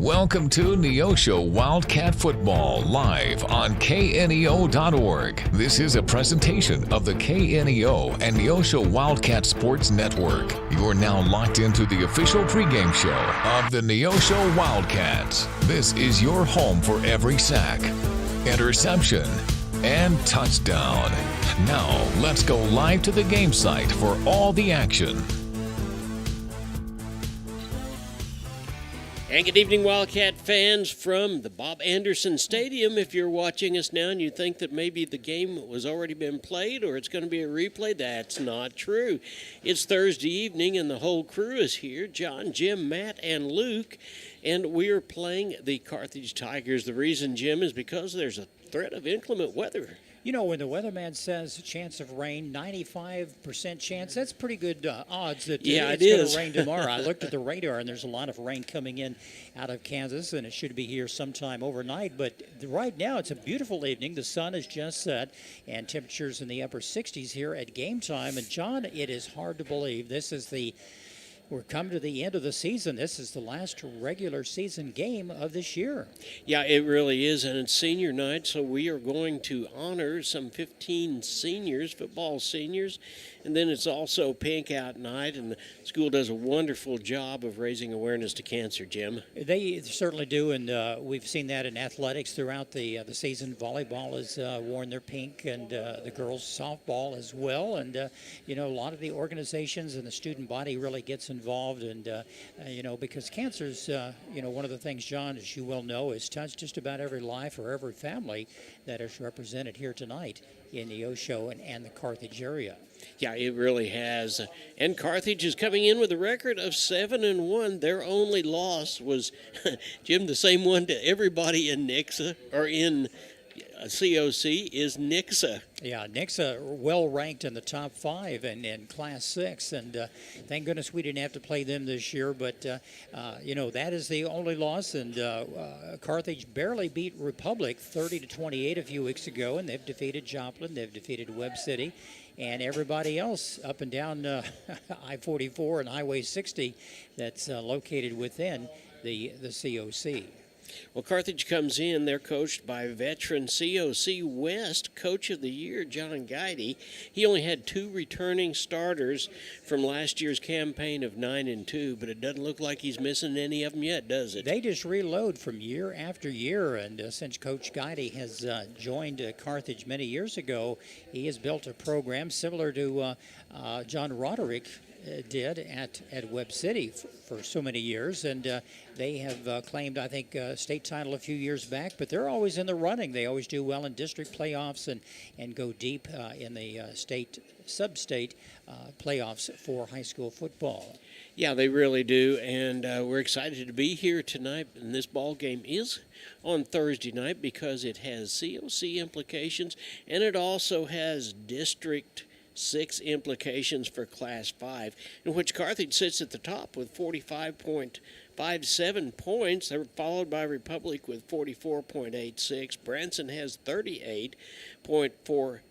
Welcome to Neosho Wildcat Football, live on KNEO.org. This is a presentation of the KNEO and Neosho Wildcat Sports Network. You're now locked into the official pregame show of the Neosho Wildcats. This is your home for every sack, interception, and touchdown. Now, let's go live to the game site for all the action. And good evening, Wildcat fans from the Bob Anderson Stadium. If you're watching us now and you think that maybe the game was already been played or it's going to be a replay, that's not true. It's Thursday evening and the whole crew is here, John, Jim, Matt, and Luke, and we're playing the Carthage Tigers. The reason, Jim, is because there's a threat of inclement weather. You know, when the weatherman says chance of rain, 95% chance, that's pretty good odds that it's going to rain tomorrow. I looked at the radar, and there's a lot of rain coming in out of Kansas, and it should be here sometime overnight. But right now, it's a beautiful evening. The sun has just set, and temperatures in the upper 60s here at game time. And, John, it is hard to believe this is we're coming to the end of the season. This is the last regular season game of this year. Yeah, it really is, and it's senior night, so we are going to honor some 15 seniors, football seniors, and then it's also Pink Out Night, and the school does a wonderful job of raising awareness to cancer, Jim. They certainly do, and we've seen that in athletics throughout the season. Volleyball has worn their pink, and the girls' softball as well, and, a lot of the organizations and the student body really gets involved, and because cancer's one of the things, John, as you well know, has touched just about every life or every family that is represented here tonight in Neosho and the Carthage area. Yeah, it really has. And Carthage is coming in with a record of 7-1. Their only loss was, Jim, the same one to everybody in Nixa, or in COC, is Nixa. Yeah, Nixa well ranked in the top 5 in Class 6, and thank goodness we didn't have to play them this year. But that is the only loss, and Carthage barely beat Republic 30-28 a few weeks ago, and they've defeated Joplin, they've defeated Webb City, and everybody else up and down I-44 and Highway 60 that's located within the COC. Well, Carthage comes in. They're coached by veteran COC West Coach of the Year, John Guidey. He only had 2 returning starters from last year's campaign of 9-2, but it doesn't look like he's missing any of them yet, does it? They just reload from year after year, and since Coach Guidey has joined Carthage many years ago, he has built a program similar to John Roderick did at Webb City for so many years, and they have claimed, I think, state title a few years back, but they're always in the running. They always do well in district playoffs and go deep in the sub-state playoffs for high school football. Yeah, they really do, and we're excited to be here tonight, and this ball game is on Thursday night because it has COC implications, and it also has District 6 implications for Class 5, in which Carthage sits at the top with 45.57 points. They're followed by Republic with 44.86. Branson has 38.484.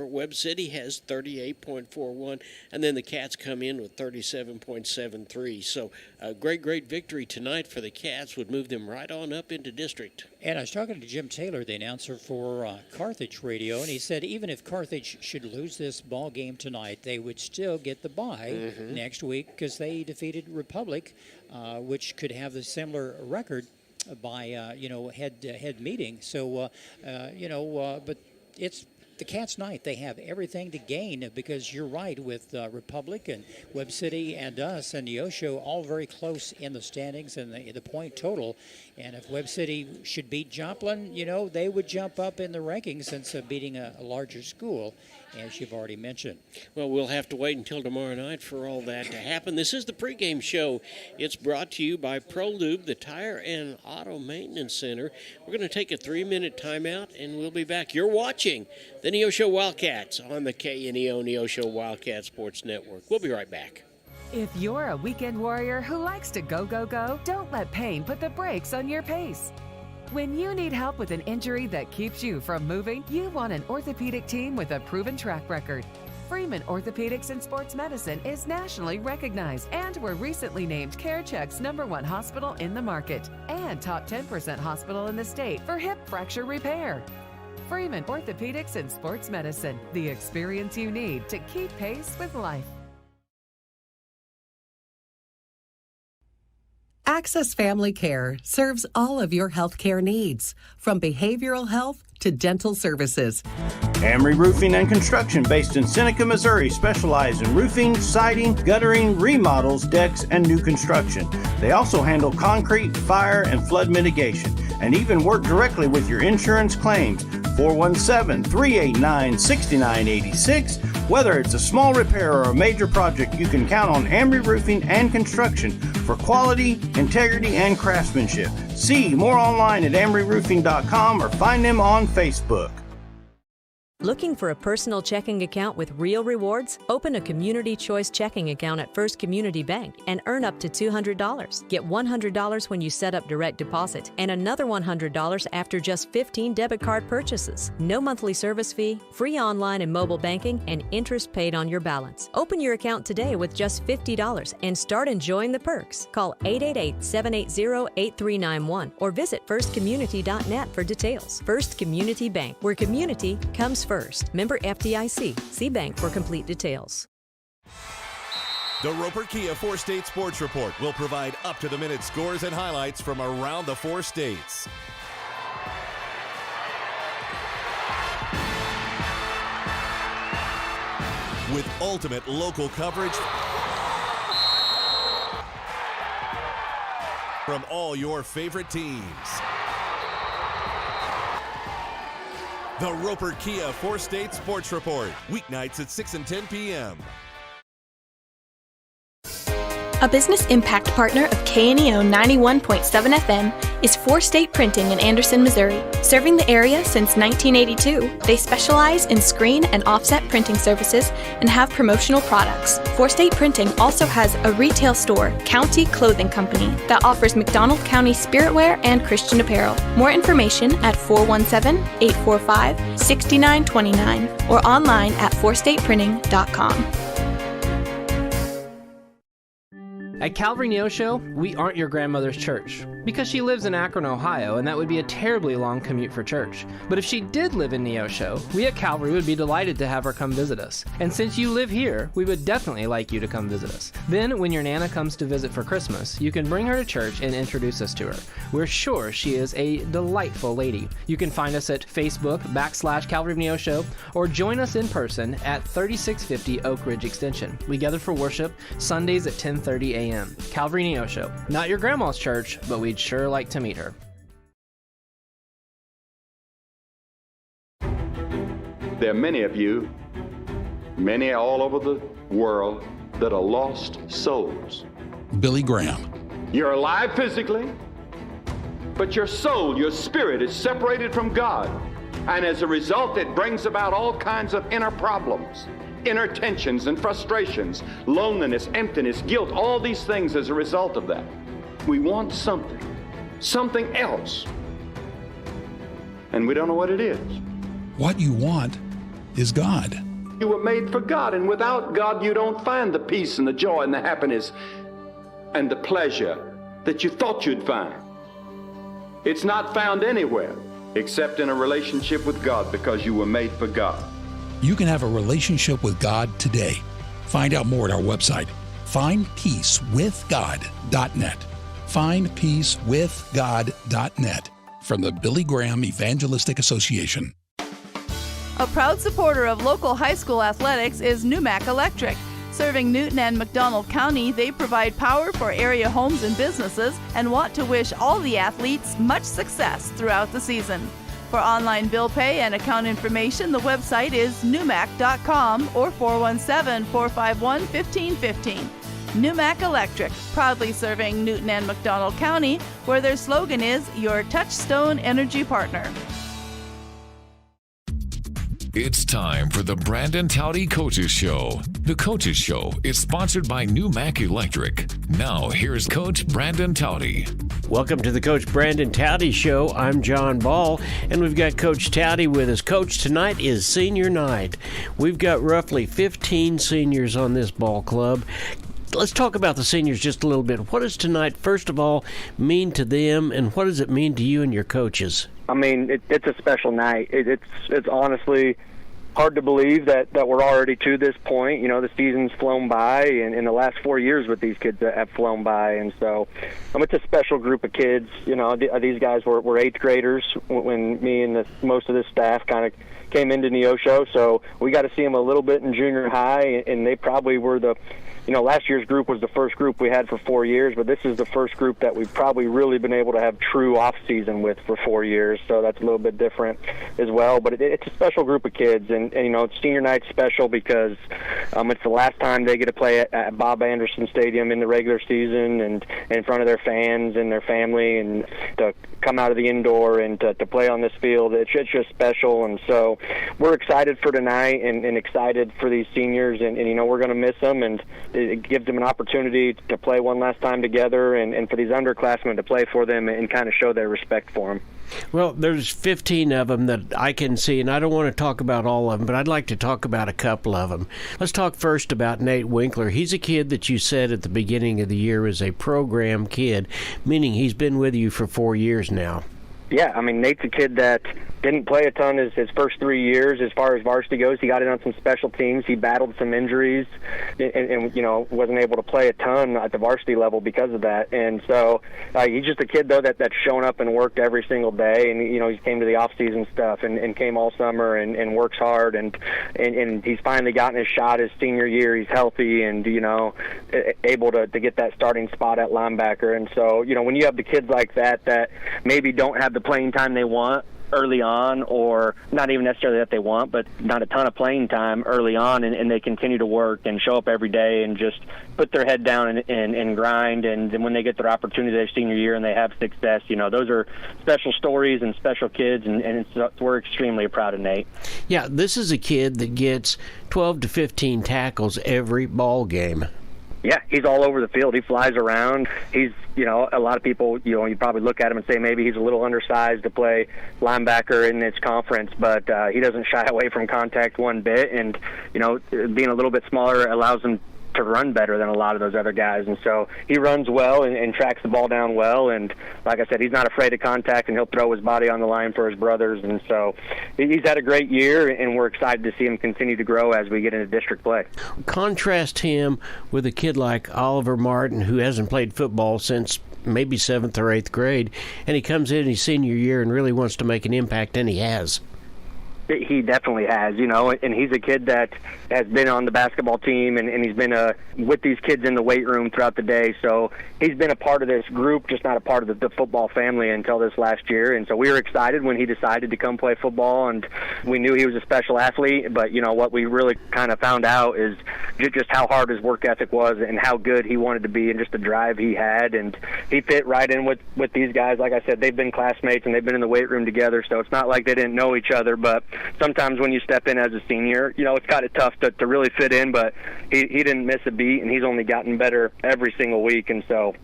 Webb City has 38.41, and then the Cats come in with 37.73. So a great victory tonight for the Cats would move them right on up into district. And I was talking to Jim Taylor, the announcer for Carthage Radio, and he said even if Carthage should lose this ball game tonight, they would still get the bye next week because they defeated Republic, which could have the similar record by head-to-head meeting. So but it's the Cats' night. They have everything to gain because you're right with Republic and Webb City and us and Neosho all very close in the standings and the point total. And if Webb City should beat Joplin, they would jump up in the rankings since beating a larger school, as you've already mentioned. Well, we'll have to wait until tomorrow night for all that to happen. This is the pregame show. It's brought to you by ProLube, the Tire and Auto Maintenance Center. We're going to take a 3-minute timeout, and we'll be back. You're watching the Neosho Wildcats on the KNEO Neosho Wildcat Sports Network. We'll be right back. If you're a weekend warrior who likes to go, don't let pain put the brakes on your pace. When you need help with an injury that keeps you from moving, you want an orthopedic team with a proven track record. Freeman Orthopedics and Sports Medicine is nationally recognized and were recently named CareCheck's #1 hospital in the market and top 10% hospital in the state for hip fracture repair. Freeman Orthopedics and Sports Medicine, the experience you need to keep pace with life. Access Family Care serves all of your health care needs, from behavioral health to dental services. Amory Roofing and Construction, based in Seneca, Missouri, specialize in roofing, siding, guttering, remodels, decks, and new construction. They also handle concrete, fire, and flood mitigation, and even work directly with your insurance claims. 417-389-6986. Whether it's a small repair or a major project, you can count on Amory Roofing and Construction for quality, integrity, and craftsmanship. See more online at amoryroofing.com or find them on Facebook. Looking for a personal checking account with real rewards? Open a Community Choice checking account at First Community Bank and earn up to $200. Get $100 when you set up direct deposit and another $100 after just 15 debit card purchases. No monthly service fee, free online and mobile banking, and interest paid on your balance. Open your account today with just $50 and start enjoying the perks. Call 888-780-8391 or visit firstcommunity.net for details. First Community Bank, where community comes first. Member FDIC. See bank for complete details. The Roper Kia 4-State Sports Report will provide up-to-the-minute scores and highlights from around the 4 states. With ultimate local coverage from all your favorite teams. The Roper Kia 4-State Sports Report, weeknights at 6 and 10 p.m. A business impact partner of KNEO 91.7 FM is 4-State Printing in Anderson, Missouri. Serving the area since 1982, they specialize in screen and offset printing services and have promotional products. 4-State Printing also has a retail store, County Clothing Company, that offers McDonald County spiritwear and Christian apparel. More information at 417-845-6929 or online at 4stateprinting.com. At Calvary Neosho, we aren't your grandmother's church, because she lives in Akron, Ohio, and that would be a terribly long commute for church. But if she did live in Neosho, we at Calvary would be delighted to have her come visit us. And since you live here, we would definitely like you to come visit us. Then, when your Nana comes to visit for Christmas, you can bring her to church and introduce us to her. We're sure she is a delightful lady. You can find us at Facebook/Calvary of Neosho, or join us in person at 3650 Oak Ridge Extension. We gather for worship Sundays at 10:30 a.m. Calvary Neosho. Not your grandma's church, but we'd sure like to meet her. There are many of you, many all over the world, that are lost souls. Billy Graham. You're alive physically, but your soul, your spirit is separated from God. And as a result, it brings about all kinds of inner problems. Inner tensions and frustrations, loneliness, emptiness, guilt, all these things as a result of that. We want something else, and we don't know what it is. What you want is God. You were made for God, and without God, you don't find the peace and the joy and the happiness and the pleasure that you thought you'd find. It's not found anywhere except in a relationship with God, because you were made for God. You can have a relationship with God today. Find out more at our website, findpeacewithgod.net. Findpeacewithgod.net from the Billy Graham Evangelistic Association. A proud supporter of local high school athletics is Numac Electric. Serving Newton and McDonald County, they provide power for area homes and businesses and want to wish all the athletes much success throughout the season. For online bill pay and account information, the website is numac.com or 417-451-1515. Numac Electric, proudly serving Newton and McDonald County, where their slogan is your touchstone energy partner. It's time for the Brandon Touty Coaches Show. The Coaches Show is sponsored by Numac Electric. Now, here's Coach Brandon Touty. Welcome to the Coach Brandon Touty Show. I'm John Ball, and we've got Coach Touty with us. Coach, tonight is senior night. We've got roughly 15 seniors on this ball club. Let's talk about the seniors just a little bit. What does tonight, first of all, mean to them, and what does it mean to you and your coaches? I mean, it's a special night. It's honestly hard to believe that we're already to this point. You know, the season's flown by, and in the last 4 years with these kids that have flown by. And so it's a special group of kids. You know, these guys were eighth graders when me and most of this staff kind of came into Neosho. So we got to see them a little bit in junior high, and they probably were last year's group was the first group we had for 4 years, but this is the first group that we've probably really been able to have true off-season with for 4 years, so that's a little bit different as well. But it's a special group of kids, and senior night's special because it's the last time they get to play at Bob Anderson Stadium in the regular season and in front of their fans and their family, and to come out of the indoor and to play on this field. It's just special, and so we're excited for tonight and excited for these seniors, and we're going to miss them, and it gives them an opportunity to play one last time together, and for these underclassmen to play for them and kind of show their respect for them. Well, there's 15 of them that I can see, and I don't want to talk about all of them, but I'd like to talk about a couple of them. Let's talk first about Nate Winkler. He's a kid that you said at the beginning of the year is a program kid, meaning he's been with you for 4 years now. Yeah, I mean, Nate's a kid that didn't play a ton his first 3 years as far as varsity goes. He got in on some special teams. He battled some injuries and wasn't able to play a ton at the varsity level because of that. And so he's just a kid, though, that's shown up and worked every single day. And, he came to the off-season stuff and came all summer and works hard. And he's finally gotten his shot his senior year. He's healthy and, able to get that starting spot at linebacker. And so, when you have the kids like that maybe don't have the playing time they want early on, or not even necessarily that they want, but not a ton of playing time early on, and they continue to work and show up every day and just put their head down and grind, and then when they get their opportunity their senior year and they have success, those are special stories and special kids, and we're extremely proud of Nate. Yeah, this is a kid that gets 12 to 15 tackles every ball game. Yeah, he's all over the field. He flies around. He's, a lot of people, you probably look at him and say maybe he's a little undersized to play linebacker in this conference, but he doesn't shy away from contact one bit. And, being a little bit smaller allows him to run better than a lot of those other guys. And so he runs well and tracks the ball down well. And like I said, he's not afraid of contact, and he'll throw his body on the line for his brothers. And so he's had a great year, and we're excited to see him continue to grow as we get into district play. Contrast him with a kid like Oliver Martin, who hasn't played football since maybe 7th or 8th grade, and he comes in his senior year and really wants to make an impact, and he has. He definitely has, and he's a kid that has been on the basketball team, and he's been with these kids in the weight room throughout the day. So he's been a part of this group, just not a part of the football family until this last year. And so we were excited when he decided to come play football, and we knew he was a special athlete. But, what we really kind of found out is just how hard his work ethic was and how good he wanted to be and just the drive he had. And he fit right in with these guys. Like I said, they've been classmates, and they've been in the weight room together. So it's not like they didn't know each other, but sometimes when you step in as a senior, it's kind of tough to really fit in, but he didn't miss a beat, and he's only gotten better every single week. And so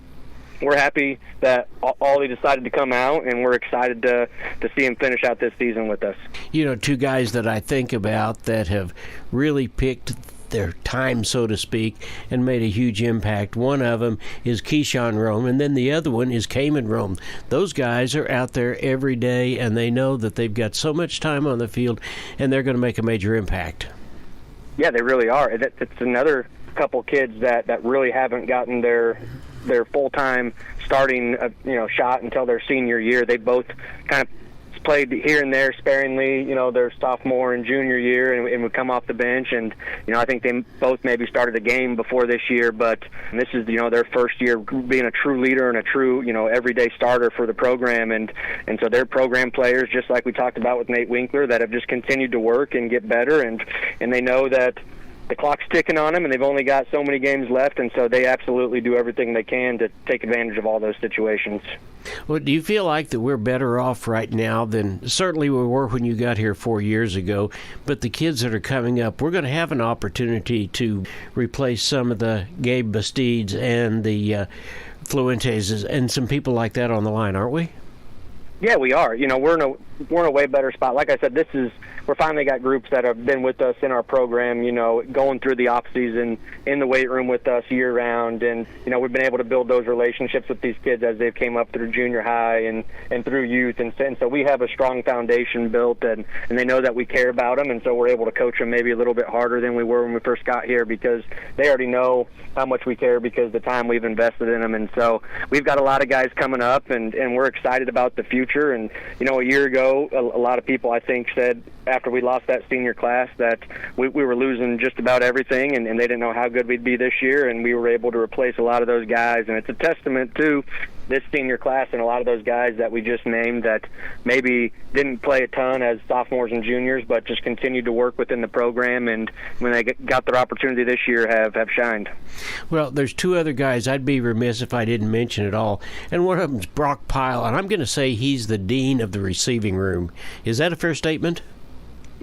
we're happy that Ollie decided to come out, and we're excited to see him finish out this season with us. Two guys that I think about that have really picked their time, so to speak, and made a huge impact. One of them is Keyshawn Rome, and then the other one is Cayman Rome. Those guys are out there every day, and they know that they've got so much time on the field, and they're going to make a major impact. Yeah, they really are. It's another couple kids that really haven't gotten their full-time starting shot until their senior year. They both kind of played here and there sparingly, their sophomore and junior year, and would come off the bench. And, I think they both maybe started a game before this year, but this is, their first year being a true leader and a true, everyday starter for the program. And so they're program players, just like we talked about with Nate Winkler, that have just continued to work and get better. And they know that the clock's ticking on them, and they've only got so many games left, and so they absolutely do everything they can to take advantage of all those situations. Well, do you feel like that we're better off right now than certainly we were when you got here 4 years ago, but the kids that are coming up, we're going to have an opportunity to replace some of the Gabe Bastides and the Fluentes and some people like that on the line, aren't we? Yeah, we are. We're in a way better spot. Like I said, we're finally got groups that have been with us in our program, going through the off season in the weight room with us year round, and we've been able to build those relationships with these kids as they've came up through junior high and through youth, and so we have a strong foundation built, and they know that we care about them, and so we're able to coach them maybe a little bit harder than we were when we first got here, because they already know how much we care because of the time we've invested in them. And so we've got a lot of guys coming up, and we're excited about the future. And a year ago, a lot of people, I think, said after we lost that senior class that we were losing just about everything, and they didn't know how good we'd be this year, and we were able to replace a lot of those guys. And it's a testament to this senior class and a lot of those guys that we just named that maybe didn't play a ton as sophomores and juniors, but just continued to work within the program, and when they got their opportunity this year have shined. Well, there's two other guys I'd be remiss if I didn't mention at all, and one of them's Brock Pyle, and I'm going to say he's the dean of the receiving room. Is that a fair statement?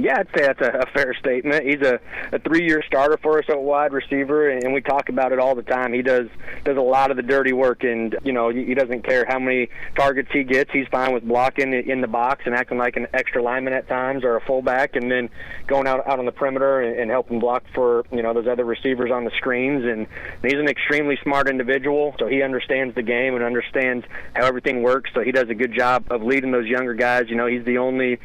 Yeah, I'd say that's a fair statement. He's a 3-year starter for us at wide receiver, and we talk about it all the time. He does a lot of the dirty work, and he doesn't care how many targets he gets. He's fine with blocking in the box and acting like an extra lineman at times or a fullback, and then going out on the perimeter and helping block for those other receivers on the screens. And he's an extremely smart individual, so he understands the game and understands how everything works. So he does a good job of leading those younger guys. He's the only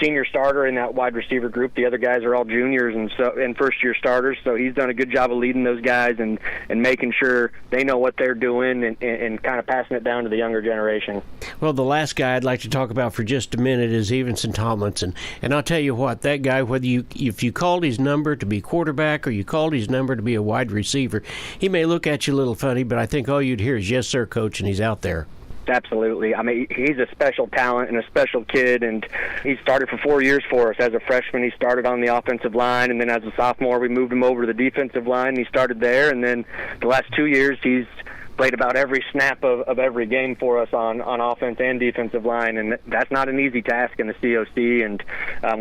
senior starter in that wide receiver group. The other guys are all juniors and first-year starters, so he's done a good job of leading those guys and making sure they know what they're doing and kind of passing it down to the younger generation. Well, the last guy I'd like to talk about for just a minute is Evanson Tomlinson, and I'll tell you what, that guy, if you called his number to be quarterback or you called his number to be a wide receiver, he may look at you a little funny, but I think all you'd hear is, "Yes, sir, coach," and he's out there. Absolutely. I mean, he's a special talent and a special kid, and he started for 4 years for us. As a freshman, he started on the offensive line, and then as a sophomore, we moved him over to the defensive line, and he started there. And then the last 2 years, he's played about every snap of every game for us on offense and defensive line, and that's not an easy task in the COC. And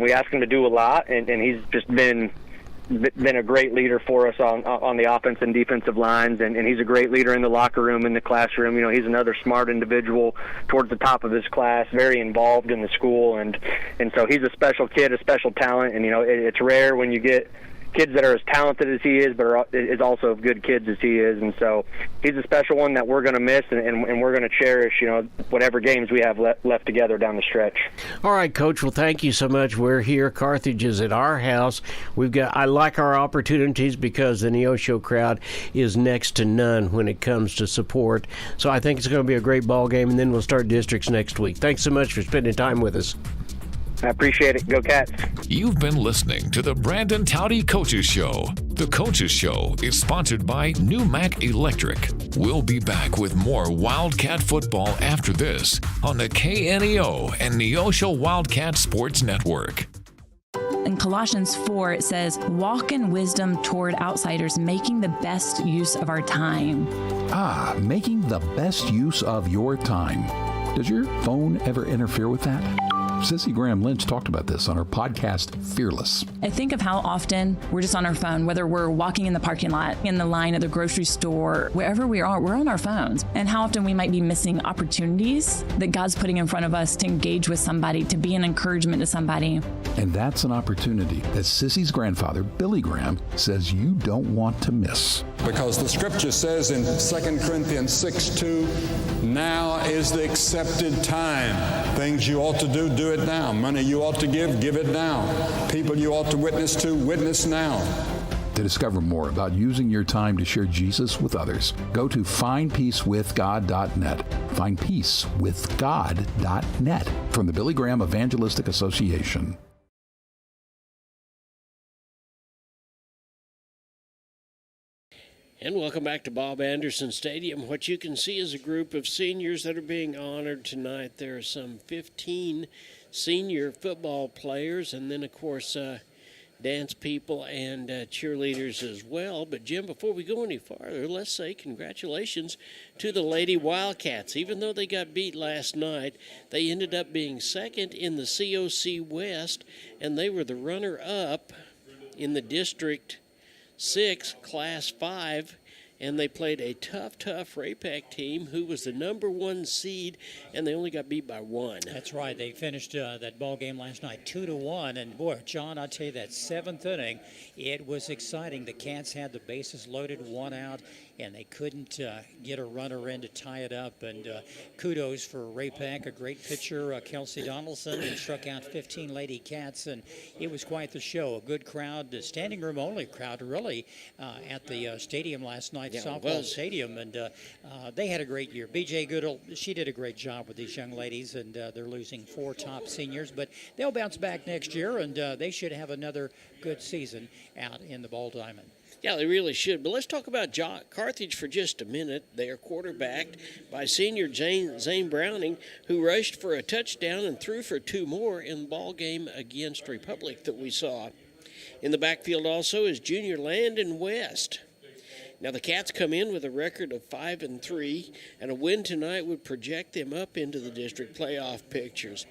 we ask him to do a lot, and he's just been a great leader for us on the offense and defensive lines, and he's a great leader in the locker room, in the classroom. He's another smart individual towards the top of his class, very involved in the school, and so he's a special kid, a special talent, and it's rare when you get kids that are as talented as he is, but is also good kids as he is. And so he's a special one that we're going to miss, and we're going to cherish, whatever games we have left together down the stretch. All right, Coach. Well, thank you so much. We're here. Carthage is at our house. I like our opportunities because the Neosho crowd is next to none when it comes to support. So I think it's going to be a great ball game, and then we'll start districts next week. Thanks so much for spending time with us. I appreciate it. Go Cats. You've been listening to the Brandon Touty Coaches Show. The Coaches Show is sponsored by New Mac Electric. We'll be back with more Wildcat football after this on the KNEO and Neosho Wildcat Sports Network. In Colossians 4, it says, "Walk in wisdom toward outsiders, making the best use of our time." Making the best use of your time. Does your phone ever interfere with that? Sissy Graham Lynch talked about this on her podcast, Fearless. I think of how often we're just on our phone, whether we're walking in the parking lot, in the line at the grocery store, wherever we are, we're on our phones. And how often we might be missing opportunities that God's putting in front of us to engage with somebody, to be an encouragement to somebody. And that's an opportunity that Sissy's grandfather, Billy Graham, says you don't want to miss. Because the scripture says in 2 Corinthians 6:2, now is the accepted time. Things you ought to do it now. Money you ought to give it now. People you ought to witness to, witness now. To discover more about using your time to share Jesus with others, go to findpeacewithgod.net. Findpeacewithgod.net from the Billy Graham Evangelistic Association. And welcome back to Bob Anderson Stadium. What you can see is a group of seniors that are being honored tonight. There are some 15 senior football players, and then, of course, dance people and cheerleaders as well. But, Jim, before we go any farther, let's say congratulations to the Lady Wildcats. Even though they got beat last night, they ended up being second in the COC West, and they were the runner-up in the District 6, Class 5, and they played a tough Ray-Pac team who was the number 1 seed, and they only got beat by 1. That's right. They finished that ball game last night 2-1, and boy, John, I'll tell you, that 7th inning, it was exciting. The Cats had the bases loaded, 1 out, and they couldn't get a runner in to tie it up. And kudos for Ray-Pac, a great pitcher, Kelsey Donaldson, who struck out 15 Lady Cats, and it was quite the show. A good crowd, the standing room only crowd, really, at the stadium last night, softball stadium, and they had a great year. B.J. Goodall, she did a great job with these young ladies, and they're losing 4 top seniors, but they'll bounce back next year, and they should have another good season out in the Ball Diamond. Yeah, they really should. But let's talk about Carthage for just a minute. They are quarterbacked by senior Zane Browning, who rushed for a touchdown and threw for 2 more in the ball game against Republic that we saw. In the backfield also is junior Landon West. Now, the Cats come in with a record of 5-3, and a win tonight would project them up into the district playoff pictures.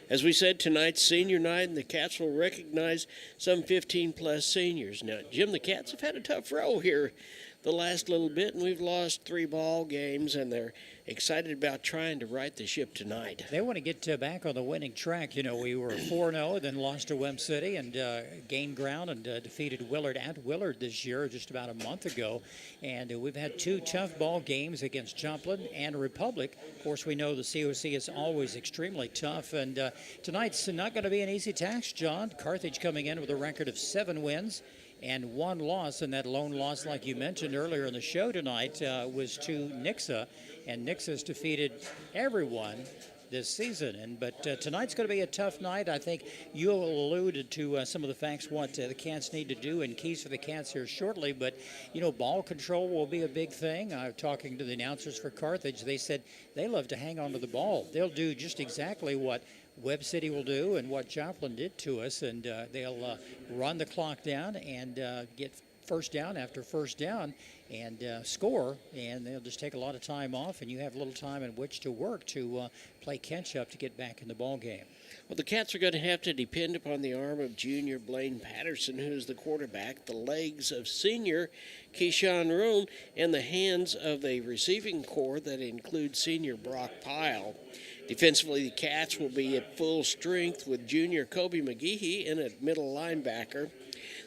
As we said, tonight's senior night, and the Cats will recognize some 15-plus seniors. Now, Jim, the Cats have had a tough row here the last little bit, and we've lost 3 ball games, and they're excited about trying to right the ship tonight. They want to get back on the winning track. You know, we were 4-0, then lost to Webb City and gained ground and defeated Willard at Willard this year just about a month ago. And we've had 2 tough ball games against Joplin and Republic. Of course, we know the COC is always extremely tough, and tonight's not going to be an easy task, John. Carthage coming in with a record of 7 wins and 1 loss, and that lone loss, like you mentioned earlier in the show tonight, was to Nixa, and Nixa's defeated everyone this season. But tonight's going to be a tough night. I think you alluded to some of the facts, what the Cats need to do, and keys for the Cats here shortly. But, you know, ball control will be a big thing. Talking to the announcers for Carthage, they said they love to hang on to the ball. They'll do just exactly what Webb City will do and what Joplin did to us, and they'll run the clock down and get first down after first down and score, and they'll just take a lot of time off, and you have a little time in which to work to play catch-up to get back in the ball game. Well, the Cats are going to have to depend upon the arm of junior Blaine Patterson, who's the quarterback, the legs of senior Keyshawn Roan, and the hands of the receiving corps that includes senior Brock Pyle. Defensively, the Cats will be at full strength with junior Kobe McGehee in at middle linebacker.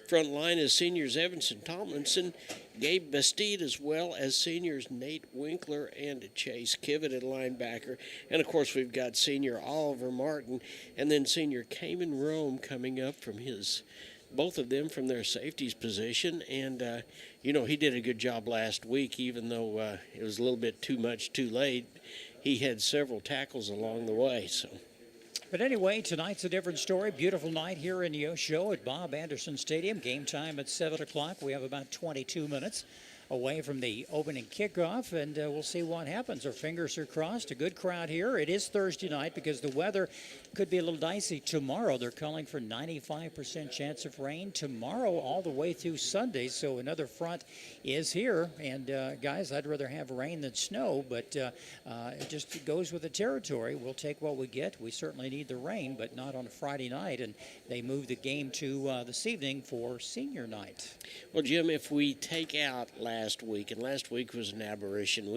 Front line is seniors Evanson Tomlinson, Gabe Bastide, as well as seniors Nate Winkler and Chase Kivett at linebacker. And, of course, we've got senior Oliver Martin and then senior Cayman Rome coming up from both of them from their safeties position. And, you know, he did a good job last week, even though it was a little bit too much too late. He had several tackles along the way, so. But anyway, tonight's a different story. Beautiful night here in Neosho at Bob Anderson Stadium. Game time at 7 o'clock. We have about 22 minutes away from the opening kickoff, and we'll see what happens. Our fingers are crossed. A good crowd here. It is Thursday night because the weather could be a little dicey tomorrow. They're calling for 95% chance of rain tomorrow all the way through Sunday, so another front is here. And, guys, I'd rather have rain than snow, but it just goes with the territory. We'll take what we get. We certainly need the rain, but not on a Friday night, and they moved the game to this evening for senior night. Well, Jim, if we take out last week, and last week was an aberration,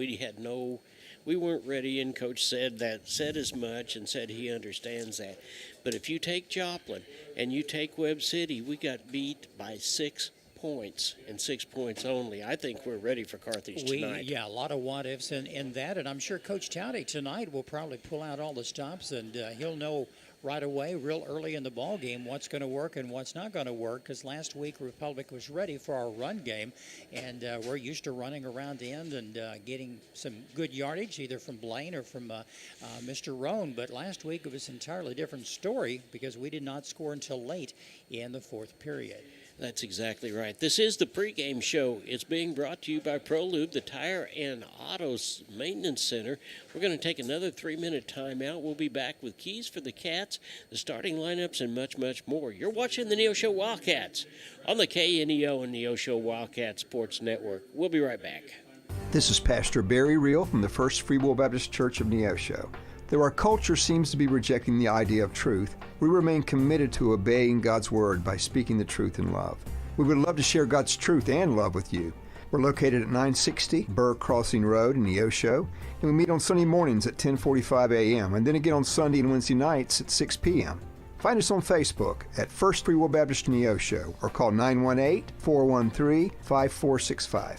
we weren't ready, and Coach said as much and said he understands that. But if you take Joplin and you take Webb City, we got beat by 6 points and 6 points only. I think we're ready for Carthage tonight. Yeah, a lot of what-ifs in that, and I'm sure Coach Touty tonight will probably pull out all the stops, and he'll know right away, real early in the ball game, what's going to work and what's not going to work, because last week Republic was ready for our run game, and we're used to running around the end and getting some good yardage, either from Blaine or from Mr. Roan. But last week it was an entirely different story because we did not score until late in the 4th period. That's exactly right. This is the pregame show. It's being brought to you by ProLube, the Tire and Auto Maintenance Center. We're going to take another 3-minute timeout. We'll be back with keys for the Cats, the starting lineups, and much, much more. You're watching the Neosho Wildcats on the KNEO and Neosho Wildcat Sports Network. We'll be right back. This is Pastor Barry Reel from the First Free Will Baptist Church of Neosho. Though our culture seems to be rejecting the idea of truth, we remain committed to obeying God's Word by speaking the truth in love. We would love to share God's truth and love with you. We're located at 960 Burr Crossing Road in Neosho, and we meet on Sunday mornings at 10:45 a.m. and then again on Sunday and Wednesday nights at 6 p.m. Find us on Facebook at First Free Will Baptist Neosho or call 918-413-5465.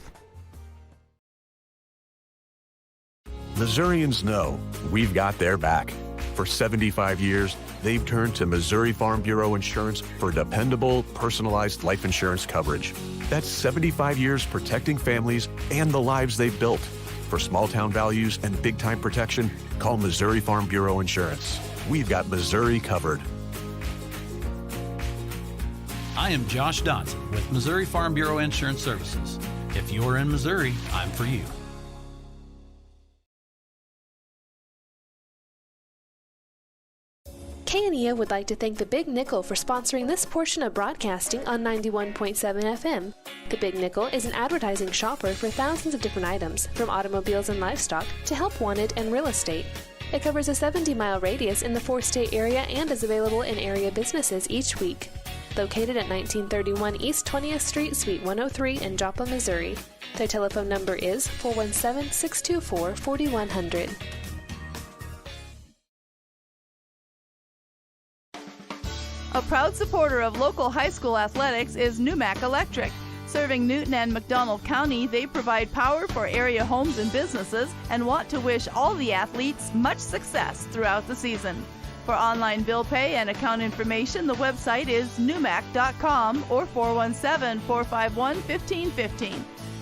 Missourians know we've got their back. For 75 years, they've turned to Missouri Farm Bureau Insurance for dependable, personalized life insurance coverage. That's 75 years protecting families and the lives they've built. For small-town values and big-time protection, call Missouri Farm Bureau Insurance. We've got Missouri covered. I am Josh Dodson with Missouri Farm Bureau Insurance Services. If you're in Missouri, I'm for you. KNEO would like to thank the Big Nickel for sponsoring this portion of broadcasting on 91.7 FM. The Big Nickel is an advertising shopper for thousands of different items, from automobiles and livestock to help wanted and real estate. It covers a 70-mile radius in the 4-state area and is available in area businesses each week. Located at 1931 East 20th Street, Suite 103 in Joplin, Missouri. Their telephone number is 417-624-4100. A proud supporter of local high school athletics is Numac Electric. Serving Newton and McDonald County, they provide power for area homes and businesses and want to wish all the athletes much success throughout the season. For online bill pay and account information, the website is numac.com or 417-451-1515.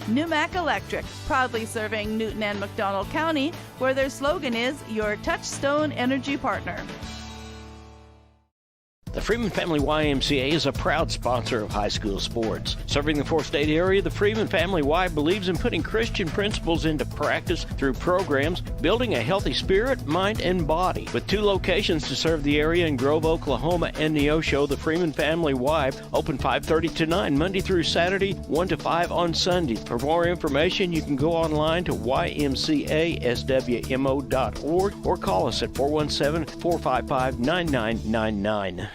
Numac Electric, proudly serving Newton and McDonald County, where their slogan is your touchstone energy partner. The Freeman Family YMCA is a proud sponsor of high school sports. Serving the 4-state area, the Freeman Family Y believes in putting Christian principles into practice through programs, building a healthy spirit, mind, and body. With 2 locations to serve the area in Grove, Oklahoma, and Neosho, the Freeman Family Y open 5:30 to 9 Monday through Saturday, 1 to 5 on Sunday. For more information, you can go online to ymcaswmo.org or call us at 417-455-9999.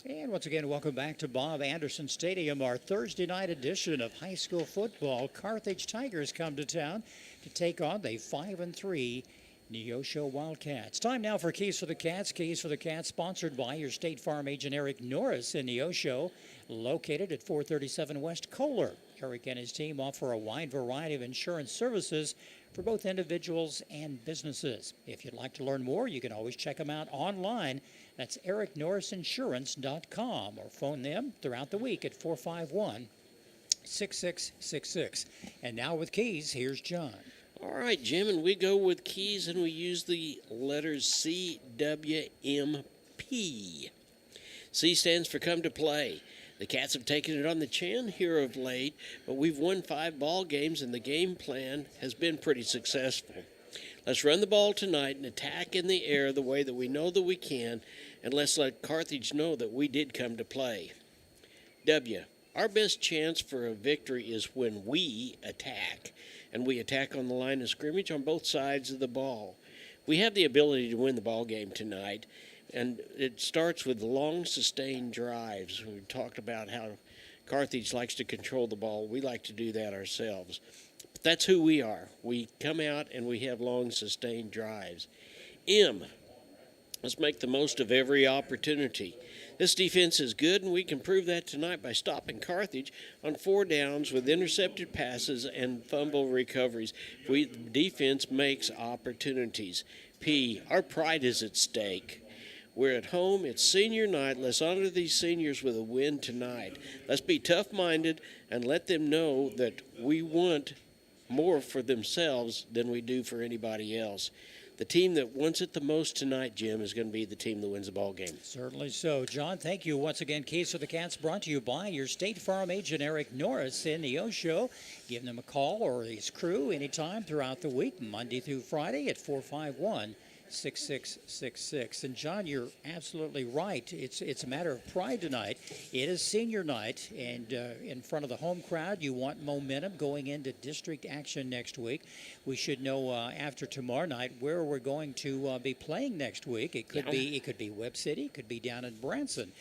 And once again, welcome back to Bob Anderson Stadium, our Thursday night edition of high school football. Carthage Tigers come to town to take on the 5-3 Neosho Wildcats. Time now for Keys for the Cats. Keys for the Cats sponsored by your State Farm agent Eric Norris in Neosho, located at 437 West Kohler. Eric and his team offer a wide variety of insurance services for both individuals and businesses. If you'd like to learn more, you can always check them out online. That's ericnorrisinsurance.com, or phone them throughout the week at 451-6666. And now with Keys, here's John. All right, Jim, and we go with Keys, and we use the letters CWMP. C stands for come to play. The Cats have taken it on the chin here of late, but we've won 5 ball games, and the game plan has been pretty successful. Let's run the ball tonight and attack in the air the way that we know that we can, and let's let Carthage know that we did come to play. W, our best chance for a victory is when we attack, and we attack on the line of scrimmage on both sides of the ball. We have the ability to win the ball game tonight, and it starts with long, sustained drives. We talked about how Carthage likes to control the ball. We like to do that ourselves. But that's who we are. We come out and we have long, sustained drives. M, let's make the most of every opportunity. This defense is good, and we can prove that tonight by stopping Carthage on 4 downs with intercepted passes and fumble recoveries. The defense makes opportunities. P, our pride is at stake. We're at home. It's senior night. Let's honor these seniors with a win tonight. Let's be tough-minded and let them know that we want more for themselves than we do for anybody else. The team that wants it the most tonight, Jim, is going to be the team that wins the ball game. Certainly so. John, thank you once again. Keys for the Cats brought to you by your State Farm agent Eric Norris in Neosho. Give them a call or his crew anytime throughout the week, Monday through Friday at 451 888-866-6666. And John, you're absolutely right. It's a matter of pride tonight. It is senior night, and in front of the home crowd, you want momentum going into district action next week. We should know after tomorrow night where we're going to be playing next week. It could be Webb City, it could be down in Branson.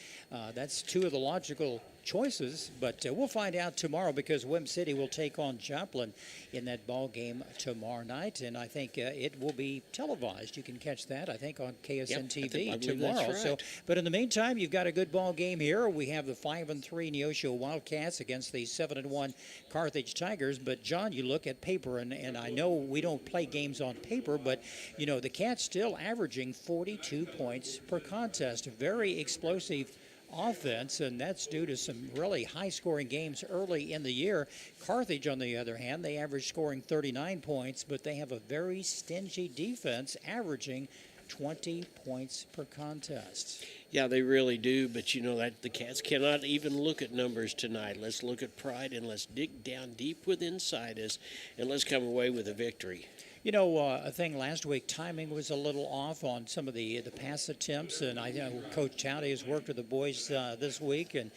That's two of the logical choices, but we'll find out tomorrow because Webb City will take on Joplin in that ball game tomorrow night, and I think it will be televised. You can catch that, I think, on KSN TV tomorrow. Right. So, but in the meantime, you've got a good ball game here. We have the 5-3 Neosho Wildcats against the 7-1 Carthage Tigers. But John, you look at paper, and I know we don't play games on paper, but you know the Cats still averaging 42 points per contest. Very explosive offense, and that's due to some really high-scoring games early in the year. Carthage, on the other hand, they average scoring 39 points, but they have a very stingy defense, averaging 20 points per contest. Yeah, they really do, but you know that the Cats cannot even look at numbers tonight. Let's look at pride, and let's dig down deep within inside us, and let's come away with a victory. You know, a thing last week, timing was a little off on some of the pass attempts, and I know Coach Touty has worked with the boys this week and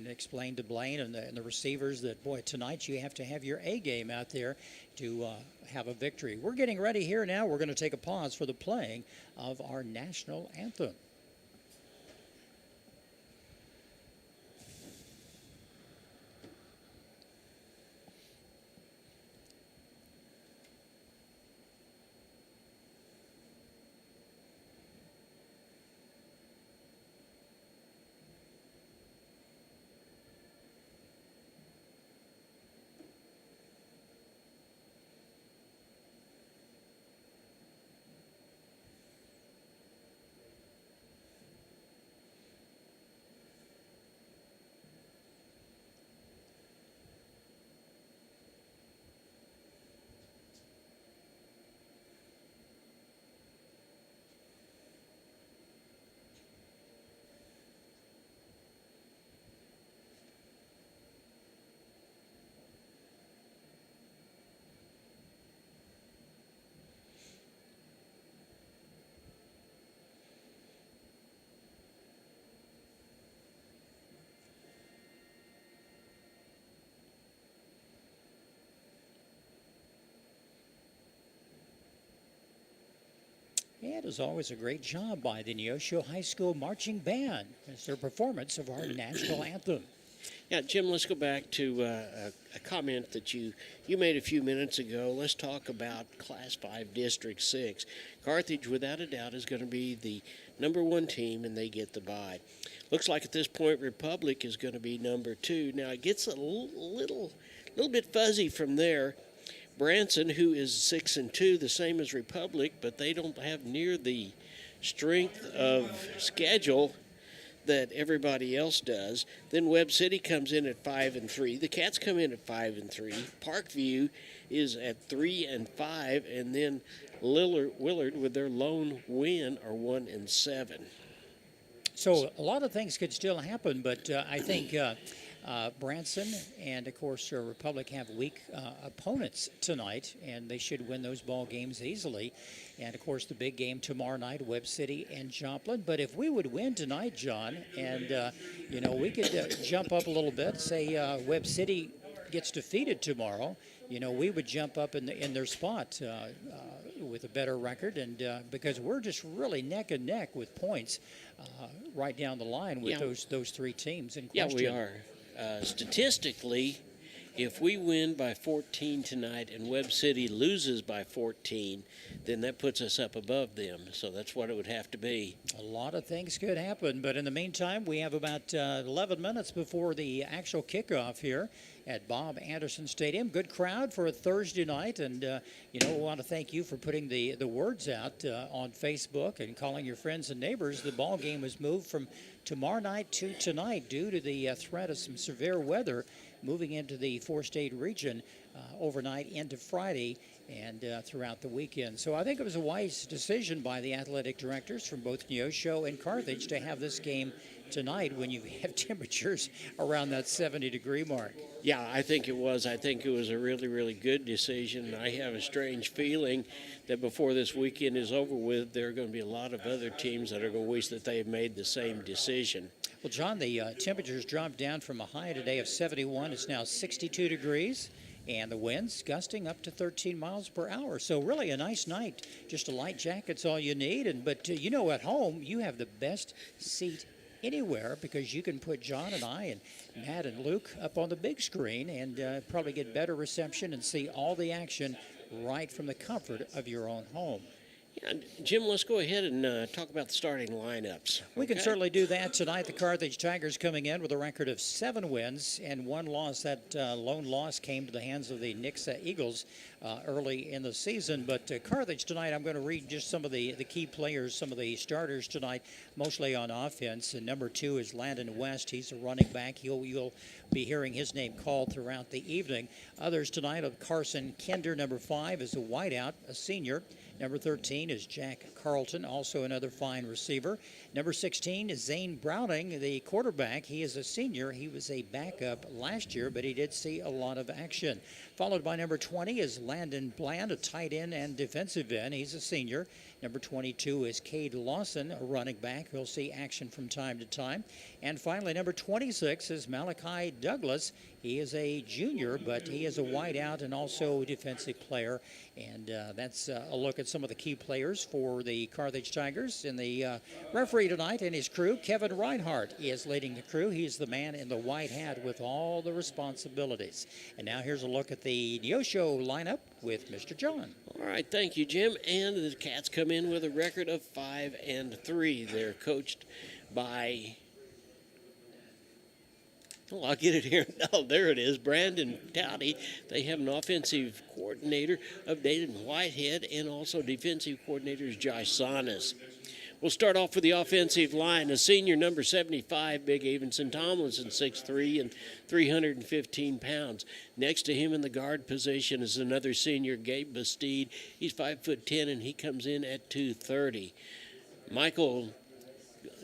explained to Blaine and the receivers that, boy, tonight you have to have your A game out there to have a victory. We're getting ready here now. We're going to take a pause for the playing of our national anthem. And as always, a great job by the Neosho High School Marching Band as their performance of our national anthem. Yeah, Jim, let's go back to a comment that you made a few minutes ago. Let's talk about Class 5 District 6. Carthage, without a doubt, is going to be the number one team, and they get the bye. Looks like at this point Republic is going to be number 2. Now, it gets a little bit fuzzy from there. Branson, who is 6-2, the same as Republic, but they don't have near the strength of schedule that everybody else does. Then Webb City comes in at 5-3. The Cats come in at 5-3. Parkview is at 3-5, and then Willard with their lone win are 1-7. So a lot of things could still happen, but I think Branson and, of course, Republic have weak opponents tonight, and they should win those ball games easily. And, of course, the big game tomorrow night, Webb City and Joplin. But if we would win tonight, John, and, we could jump up a little bit, say Webb City gets defeated tomorrow, we would jump up in their spot with a better record, and because we're just really neck and neck with points right down the line with those three teams in question. Yeah, we are. Statistically, if we win by 14 tonight and Webb City loses by 14, then that puts us up above them. So that's what it would have to be. A lot of things could happen, but in the meantime, we have about 11 minutes before the actual kickoff here at Bob Anderson Stadium. Good crowd for a Thursday night, and we want to thank you for putting the words out on Facebook and calling your friends and neighbors. The ball game was moved from tomorrow night to tonight due to the threat of some severe weather moving into the four-state region overnight into Friday. and throughout the weekend. So I think it was a wise decision by the athletic directors from both Neosho and Carthage to have this game tonight when you have temperatures around that 70-degree mark. Yeah, I think it was. I think it was a really, really good decision. I have a strange feeling that before this weekend is over with, there are going to be a lot of other teams that are going to wish that they had made the same decision. Well, John, the temperatures dropped down from a high today of 71. It's now 62 degrees. And the winds gusting up to 13 miles per hour. So really a nice night. Just a light jacket's all you need. But at home, you have the best seat anywhere because you can put John and I and Matt and Luke up on the big screen and probably get better reception and see all the action right from the comfort of your own home. Yeah, Jim, let's go ahead and talk about the starting lineups. We can certainly do that tonight. The Carthage Tigers coming in with a record of 7 wins and 1 loss. That lone loss came to the hands of the Nixa Eagles early in the season. But Carthage tonight, I'm going to read just some of the key players, some of the starters tonight, mostly on offense. And number 2 is Landon West. He's a running back. You'll be hearing his name called throughout the evening. Others tonight of Carson Kender. Number 5 is a wideout, a senior. Number 13 is Jack Carlton, also another fine receiver. Number 16 is Zane Browning, the quarterback. He is a senior. He was a backup last year, but he did see a lot of action. Followed by number 20 is Landon Bland, a tight end and defensive end. He's a senior. Number 22 is Cade Lawson, a running back. He'll see action from time to time. And finally, number 26 is Malachi Douglas. He is a junior, but he is a wideout and also a defensive player. And that's a look at some of the key players for the Carthage Tigers. And the referee tonight and his crew, Kevin Reinhardt, is leading the crew. He's the man in the white hat with all the responsibilities. And now here's a look at the Neosho lineup with Mr. John. All right, thank you, Jim. And the Cats come in with a record of 5-3. They're coached by... Oh, I'll get it here. Oh, there it is. Brandon Touty. They have an offensive coordinator of Dayton Whitehead and also defensive coordinators Josh Sonis. We'll start off with the offensive line. A senior, number 75, Big Avenson Tomlinson, 6'3" and 315 pounds. Next to him in the guard position is another senior, Gabe Bastide. He's 5'10", and he comes in at 230. Michael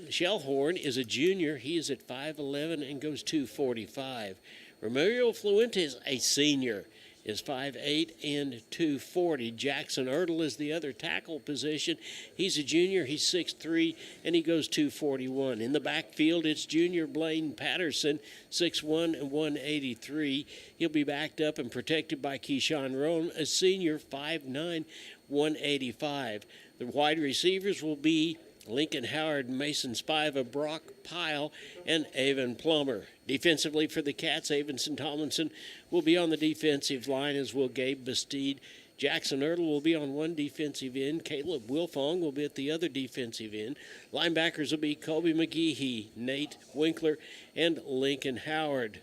Shellhorn is a junior. He is at 5'11" and goes 245. Romelio Fluentes, a senior, is 5'8" and 240. Jackson Ertl is the other tackle position. He's a junior. He's 6'3", and he goes 241. In the backfield, it's junior Blaine Patterson, 6'1" and 183. He'll be backed up and protected by Keyshawn Roan, a senior, 5'9", 185. The wide receivers will be Lincoln Howard, Mason Spiva, Brock Pyle, and Avon Plummer. Defensively for the Cats, Avenson Tomlinson will be on the defensive line, as will Gabe Bastide. Jackson Ertl will be on one defensive end. Caleb Wilfong will be at the other defensive end. Linebackers will be Colby McGehee, Nate Winkler, and Lincoln Howard.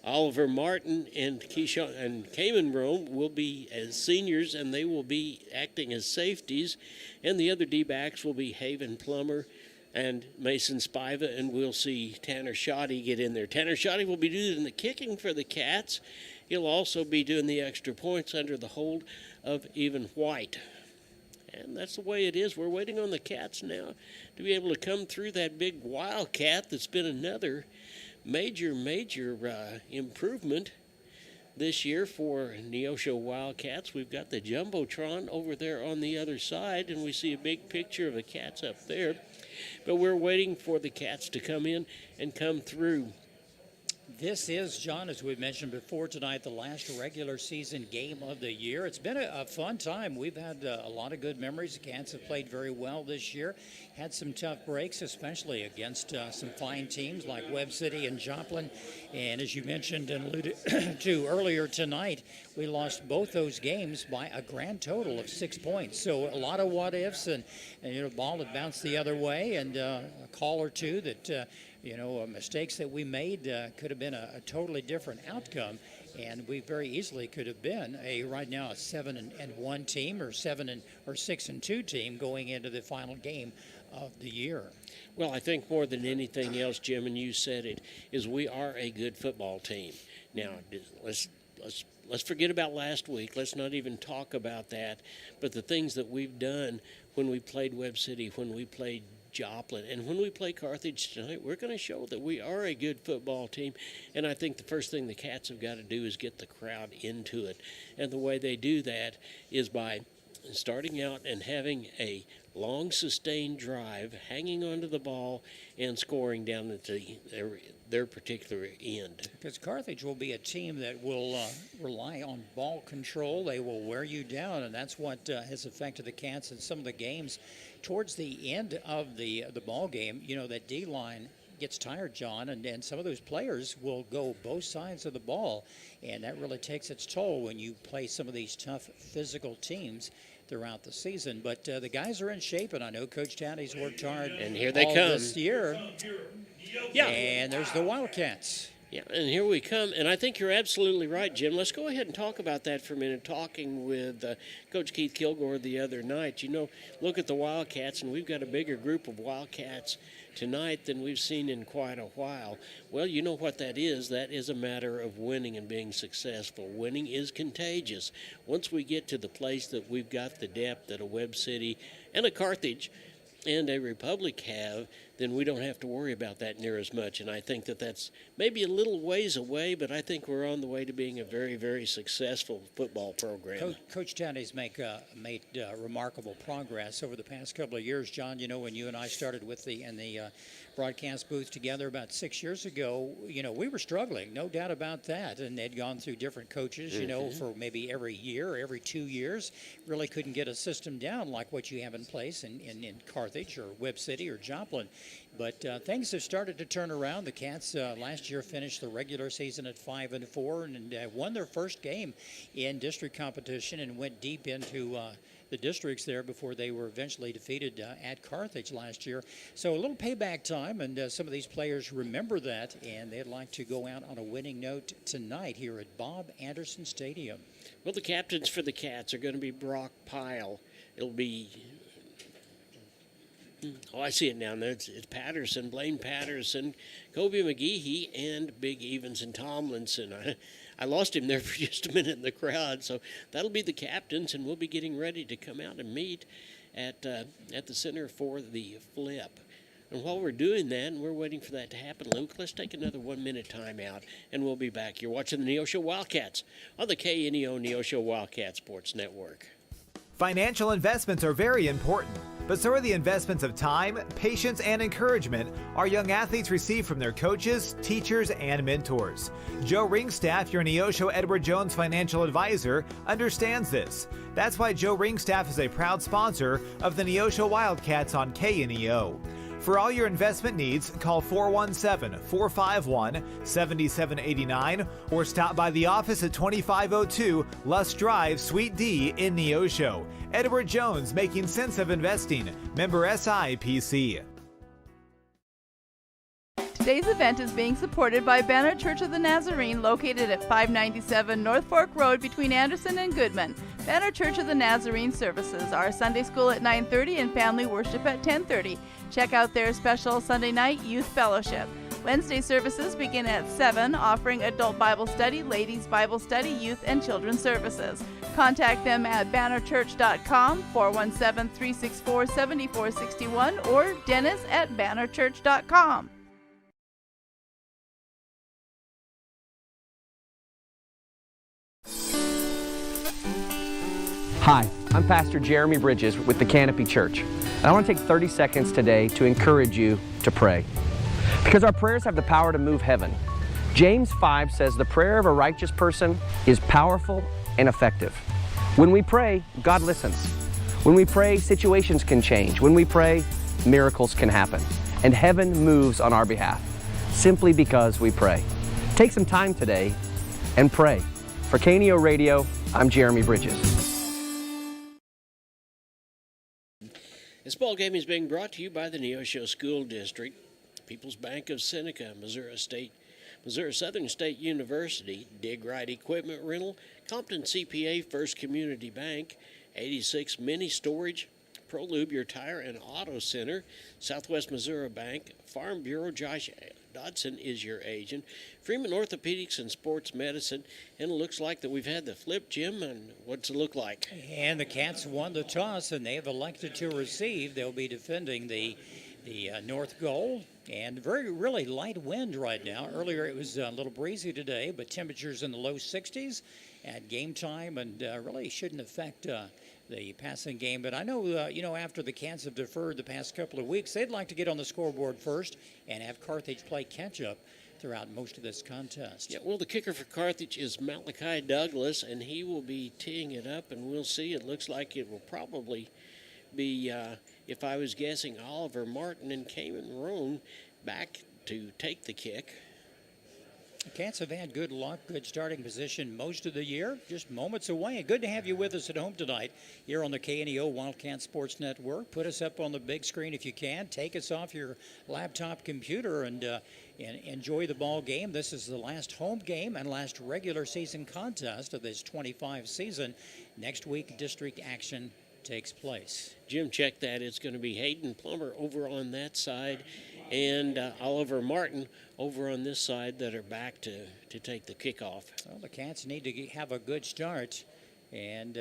Oliver Martin and Keyshawn and Kamen Rome will be as seniors, and they will be acting as safeties. And the other D-backs will be Haven Plummer and Mason Spiva, and we'll see Tanner Shoddy get in there. Tanner Shoddy will be doing the kicking for the Cats. He'll also be doing the extra points under the hold of Evan White. And that's the way it is. We're waiting on the Cats now to be able to come through that big Wildcat that's been another major improvement this year for Neosho Wildcats. We've got the Jumbotron over there on the other side, and we see a big picture of the Cats up there. But we're waiting for the Cats to come in and come through. This is, John, as we mentioned before tonight, the last regular season game of the year. It's been a fun time. We've had a lot of good memories. The Cats have played very well this year. Had some tough breaks, especially against some fine teams like Webb City and Joplin. And as you mentioned and alluded to earlier tonight, we lost both those games by a grand total of 6 points. So a lot of what-ifs, and ball had bounced the other way, and a call or two that mistakes that we made could have been a totally different outcome, and we very easily could have been right now a 7-1 team or 6-2 team going into the final game of the year. Well, I think more than anything else, Jim, and you said it, is we are a good football team. Now, let's let's forget about last week. Let's not even talk about that. But the things that we've done when we played Webb City, when we played Joplin, and when we play Carthage tonight, we're going to show that we are a good football team. And I think the first thing the Cats have got to do is get the crowd into it. And the way they do that is by starting out and having a long, sustained drive, hanging onto the ball, and scoring down at their particular end. Because Carthage will be a team that will rely on ball control. They will wear you down, and that's what has affected the Cats in some of the games. Towards the end of the ball game, that D-line gets tired, John, and some of those players will go both sides of the ball, and that really takes its toll when you play some of these tough physical teams throughout the season. But the guys are in shape, and I know Coach Touty's worked hard and here they all come this year. Yeah. And there's the Wildcats. Yeah, and here we come. And I think you're absolutely right, Jim. Let's go ahead and talk about that for a minute. Talking with Coach Keith Kilgore the other night, look at the Wildcats, and we've got a bigger group of Wildcats tonight than we've seen in quite a while. Well, you know what that is. That is a matter of winning and being successful. Winning is contagious. Once we get to the place that we've got the depth that a Webb City and a Carthage and a Republic have, then we don't have to worry about that near as much. And I think that that's maybe a little ways away, but I think we're on the way to being a very, very successful football program. Coach Touty's made remarkable progress over the past couple of years. John, when you and I started in the broadcast booth together about 6 years ago, we were struggling, no doubt about that. And they'd gone through different coaches, for maybe every year, every 2 years. Really couldn't get a system down like what you have in place in Carthage or Webb City or Joplin. But things have started to turn around. The Cats last year finished the regular season at 5-4 and won their first game in district competition and went deep into the districts there before they were eventually defeated at Carthage last year. So a little payback time, and some of these players remember that, and they'd like to go out on a winning note tonight here at Bob Anderson Stadium. Well, the captains for the Cats are going to be Brock Pyle. It'll be... Oh, I see it now. It's Patterson, Blaine Patterson, Kobe McGehee, and Big Evans and Tomlinson. I lost him there for just a minute in the crowd. So that'll be the captains, and we'll be getting ready to come out and meet at the center for the flip. And while we're doing that, and we're waiting for that to happen, Luke, let's take another 1 minute timeout, and we'll be back. You're watching the Neosho Wildcats on the KNEO Neosho Wildcat Sports Network. Financial investments are very important, but so are the investments of time, patience, and encouragement our young athletes receive from their coaches, teachers, and mentors. Joe Ringstaff, your Neosho Edward Jones financial advisor, understands this. That's why Joe Ringstaff is a proud sponsor of the Neosho Wildcats on KNEO. For all your investment needs, call 417-451-7789 or stop by the office at 2502 Lusk Drive, Suite D in Neosho. Edward Jones, making sense of investing. Member SIPC. Today's event is being supported by Banner Church of the Nazarene, located at 597 North Fork Road between Anderson and Goodman. Banner Church of the Nazarene services are Sunday school at 9:30 and family worship at 10:30. Check out their special Sunday night youth fellowship. Wednesday services begin at 7, offering adult Bible study, ladies Bible study, youth, and children's services. Contact them at bannerchurch.com, 417-364-7461, or dennis@bannerchurch.com. Hi, I'm Pastor Jeremy Bridges with the Canopy Church, and I want to take 30 seconds today to encourage you to pray, because our prayers have the power to move heaven. James 5 says the prayer of a righteous person is powerful and effective. When we pray, God listens. When we pray, situations can change. When we pray, miracles can happen, and heaven moves on our behalf, simply because we pray. Take some time today and pray. For KNEO Radio, I'm Jeremy Bridges. This ball game is being brought to you by the Neosho School District, People's Bank of Seneca, Missouri Southern State University, Dig Right Equipment Rental, Compton CPA First Community Bank, 86 Mini Storage, ProLube, your tire and auto center. Southwest Missouri Bank, Farm Bureau, Josh Dodson is your agent. Freeman Orthopedics and Sports Medicine. And it looks like that we've had the flip, Jim, and what's it look like? And the Cats won the toss, and they've elected to receive. They'll be defending the north goal, and really light wind right now. Earlier it was a little breezy today, but temperatures in the low 60s at game time, and really shouldn't affect the passing game. But I know, after the Cats have deferred the past couple of weeks, they'd like to get on the scoreboard first and have Carthage play catch-up throughout most of this contest. Yeah, well, the kicker for Carthage is Malachi Douglas, and he will be teeing it up, and we'll see. It looks like it will probably be, if I was guessing, Oliver Martin and Cayman Roan back to take the kick. The Cats have had good luck, good starting position most of the year, just moments away. Good to have you with us at home tonight here on the KNEO Wildcat Sports Network. Put us up on the big screen if you can. Take us off your laptop computer and enjoy the ball game. This is the last home game and last regular season contest of this 25 season. Next week, district action takes place. Jim, check that. It's going to be Hayden Plummer over on that side and Oliver Martin over on this side that are back to take the kickoff. Well, the Cats need to have a good start. And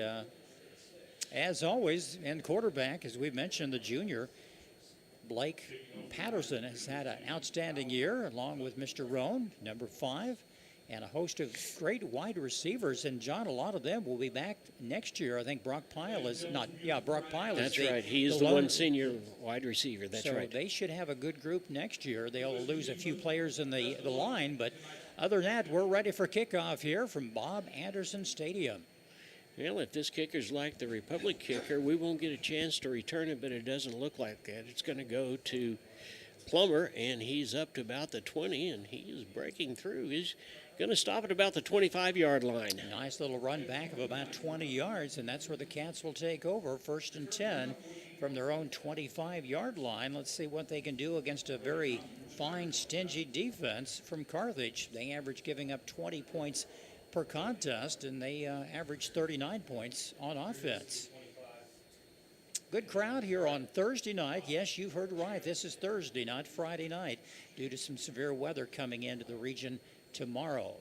as always, in quarterback, as we mentioned, the junior, Blake Patterson has had an outstanding year, along with Mr. Roan, number 5. And a host of great wide receivers. And, John, a lot of them will be back next year. I think Brock Pyle is not. Yeah, Brock Pyle is That's right. He is the one senior wide receiver. That's right. So they should have a good group next year. They'll lose a few players in the line. But other than that, we're ready for kickoff here from Bob Anderson Stadium. Well, if this kicker's like the Republic kicker, we won't get a chance to return it, but it doesn't look like that. It's going to go to Plummer, and he's up to about the 20, and he is breaking through. He's going to stop at about the 25-yard line. Nice little run back of about 20 yards, and that's where the Cats will take over. 1st and 10 from their own 25-yard line. Let's see what they can do against a very fine, stingy defense from Carthage. They average giving up 20 points per contest, and they average 39 points on offense. Good crowd here on Thursday night. Yes, you heard right. This is Thursday, not Friday night, due to some severe weather coming into the region tomorrow.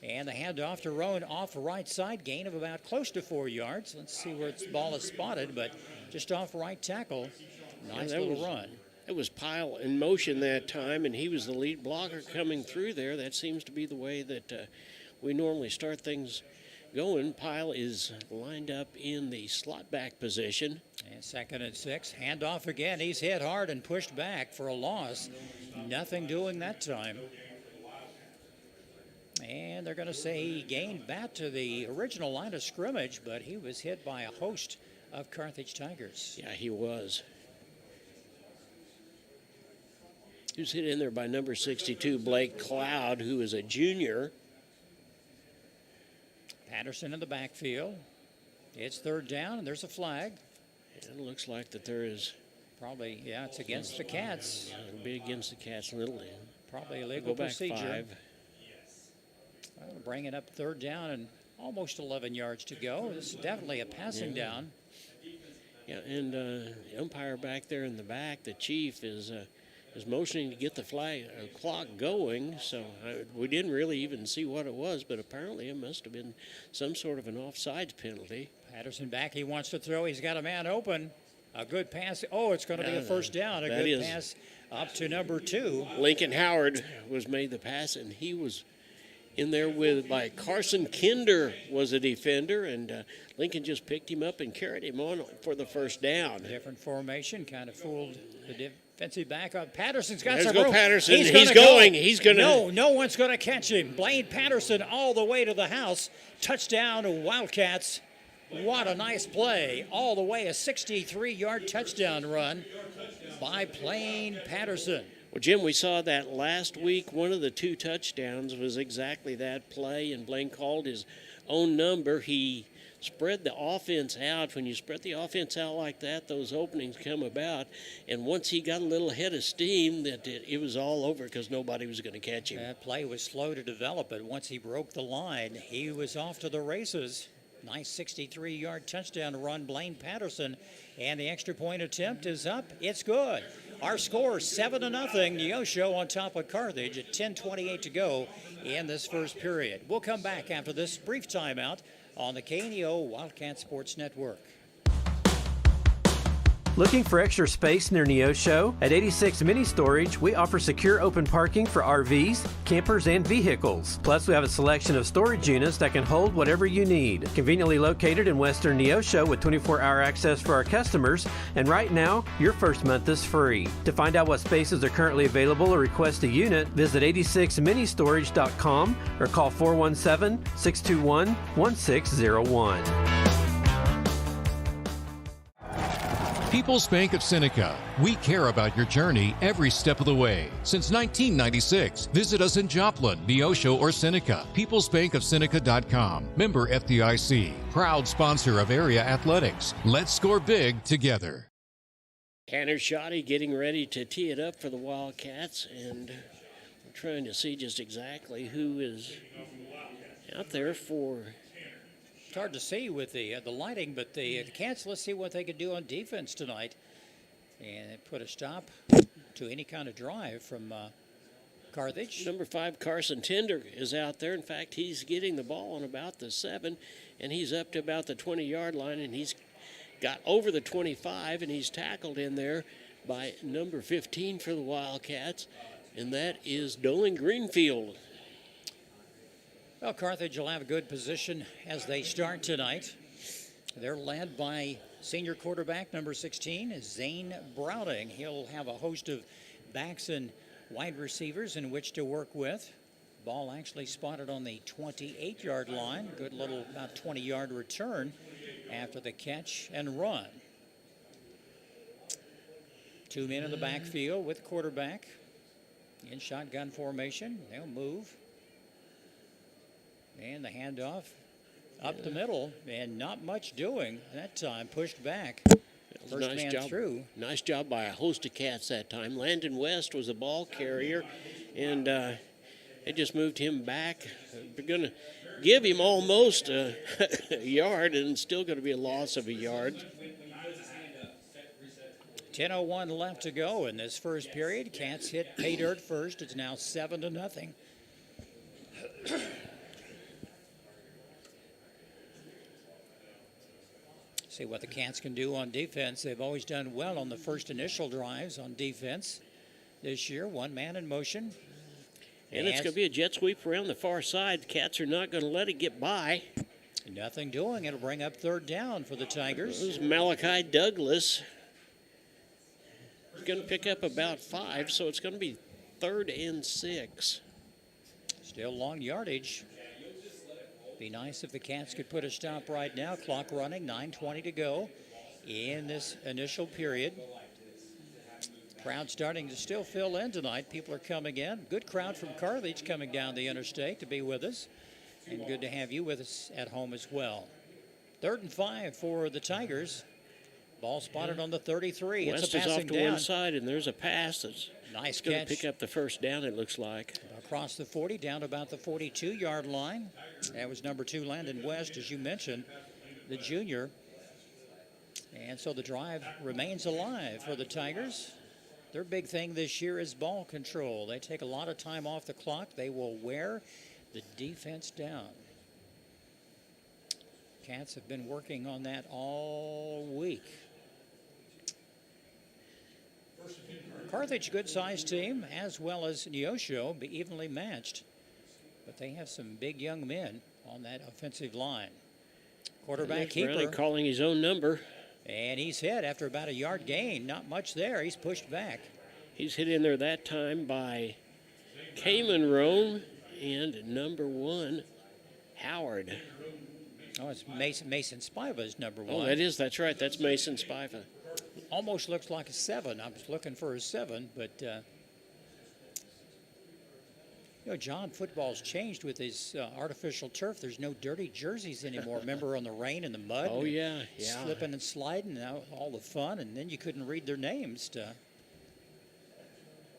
And the handoff to Roan off the right side, gain of about close to 4 yards. Let's see where the ball is spotted, but just off right tackle. Nice little run. It was Pyle in motion that time, and he was the lead blocker coming through there. That seems to be the way that we normally start things going. Pyle is lined up in the slot back position. And 2nd and 6. Handoff again. He's hit hard and pushed back for a loss. Nothing doing that time. And they're going to say he gained back to the original line of scrimmage, but he was hit by a host of Carthage Tigers. Yeah, he was. He was hit in there by number 62, Blake Cloud, who is a junior. Patterson in the backfield. It's 3rd down, and there's a flag. And it looks like that there is... Probably, yeah, it's against the Cats. Yeah, it'll be against the Cats, Little. Probably a legal procedure. 5. Well, bring it up 3rd down and almost 11 yards to go. This is definitely a passing down. Yeah, and the umpire back there in the back, the chief, is motioning to get the clock going. So we didn't really even see what it was, but apparently it must have been some sort of an offsides penalty. Patterson back. He wants to throw. He's got a man open. A good pass. Oh, it's going to be a 1st down. A good pass up to number 2. Lincoln Howard was made the pass, and he was in there by Carson Kinder was a defender, and Lincoln just picked him up and carried him on for the 1st down. Different formation, kind of fooled the defensive back up. Patterson's got There's some go room. Patterson. He's going. He's going to. No one's going to catch him. Blaine Patterson all the way to the house. Touchdown, Wildcats. What a nice play. All the way, a 63-yard touchdown run by Blaine Patterson. Well, Jim, we saw that last week. One of the 2 touchdowns was exactly that play, and Blaine called his own number. He spread the offense out. When you spread the offense out like that, those openings come about. And once he got a little head of steam, that it was all over because nobody was going to catch him. That play was slow to develop, but once he broke the line, he was off to the races. Nice 63-yard touchdown run, Blaine Patterson. And the extra point attempt is up. It's good. Our score, 7-0. Neosho on top of Carthage at 10:28 to go in this first period. We'll come back after this brief timeout on the KNEO Wildcat Sports Network. Looking for extra space near Neosho? At 86 Mini Storage, we offer secure open parking for RVs, campers, and vehicles. Plus, we have a selection of storage units that can hold whatever you need. Conveniently located in western Neosho with 24-hour access for our customers, and right now, your first month is free. To find out what spaces are currently available or request a unit, visit 86ministorage.com or call 417-621-1601. People's Bank of Seneca. We care about your journey every step of the way. Since 1996, visit us in Joplin, Neosho, or Seneca. PeoplesBankOfSeneca.com. Member FDIC. Proud sponsor of area athletics. Let's score big together. Tanner Shoddy getting ready to tee it up for the Wildcats, and we're trying to see just exactly who is out there for. It's hard to see with the lighting, but the Cats, let's see what they can do on defense tonight. And put a stop to any kind of drive from Carthage. Number 5, Carson Tender is out there. In fact, he's getting the ball on about the 7, and he's up to about the 20-yard line, and he's got over the 25, and he's tackled in there by number 15 for the Wildcats, and that is Dolan Greenfield. Well, Carthage will have a good position as they start tonight. They're led by senior quarterback number 16, Zane Browning. He'll have a host of backs and wide receivers in which to work with. Ball actually spotted on the 28-yard line. Good little about 20-yard return after the catch and run. 2 men in the backfield with quarterback in shotgun formation. They'll move. And the handoff up the middle, and not much doing that time. Pushed back. First nice man job. through. Nice job by a host of Cats that time. Landon West was the ball carrier, and they just moved him back. They're going to give him almost a yard, and still going to be a loss of a yard. 10:01 left to go in this first period. Cats hit pay dirt first. It's now 7-0. See what the Cats can do on defense. They've always done well on the first initial drives on defense. This year, 1 man in motion. And it's going to be a jet sweep around the far side. The Cats are not going to let it get by. Nothing doing. It'll bring up 3rd down for the Tigers. This is Malachi Douglas. He's going to pick up about 5, so it's going to be 3rd and 6. Still long yardage. Be nice if the Cats could put a stop right now. Clock running, 9:20 to go in this initial period. Crowd starting to still fill in tonight. People are coming in. Good crowd from Carthage coming down the interstate to be with us. And good to have you with us at home as well. 3rd and 5 for the Tigers. Ball spotted on the 33. West it's a is passing off to down. one side, and there's a pass that's nice going catch. to pick up the first down, it looks like. Across the 40, down to about the 42-yard line. That was number 2, Landon West, as you mentioned, the junior. And so the drive remains alive for the Tigers. Their big thing this year is ball control. They take a lot of time off the clock. They will wear the defense down. Cats have been working on that all week. Carthage, good-sized team, as well as Neosho, be evenly matched. But they have some big young men on that offensive line. Quarterback keeper. Browning calling his own number. And he's hit after about a yard gain. Not much there. He's pushed back. He's hit in there that time by Cayman Roan and number 1, Howard. Oh, it's Mason Spiva's number 1. Oh, that's right. That's Mason Spiva. Almost looks like a 7. I was looking for a 7, but John, football's changed with his artificial turf. There's no dirty jerseys anymore. Remember on the rain and the mud? Oh, yeah. Slipping and sliding, all the fun, and then you couldn't read their names.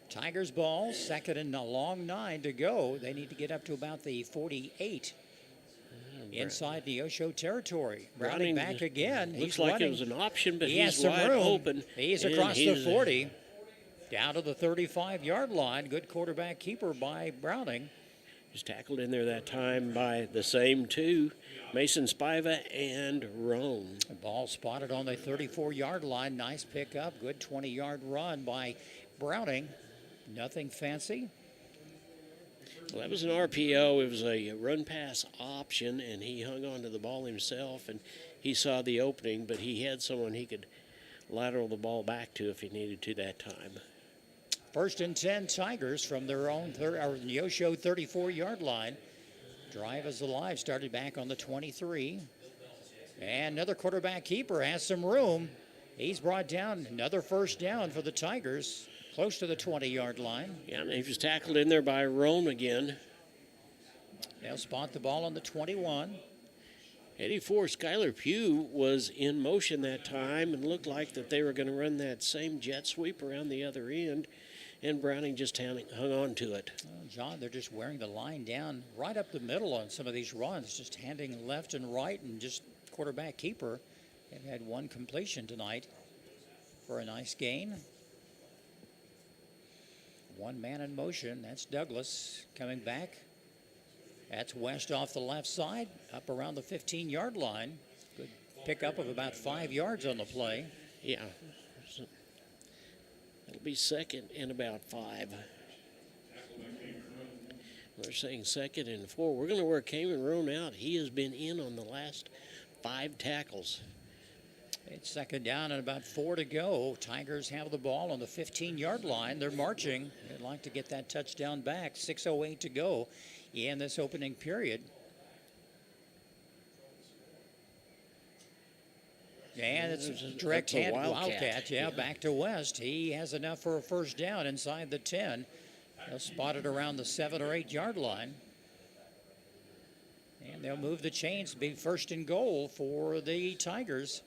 Tigers ball, 2nd and a long 9 to go. They need to get up to about the 48. inside Neosho territory. Browning back again. Looks like it was an option, but he's some wide room. open. He's across the 40, down to the 35-yard line. Good quarterback keeper by Browning. He's tackled in there that time by the same two, Mason Spiva and Roan. The ball spotted on the 34-yard line. Nice pickup. Good 20-yard run by Browning. Nothing fancy. Well, that was an RPO. It was a run-pass option, and he hung on to the ball himself, and he saw the opening, but he had someone he could lateral the ball back to if he needed to that time. 1st and 10 Tigers from their own Neosho 34-yard line. Drive is alive. Started back on the 23. And another quarterback keeper has some room. He's brought down another first down for the Tigers, close to the 20-yard line. Yeah, and he was tackled in there by Roan again. They'll spot the ball on the 21. 84, Skylar Pugh was in motion that time and looked like that they were going to run that same jet sweep around the other end, and Browning just hung on to it. John, they're just wearing the line down right up the middle on some of these runs, just handing left and right, and just quarterback keeper. They've had one completion tonight for a nice gain. One man in motion. That's Douglas coming back. That's West off the left side, up around the 15-yard line. Good pickup of about 5 yards on the play. Yeah. It'll be second and about 5. They're saying 2nd and 4. We're going to work Cayman Roan out. He has been in on the last 5 tackles. It's 2nd down and about 4 to go. Tigers have the ball on the 15-yard line. They're marching. They'd like to get that touchdown back. 6:08 to go in this opening period. And it's a direct hand Wildcat. Yeah, back to West. He has enough for a first down inside the 10. They'll spot it around the 7 or 8 yard line. And they'll move the chains to be 1st and goal for the Tigers.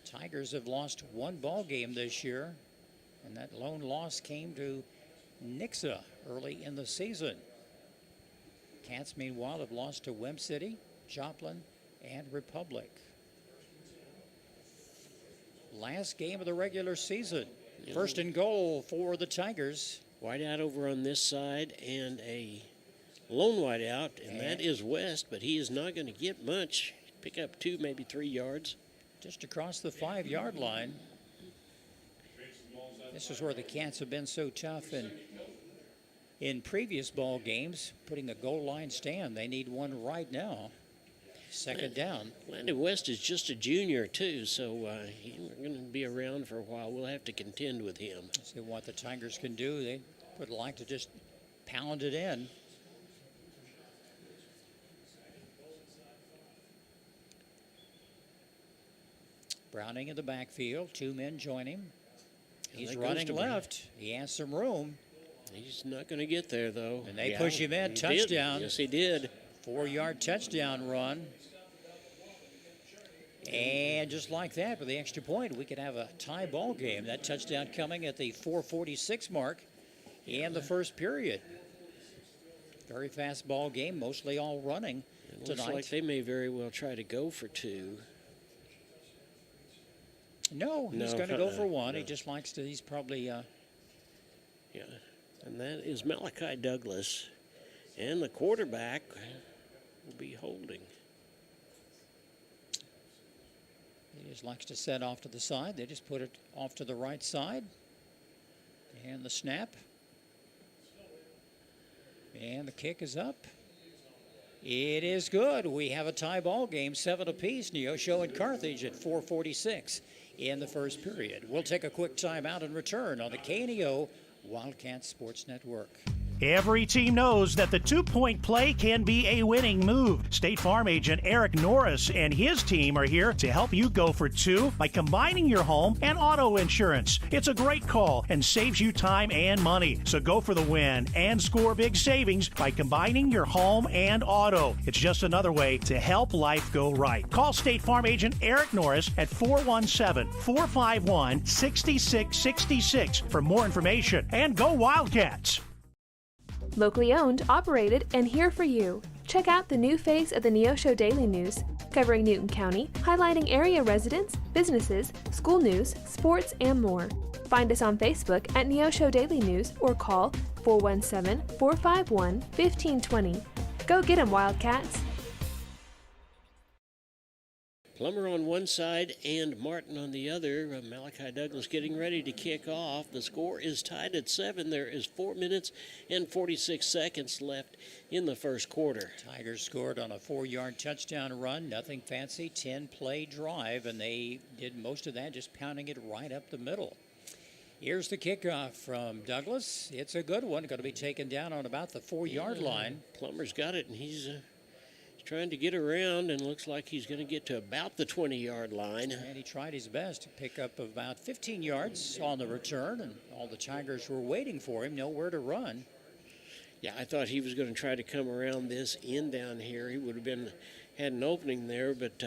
Tigers have lost one ball game this year, and that lone loss came to Nixa early in the season. Cats, meanwhile, have lost to Wimp City, Joplin, and Republic. Last game of the regular season. 1st and goal for the Tigers. Wide out over on this side and a lone wide out, and that is West, but he is not going to get much. Pick up 2, maybe 3 yards. Just across the 5-yard line. This is where the Cats have been so tough, and in previous ball games, putting a goal line stand. They need one right now. 2nd down. Landon West is just a junior, too, so he's going to be around for a while. We'll have to contend with him. See what the Tigers can do. They would like to just pound it in. Browning in the backfield. 2 men join him. He's running left. He has some room. He's not going to get there, though. And they push him in. Touchdown. Yes, he did. 4-yard touchdown run. And just like that, with the extra point, we could have a tie ball game. That touchdown coming at the 4:46 mark in the first period. Very fast ball game, mostly all running tonight. Looks like they may very well try to go for 2. No, he's going to go for 1. He just likes to, he's probably... Yeah, and that is Malachi Douglas. And the quarterback will be holding. He just likes to set off to the side. They just put it off to the right side. And the snap. And the kick is up. It is good. We have a tie ball game, 7 apiece. Neosho and Carthage at 4:46 in the first period. We'll take a quick timeout and return on the KNEO Wildcat Sports Network. Every team knows that the 2-point play can be a winning move. State Farm agent Eric Norris and his team are here to help you go for 2 by combining your home and auto insurance. It's a great call and saves you time and money. So go for the win and score big savings by combining your home and auto. It's just another way to help life go right. Call State Farm agent Eric Norris at 417-451-6666 for more information. And go Wildcats! Locally owned, operated, and here for you. Check out the new face of the Neosho Daily News, covering Newton County, highlighting area residents, businesses, school news, sports, and more. Find us on Facebook at Neosho Daily News or call 417-451-1520. Go get 'em, Wildcats! Plummer on one side and Martin on the other. Malachi Douglas getting ready to kick off. The score is tied at 7. There is 4 minutes and 46 seconds left in the first quarter. Tigers scored on a 4-yard touchdown run. Nothing fancy, 10-play drive, and they did most of that just pounding it right up the middle. Here's the kickoff from Douglas. It's a good one. Going to be taken down on about the 4-yard line. Plummer's got it, and he's trying to get around, and looks like he's going to get to about the 20-yard line. And he tried his best to pick up about 15 yards on the return, and all the Tigers were waiting for him, nowhere to run. Yeah, I thought he was going to try to come around this end down here. He would have had an opening there, but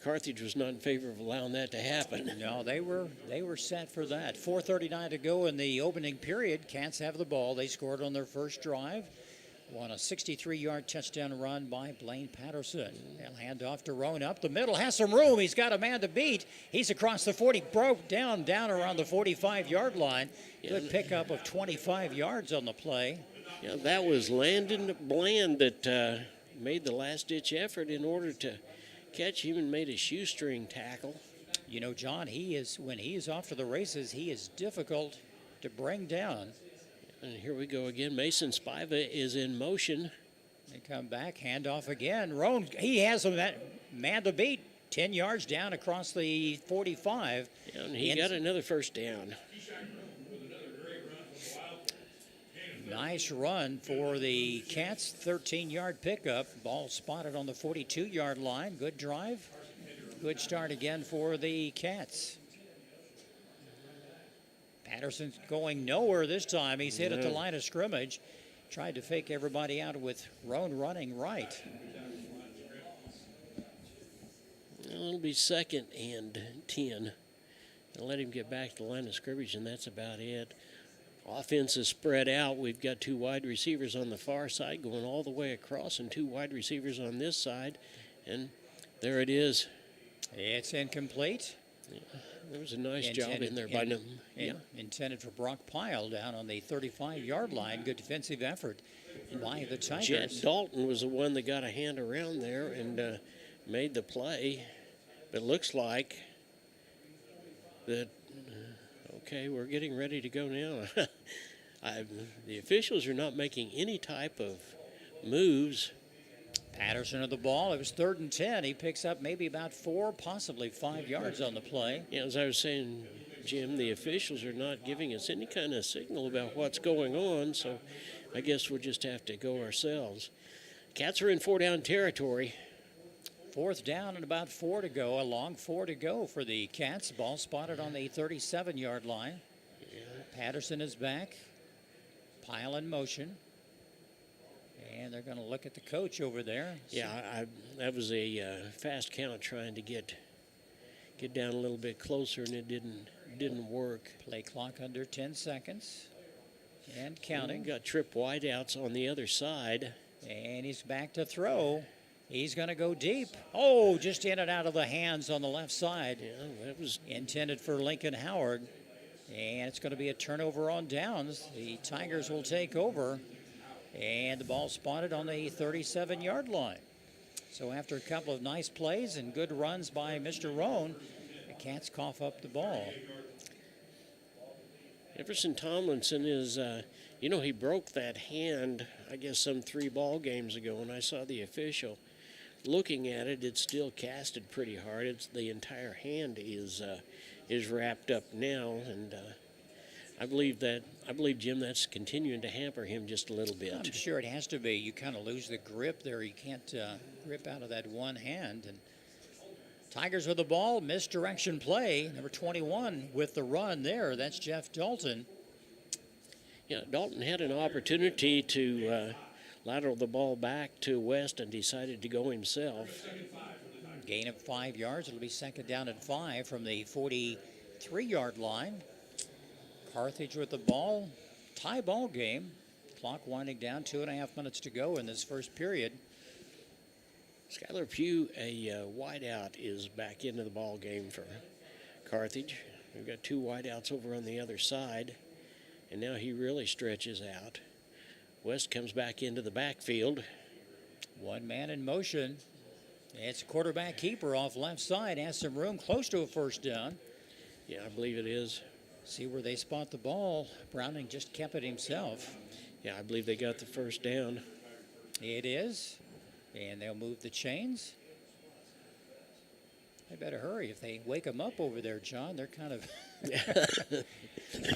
Carthage was not in favor of allowing that to happen. No, they were set for that. 4:39 to go in the opening period. Cats have the ball. They scored on their first drive. Won a 63-yard touchdown run by Blaine Patterson. They'll hand off to Roan up the middle. Has some room. He's got a man to beat. He's across the 40. Broke down around the 45-yard line. Good pickup of 25 yards on the play. Yeah, that was Landon Bland that made the last-ditch effort in order to catch him and made a shoestring tackle. You know, John, when he is off to the races, he is difficult to bring down. And here we go again. Mason Spiva is in motion. They come back, handoff again. Roan, he has a man to beat. 10 yards down across the 45. Yeah, and he got another first down. Nice run for the Cats. 13-yard pickup. Ball spotted on the 42-yard line. Good drive. Good start again for the Cats. Patterson's going nowhere this time. He's hit at the line of scrimmage. Tried to fake everybody out with Roan running right. It'll be 2nd and 10. They'll let him get back to the line of scrimmage, and that's about it. Offense is spread out. We've got 2 wide receivers on the far side going all the way across, and 2 wide receivers on this side. And there it is. It's incomplete. Yeah, there was a nice job in there by them. Yeah. Intended for Brock Pyle down on the 35-yard line. Good defensive effort by the Tigers. Jet Dalton was the one that got a hand around there and made the play. But it looks like that, okay, we're getting ready to go now. The officials are not making any type of moves. Patterson of the ball. It was 3rd and 10. He picks up maybe about 4, possibly 5 yards on the play. Yeah, as I was saying, Jim, the officials are not giving us any kind of signal about what's going on, so I guess we'll just have to go ourselves. Cats are in 4-down territory. 4th down and about 4 to go. A long 4 to go for the Cats. Ball spotted on the 37-yard line. Yeah. Patterson is back. Pile in motion. And they're going to look at the coach over there. Yeah, that was a fast count trying to get down a little bit closer, and it didn't work. Play clock under 10 seconds. And counting. We've got trip wideouts on the other side. And he's back to throw. He's going to go deep. Oh, just in and out of the hands on the left side. Yeah, that was intended for Lincoln Howard. And it's going to be a turnover on downs. The Tigers will take over. And the ball spotted on the 37-yard line. So after a couple of nice plays and good runs by Mr. Roan, the Cats cough up the ball. Jefferson Tomlinson is, he broke that hand, I guess, some 3 ball games ago, and I saw the official looking at it. It's still casted pretty hard. The entire hand is wrapped up now, and I believe, Jim, that's continuing to hamper him just a little bit. I'm sure it has to be. You kind of lose the grip there. You can't grip out of that one hand. And Tigers with the ball, misdirection play. Number 21 with the run there. That's Jeff Dalton. Yeah, Dalton had an opportunity to lateral the ball back to West and decided to go himself. Gain of 5 yards. It'll be 2nd down and 5 from the 43-yard line. Carthage with the ball. Tie ball game. Clock winding down, 2.5 minutes to go in this first period. Skylar Pugh, a wideout, is back into the ball game for Carthage. We've got 2 wideouts over on the other side, and now he really stretches out. West comes back into the backfield. One man in motion. It's a quarterback keeper off left side. Has some room close to a first down. Yeah, I believe it is. See where they spot the ball. Browning just kept it himself. Yeah, I believe they got the first down. It is. And they'll move the chains. They better hurry. If they wake them up over there, John, they're kind of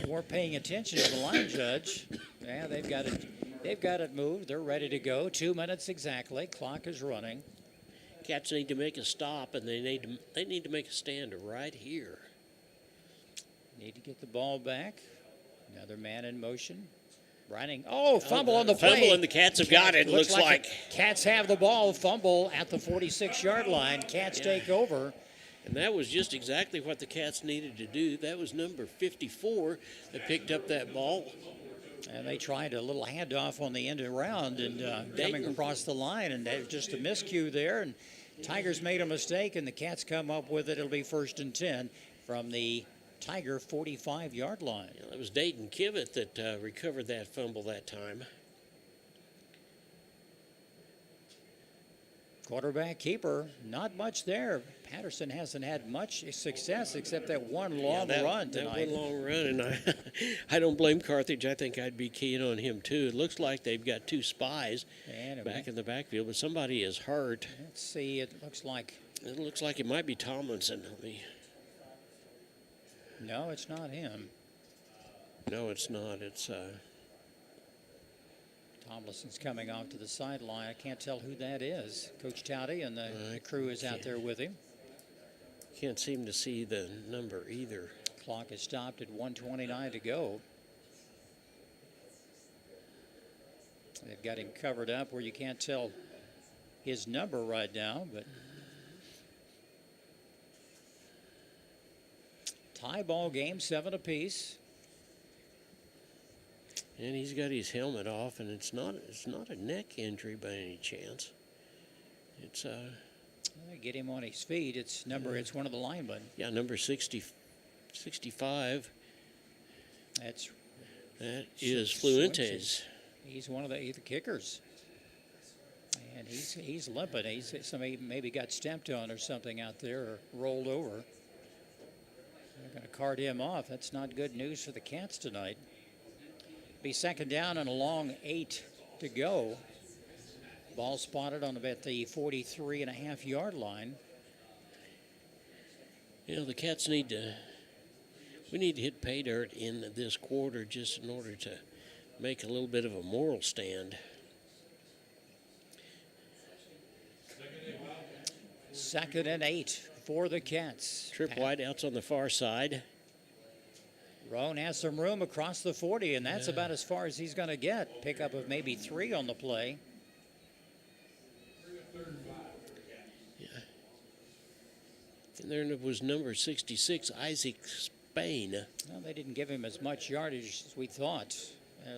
weren't paying attention to the line judge. Yeah, they've got it moved. They're ready to go. 2 minutes exactly. Clock is running. Cats need to make a stop, and they need to make a stand right here. Need to get the ball back. Another man in motion. Running. Oh, fumble on the play. Fumble, and the Cats have got it. Looks like Cats have the ball. Fumble at the 46-yard line. Cats take over. And that was just exactly what the Cats needed to do. That was number 54 that picked up that ball. And they tried a little handoff on the end around and coming across the line, and there's just a miscue there. And Tigers made a mistake, and the Cats come up with it. It'll be 1st and 10 from the Tiger 45-yard line. Yeah, it was Dayton Kivett that recovered that fumble that time. Quarterback keeper, not much there. Patterson hasn't had much success except that one long run tonight. That one long run, and I don't blame Carthage. I think I'd be keen on him too. It looks like they've got 2 spies back in the backfield, but somebody is hurt. Let's see. It looks like it might be Tomlinson. No, it's not him. No, it's not. It's Tomlinson's coming off to the sideline. I can't tell who that is. Coach Touty and the crew is out there with him. Can't seem to see the number either. Clock is stopped at 1:29 to go. They've got him covered up where you can't tell his number right now, but tie ball game, 7 apiece. And he's got his helmet off, and it's not a neck injury by any chance. It's get him on his feet. It's one of the linemen. Yeah, number 65. That is Fluentes. He's one of the kickers, and he's limping. Somebody maybe got stepped on or something out there, or rolled over. They're going to cart him off. That's not good news for the Cats tonight. Be 2nd down and a long 8 to go. Ball spotted on about the 43.5-yard line. You know, the Cats we need to hit pay dirt in this quarter just in order to make a little bit of a moral stand. 2nd and 8 for the Cats. Trip wideouts on the far side. Roan has some room across the 40, and that's about as far as he's going to get. Pickup of maybe 3 on the play. Yeah. And there was number 66, Isaac Spain. Well, they didn't give him as much yardage as we thought.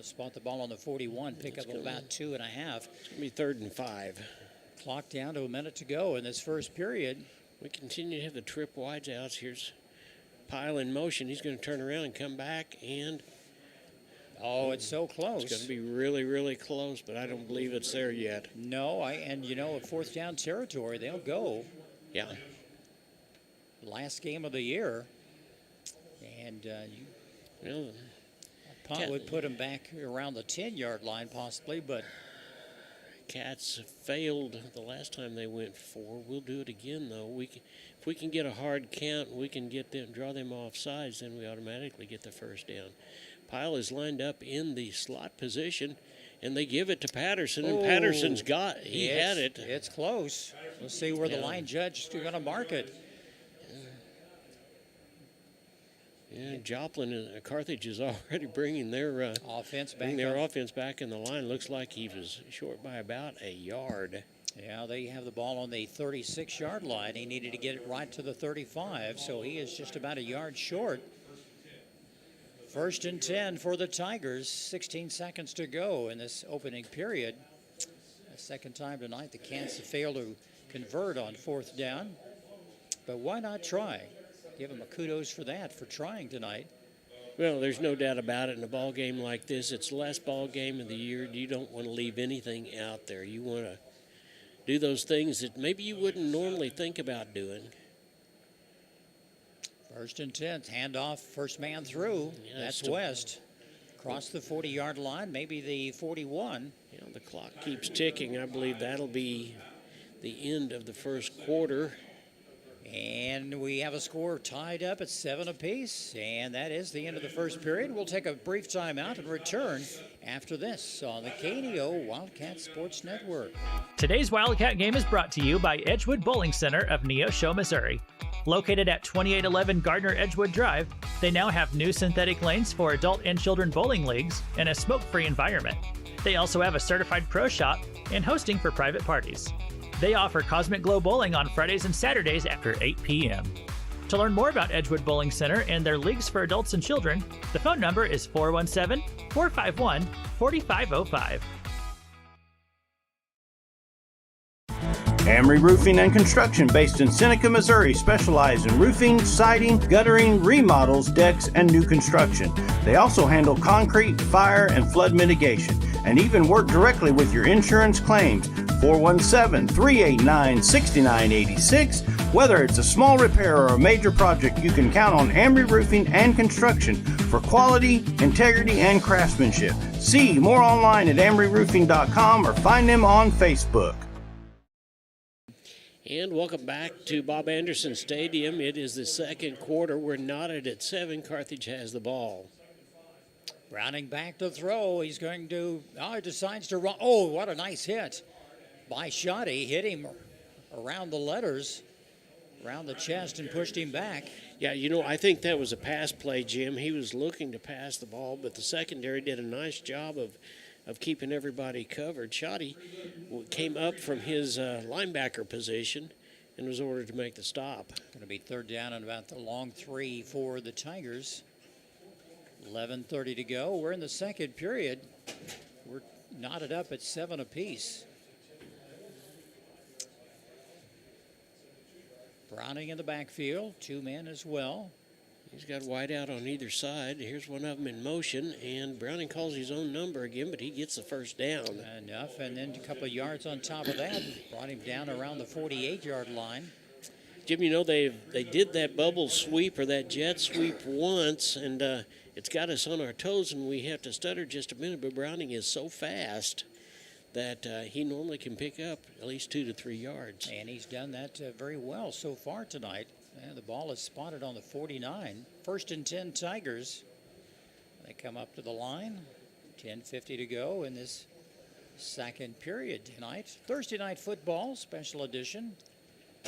Spot the ball on the 41, pickup of about 2.5. It's going to be 3rd and 5. Clock down to a minute to go in this first period. We continue to have the trip wideouts. Here's Pyle in motion. He's going to turn around and come back, and it's so close. It's going to be really, really close, but I don't believe it's there yet. No, at 4th down territory, they'll go. Yeah. Last game of the year, and punt would put them back around the 10-yard line possibly, but Cats failed the last time they went 4. We'll do it again, though. If we can get a hard count, we can draw them off sides, then we automatically get the first down. Pyle is lined up in the slot position, and they give it to Patterson, and Patterson's had it. It's close. We'll see where the line judge is going to mark it. Yeah, Joplin and Carthage is already bringing their offense back in the line. Looks like he was short by about a yard. Yeah, they have the ball on the 36-yard line. He needed to get it right to the 35, so he is just about a yard short. First and 10 for the Tigers. 16 seconds to go in this opening period. The second time tonight the Cats have failed to convert on fourth down. But why not try? Give them a kudos for that, for trying tonight. Well, there's no doubt about it. In a ball game like this, it's the last ball game of the year. You don't want to leave anything out there. You want to do those things that maybe you wouldn't normally think about doing. First and 10, handoff, first man through. Yeah, that's West. Across the 40-yard line, maybe the 41. Yeah, the clock keeps ticking. I believe that'll be the end of the first quarter. And we have a score tied up at 7 apiece, and that is the end of the first period. We'll take a brief timeout and return after this on the KNEO Wildcat Sports Network. Today's Wildcat game is brought to you by Edgewood Bowling Center of Neosho, Missouri. Located at 2811 Gardner Edgewood Drive, they now have new synthetic lanes for adult and children bowling leagues and a smoke-free environment. They also have a certified pro shop and hosting for private parties. They offer Cosmic Glow Bowling on Fridays and Saturdays after 8 p.m. To learn more about Edgewood Bowling Center and their leagues for adults and children, the phone number is 417-451-4505. Amory Roofing and Construction, based in Seneca, Missouri, specialize in roofing, siding, guttering, remodels, decks, and new construction. They also handle concrete, fire, and flood mitigation, and even work directly with your insurance claims. 417-389-6986. Whether it's a small repair or a major project, you can count on Amory Roofing and Construction for quality, integrity, and craftsmanship. See more online at amoryroofing.com or find them on Facebook. And welcome back to Bob Anderson Stadium. It is the second quarter. We're knotted at 7. Carthage has the ball. Browning back to throw. He's going to, he decides to run. Oh, what a nice hit by Shoddy. Hit him around the letters, around the chest, and pushed him back. Yeah, you know, I think that was a pass play, Jim. He was looking to pass the ball, but the secondary did a nice job of keeping everybody covered. Shoddy came up from his linebacker position and was ordered to make the stop. Going to be third down and about the long 3 for the Tigers. 11:30 to go. We're in the second period. We're knotted up at 7 apiece. Browning in the backfield, 2 men as well. He's got wide out on either side. Here's one of them in motion, and Browning calls his own number again, but he gets the first down. Enough, and then a couple of yards on top of that. Brought him down around the 48-yard line. Jim, you know, they did that bubble sweep or that jet sweep once, and it's got us on our toes, and we have to stutter just a minute, but Browning is so fast that he normally can pick up at least 2 to 3 yards. And he's done that very well so far tonight. And the ball is spotted on the 49. First and 10 Tigers. They come up to the line. 10:50 to go in this second period tonight. Thursday night football, special edition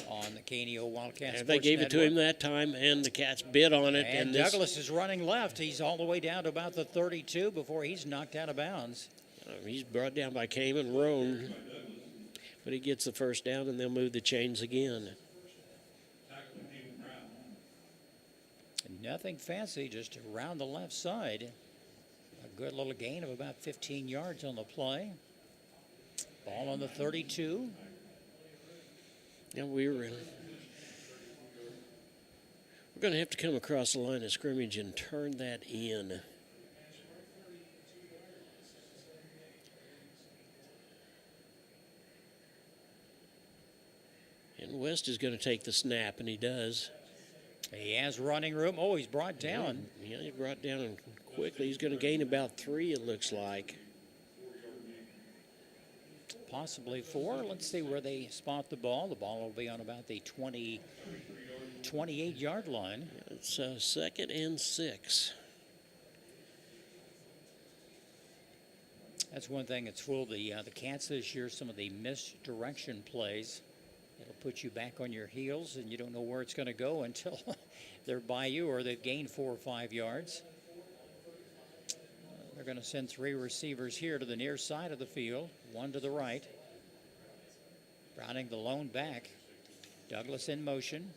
on the KNEO Wildcat Sports They gave Network. it to him that time, and the Cats bid on it. And Douglas is running left. He's all the way down to about the 32 before he's knocked out of bounds. He's brought down by Cayman Roan, but he gets the first down, and they'll move the chains again. Nothing fancy, just around the left side. A good little gain of about 15 yards on the play. Ball on the 32. Yeah, we're going to have to come across the line of scrimmage and turn that in. And West is going to take the snap, and he does. He has running room. Oh, he's brought down. Yeah, he brought down quickly. He's going to gain about 3, it looks like. Possibly 4. Let's see where they spot the ball. The ball will be on about the 28-yard line. It's 2nd and 6. That's one thing that's fooled the Cats this year, some of the misdirection plays. It'll put you back on your heels, and you don't know where it's going to go until they're by you or they've gained 4 or 5 yards. They're going to send 3 receivers here to the near side of the field, 1 to the right. Browning the lone back. Douglas in motion.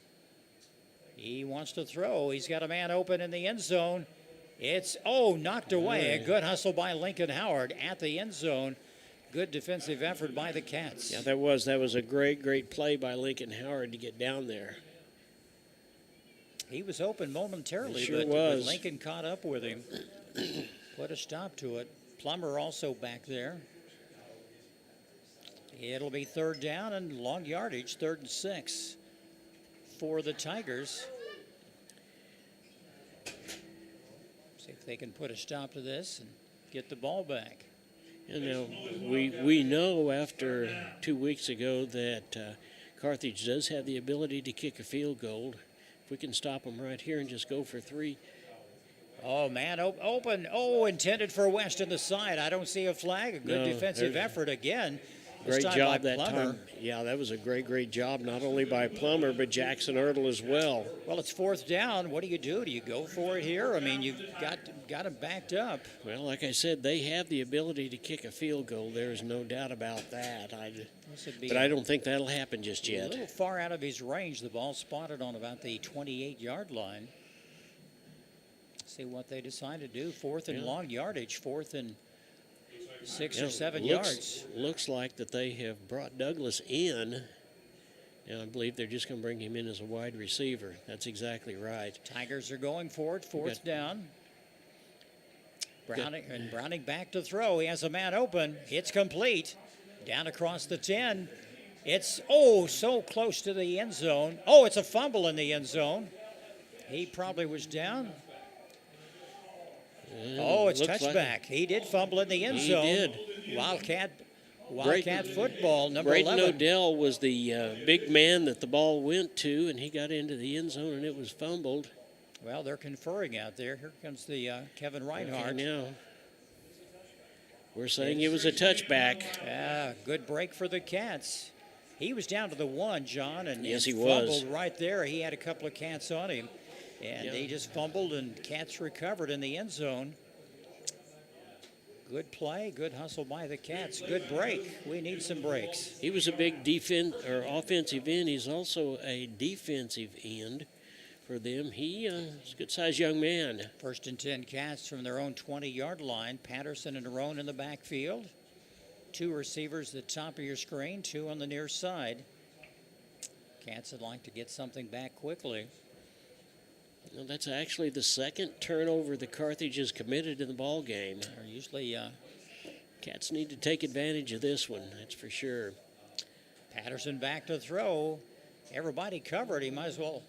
He wants to throw. He's got a man open in the end zone. It's, knocked away. A good hustle by Lincoln Howard at the end zone. Good defensive effort by the Cats. Yeah, that was a great play by Lincoln Howard to get down there. He was open momentarily, Sure but was. Lincoln caught up with him. Put a stop to it. Plummer also back there. It'll be 3rd down and long yardage, 3rd and 6 for the Tigers. See if they can put a stop to this and get the ball back. You know, we know after 2 weeks ago that Carthage does have the ability to kick a field goal. If we can stop them right here and just go for 3. Oh, man, open. Oh, intended for West in the side. I don't see a flag. A good defensive effort again. Great job that time. Yeah, that was a great job, not only by Plummer, but Jackson Ertl as well. Well, it's 4th down. What do? Do you go for it here? I mean, you've got him backed up. Well, like I said, they have the ability to kick a field goal. There's no doubt about that. But I don't think that'll happen just yet. A little far out of his range. The ball spotted on about the 28-yard line. See what they decide to do. 4th and long yardage. 4th and 6 or 7 yards. Looks like that they have brought Douglas in. And I believe they're just going to bring him in as a wide receiver. That's exactly right. Tigers are going for it. 4th down. Browning back to throw. He has a man open. It's complete. Down across the 10. It's, so close to the end zone. Oh, it's a fumble in the end zone. He probably was down. It's touchback. He did fumble in the end zone. He did. Wildcat football, number Brayton 11. Odell was the big man that the ball went to, and he got into the end zone, and it was fumbled. Well, they're conferring out there. Here comes the Kevin Reinhardt. Okay, now we're saying it was a touchback. Yeah, good break for the Cats. He was down to the 1, John, and yes, he fumbled was right there. He had a couple of Cats on him. And they just fumbled, and Cats recovered in the end zone. Good play, good hustle by the Cats. Good break. We need some breaks. He was a big offensive end. He's also a defensive end for them. He is a good-sized young man. 1st and 10 Cats from their own 20-yard line. Patterson and Roan in the backfield. 2 receivers at the top of your screen, 2 on the near side. Cats would like to get something back quickly. Well, that's actually the 2nd turnover the Carthage has committed in the ball game. They're usually Cats need to take advantage of this one, that's for sure. Patterson back to throw. Everybody covered. He might as well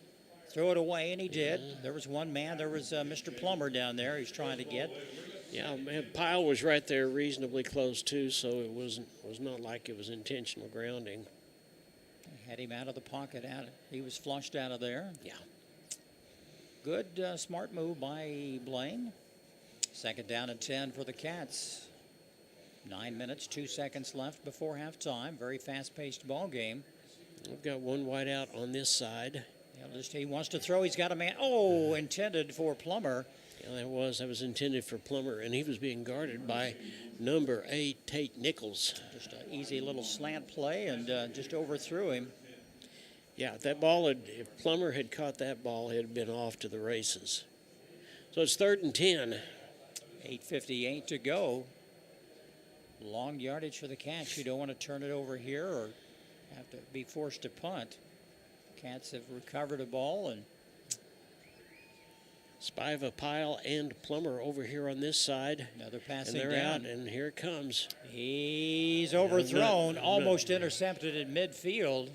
throw it away, and he did. There was one man. There was Mr. Plummer down there he's trying to get. Yeah, Pyle was right there reasonably close, too, so it was not like it was intentional grounding. Had him out of the pocket. He was flushed out of there. Yeah. Good, smart move by Blaine. 2nd down and 10 for the Cats. 9 minutes, 2 seconds left before halftime. Very fast-paced ball game. We've got one wide out on this side. He wants to throw. He's got a man. Intended for Plummer. Yeah, that was intended for Plummer, and he was being guarded by number 8, Tate Nichols. Just an easy little slant play, and just overthrew him. Yeah, if Plummer had caught that ball, it had been off to the races. So it's 3rd and 10. 8:58 to go. Long yardage for the Cats. You don't want to turn it over here or have to be forced to punt. Cats have recovered a ball, and Spiva, Pyle, and Plummer over here on this side. Another passing and they're down. out, and here it comes. He's overthrown, almost intercepted at midfield.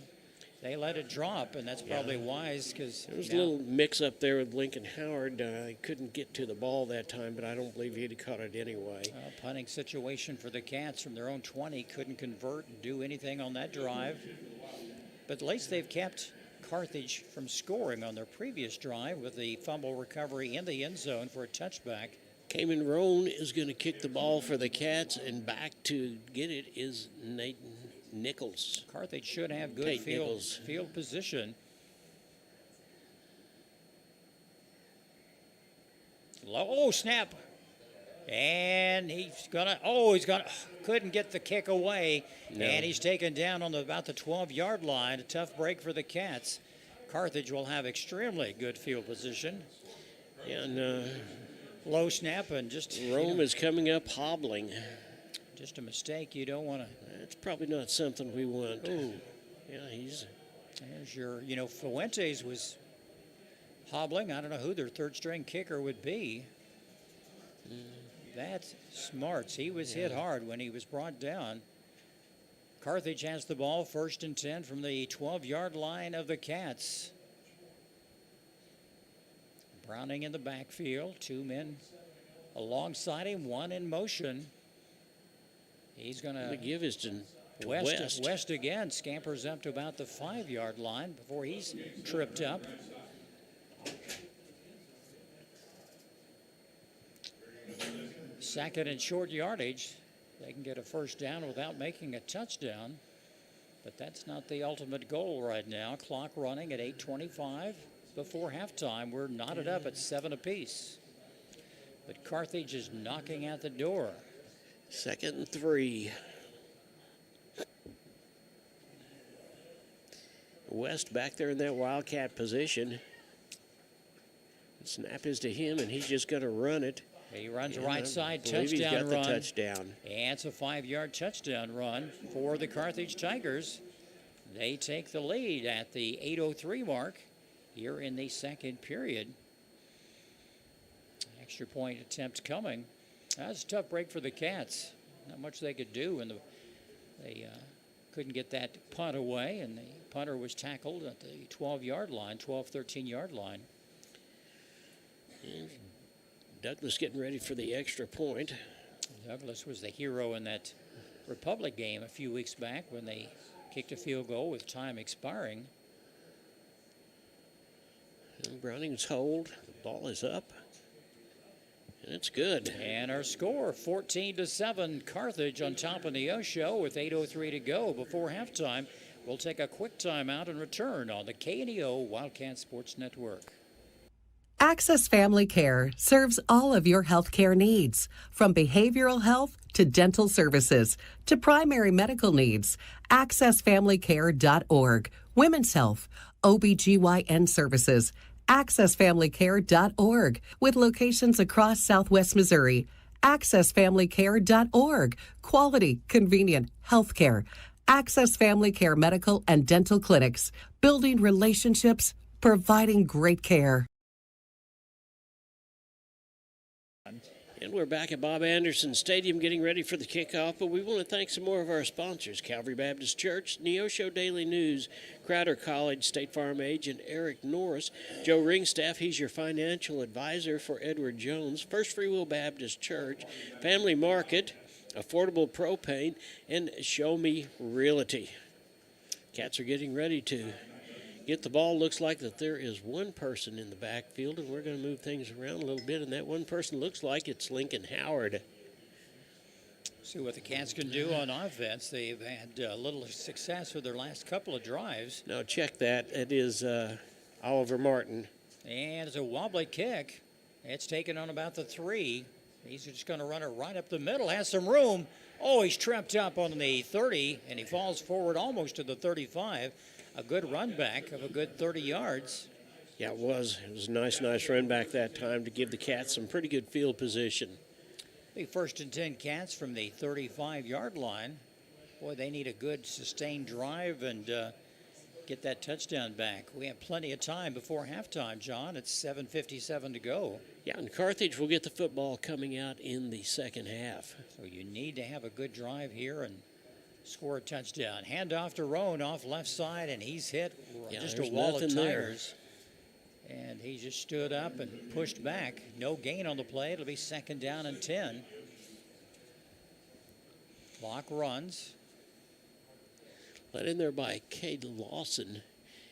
They let it drop, and that's probably wise because there was a little mix-up there with Lincoln Howard. He couldn't get to the ball that time, but I don't believe he'd have caught it anyway. Punting situation for the Cats from their own 20. Couldn't convert and do anything on that drive. But at least they've kept Carthage from scoring on their previous drive with the fumble recovery in the end zone for a touchback. Cayman Roan is going to kick the ball for the Cats, and back to get it is Nathan Nichols. Carthage should have good field position. Snap. And couldn't get the kick away. No. And he's taken down on about the 12-yard line. A tough break for the Cats. Carthage will have extremely good field position. And Low snap and just... Rome is coming up hobbling. Just a mistake you don't want to... That's probably not something we want. Ooh. Yeah, he's... There's your, Fuentes was hobbling. I don't know who their third-string kicker would be. That's Smarts. He was hit hard when he was brought down. Carthage has the ball, 1st and 10 from the 12-yard line of the Cats. Browning in the backfield, 2 men alongside him, 1 in motion. He's going to give his to West again, scampers up to about the 5-yard line before he's tripped up. Second and short yardage. They can get a first down without making a touchdown, but that's not the ultimate goal right now. Clock running at 8:25 before halftime. We're knotted up at 7 apiece, but Carthage is knocking at the door. 2nd and 3. West back there in that Wildcat position. The snap is to him, and he's just going to run it. He runs right side, touchdown touchdown he's got run. the touchdown. And it's a 5-yard touchdown run for the Carthage Tigers. They take the lead at the 8:03 mark here in the second period. Extra point attempt coming. That was a tough break for the Cats. Not much they could do, and they couldn't get that punt away, and the punter was tackled at the 12-yard line, 13-yard line. And Douglas getting ready for the extra point. Douglas was the hero in that Republic game a few weeks back when they kicked a field goal with time expiring. And Browning's hold. The ball is up. And it's good. And our score, 14-7, Carthage on top of Neosho with 8:03 to go before halftime. We'll take a quick timeout and return on the KNEO Wildcat Sports Network. Access Family Care serves all of your health care needs, from behavioral health to dental services to primary medical needs. AccessFamilyCare.org, women's health, OBGYN services. AccessFamilyCare.org, with locations across Southwest Missouri. AccessFamilyCare.org, quality, convenient health care. Access Family Care medical and dental clinics, building relationships, providing great care. And we're back at Bob Anderson Stadium getting ready for the kickoff, but we want to thank some more of our sponsors: Calvary Baptist Church, Neosho Daily News, Crowder College, State Farm agent Eric Norris, Joe Ringstaff, he's your financial advisor for Edward Jones, First Free Will Baptist Church, Family Market, Affordable Propane, and Show Me Realty. Cats are getting ready to get the ball. Looks like that there is one person in the backfield, and we're going to move things around a little bit, and that one person looks like it's Lincoln Howard. See what the Cats can do on offense. They've had a little success with their last couple of drives. Now check that. It is Oliver Martin. And it's a wobbly kick. It's taken on about the 3. He's just going to run it right up the middle. Has some room. Oh, he's tripped up on the 30, and he falls forward almost to the 35. A good run back of a good 30 yards. Yeah, it was. It was a nice run back that time to give the Cats some pretty good field position. The 1st and 10 Cats from the 35-yard line. Boy, they need a good sustained drive and get that touchdown back. We have plenty of time before halftime, John. It's 7:57 to go. Yeah, and Carthage will get the football coming out in the second half. So you need to have a good drive here and score a touchdown. Hand off to Roan off left side, and he's hit just a wall of tires. And he just stood up and pushed back. No gain on the play. It'll be 2nd down and 10. Clock runs. Led in there by Cade Lawson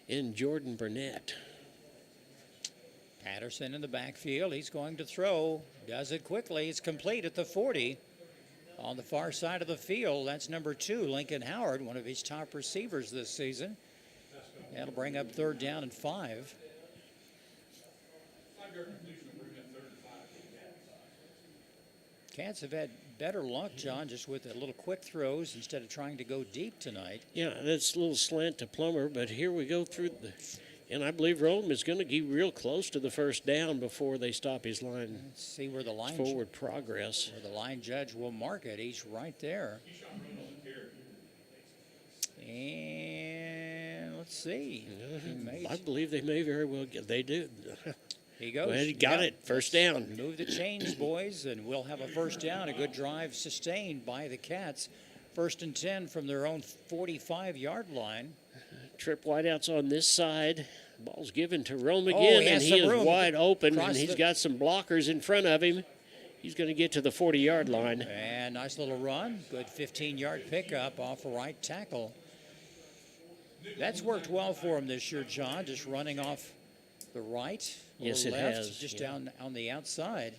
and Jordan Burnett. Patterson in the backfield. He's going to throw. Does it quickly. It's complete at the 40. On the far side of the field, that's number 2, Lincoln Howard, one of his top receivers this season. That'll bring up 3rd down and 5. Cats have had better luck, John, just with the little quick throws instead of trying to go deep tonight. Yeah, that's a little slant to Plummer, but here we go through the And I believe Rome is going to get real close to the first down before they stop his line. Let's see where the line forward progress. Where the line judge will mark it. He's right there. And let's see. I believe they may very well get. They do. He goes. Well, he got it. First down. Move the chains, boys, and we'll have a first down. A good drive sustained by the Cats. 1st and 10 from their own 45-yard line. Trip wideouts on this side. Ball's given to Rome again, and he is wide open, and he's got some blockers in front of him. He's going to get to the 40-yard line. And nice little run. Good 15-yard pickup off a right tackle. That's worked well for him this year, John, just running off the right or yes, it left, has. just down on the outside.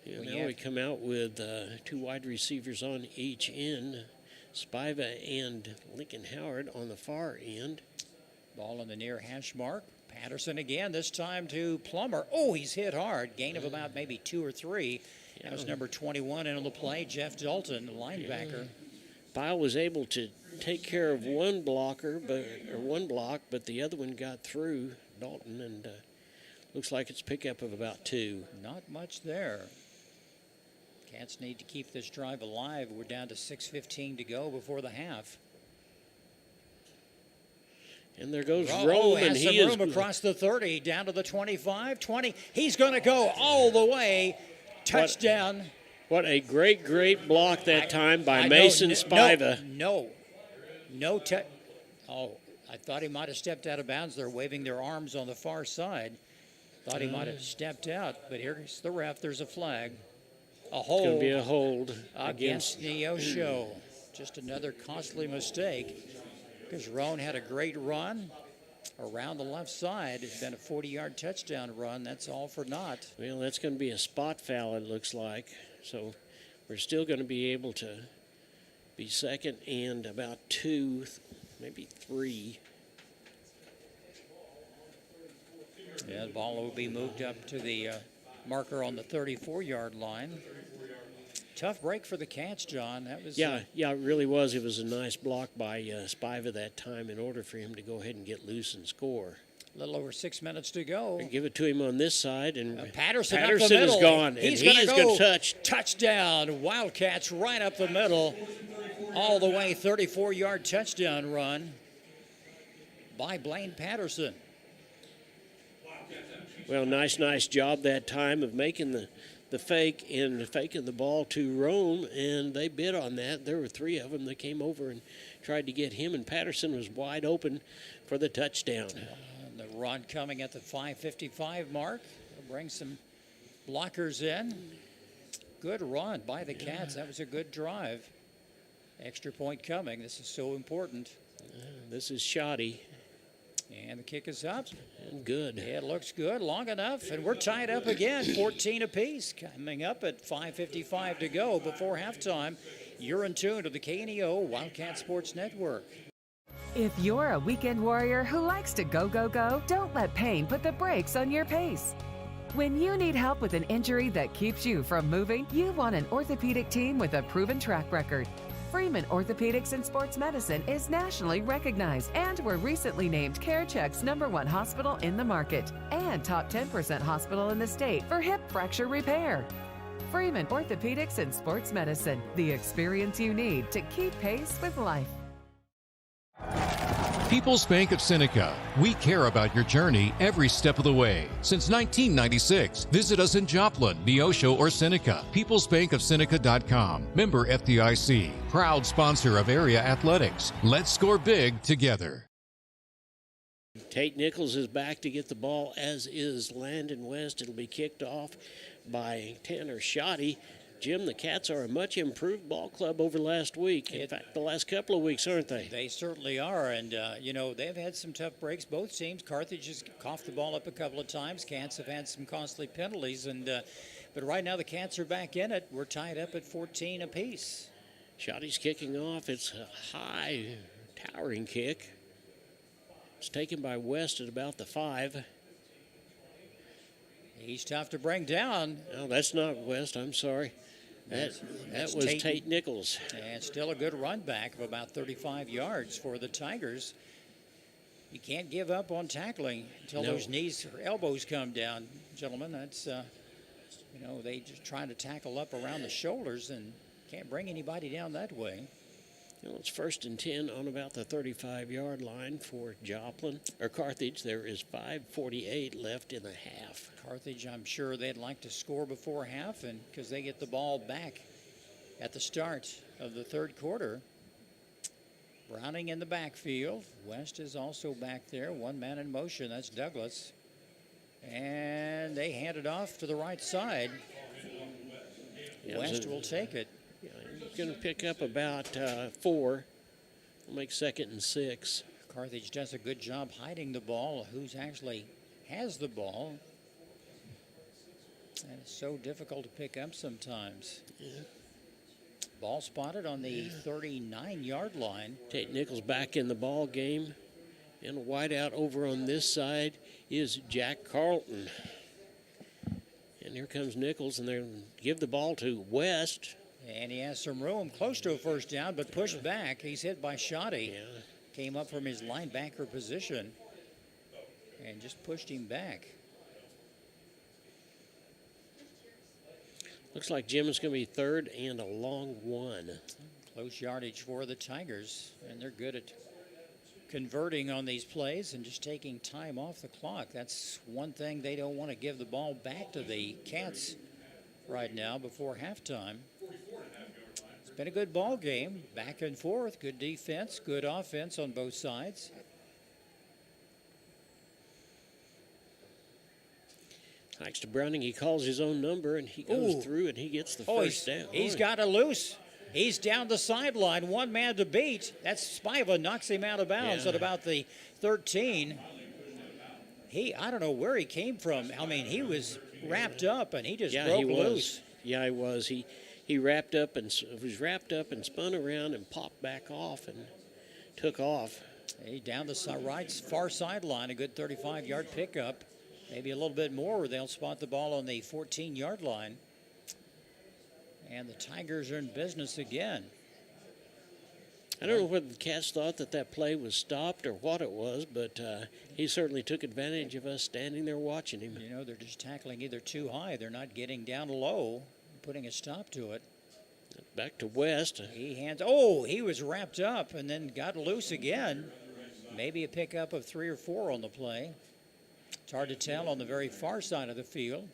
Yeah, now we come out with 2 wide receivers on each end. Spiva and Lincoln Howard on the far end. Ball on the near hash mark. Patterson again, this time to Plummer. Oh, he's hit hard. Gain of about maybe 2 or 3. That was number 21 in on the play, Jeff Dalton, the linebacker. Pyle was able to take care of one block, but the other one got through Dalton, and looks like it's a pickup of about 2. Not much there. Cats need to keep this drive alive. We're down to 6:15 to go before the half. And there goes Rome, and he is room across the 30, down to the 25, 20. He's going to go all the way. Touchdown. What a great block that time by Mason Spiva. Oh, I thought he might have stepped out of bounds. They're waving their arms on the far side. Thought he might have stepped out, but here's the ref. There's a flag. A hold. It's going to be a hold against Neosho. Just another costly mistake, because Roan had a great run around the left side. It's been a 40-yard touchdown run. That's all for naught. Well, that's going to be a spot foul, it looks like. So we're still going to be able to be second and about 2, maybe 3. Yeah, the ball will be moved up to the marker on the 34-yard line. Tough break for the Cats, John. That was it really was. It was a nice block by Spiva that time in order for him to go ahead and get loose and score. A little over 6 minutes to go. Give it to him on this side, and Patterson is gone, and he's going to touch. Touchdown, Wildcats right up the middle, all the way 34-yard touchdown run by Blaine Patterson. Well, nice job that time of making the fake and faking the ball to Rome, and they bid on that. There were 3 of them that came over and tried to get him, and Patterson was wide open for the touchdown. The run coming at the 5:55 mark. They'll bring some blockers in. Good run by the Cats. That was a good drive. Extra point coming. This is so important. This is shoddy. And the kick is up. And good. Yeah, it looks good. Long enough. And we're tied up again. 14 apiece. Coming up at 5:55 to go before halftime. You're in tune to the KNEO Wildcat Sports Network. If you're a weekend warrior who likes to go, don't let pain put the brakes on your pace. When you need help with an injury that keeps you from moving, you want an orthopedic team with a proven track record. Freeman Orthopedics and Sports Medicine is nationally recognized, and were recently named CareCheck's #1 hospital in the market and top 10% hospital in the state for hip fracture repair. Freeman Orthopedics and Sports Medicine, the experience you need to keep pace with life. People's Bank of Seneca. We care about your journey every step of the way. Since 1996, visit us in Joplin, Neosho, or Seneca. PeoplesBankOfSeneca.com. Member FDIC. Proud sponsor of area athletics. Let's score big together. Tate Nichols is back to get the ball, as is Landon West. It'll be kicked off by Tanner Shoddy. Jim, the Cats are a much improved ball club over last week. In fact, the last couple of weeks, aren't they? They certainly are, and, they've had some tough breaks, both teams. Carthage has coughed the ball up a couple of times. Cats have had some costly penalties, but right now the Cats are back in it. We're tied up at 14 apiece. Shoddy's kicking off. It's a high, towering kick. It's taken by West at about the 5. He's tough to bring down. No, that's not West. I'm sorry. That was Tate Nichols. And still a good run back of about 35 yards for the Tigers. You can't give up on tackling until those knees or elbows come down, gentlemen. That's, they just try to tackle up around the shoulders and can't bring anybody down that way. It's 1st and 10 on about the 35-yard line for Carthage. There is 5:48 left in the half. Carthage, I'm sure they'd like to score before half, and because they get the ball back at the start of the third quarter. Browning in the backfield. West is also back there. One man in motion. That's Douglas. And they hand it off to the right side. West will take it. He's going to pick up about 4. We'll make 2nd and 6. Carthage does a good job hiding the ball. Who's actually has the ball. And it's so difficult to pick up sometimes. Yeah. Ball spotted on the 39-yard line. Tate Nichols back in the ball game. And a wideout over on this side is Jack Carlton. And here comes Nichols, and they'll give the ball to West. And he has some room, close to a first down, but pushed back. He's hit by Shoddy. Yeah. Came up from his linebacker position and just pushed him back. Looks like Jim is going to be 3rd and a long 1. Close yardage for the Tigers, and they're good at converting on these plays and just taking time off the clock. That's one thing they don't want to give the ball back to the Cats right now before halftime. It's been a good ball game, back and forth, good defense, good offense on both sides. Hikes to Browning, he calls his own number, and he goes through, and he gets the first down. He's got a loose. He's down the sideline, one man to beat. That's Spiva knocks him out of bounds at about the 13. I don't know where he came from. I mean, he was wrapped up, and he just broke loose. Yeah, he was. He wrapped up and was wrapped up and spun around and popped back off and took off. He down the far sideline, a good 35-yard pickup. Maybe a little bit more, they'll spot the ball on the 14-yard line. And the Tigers are in business again. I don't know whether the Cats thought that play was stopped or what it was, but he certainly took advantage of us standing there watching him. They're just tackling either too high. They're not getting down low, putting a stop to it. Back to West. He was wrapped up and then got loose again. Maybe a pickup of 3 or 4 on the play. It's hard to tell on the very far side of the field.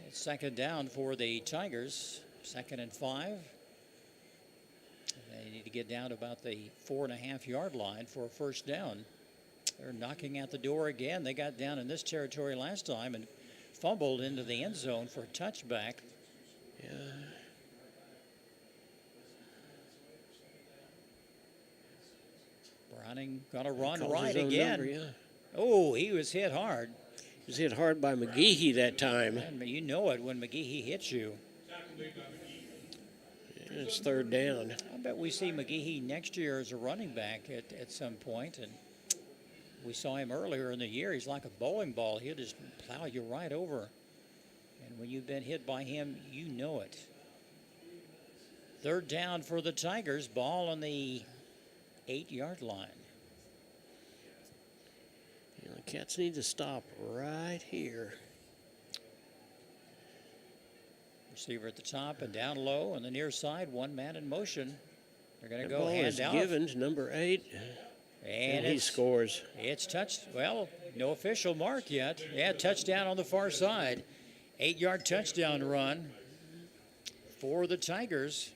It's 2nd down for the Tigers. 2nd and 5. They need to get down to about the 4.5-yard line for a first down. They're knocking at the door again. They got down in this territory last time and fumbled into the end zone for a touchback. Yeah. Browning going to run right again. He was hit hard. He was hit hard by McGehee that time. Man, you know it when McGehee hits you. It's 3rd down. I bet we see McGehee next year as a running back at some point. And we saw him earlier in the year. He's like a bowling ball. He'll just plow you right over. And when you've been hit by him, you know it. 3rd down for the Tigers. Ball on the 8-yard line. The Cats need to stop right here. Receiver at the top and down low on the near side. One man in motion. They're going to go ball hand is off. Given to number 8. And he scores. It's touched. Well, no official mark yet. Yeah, touchdown on the far side. 8-yard touchdown run for the Tigers.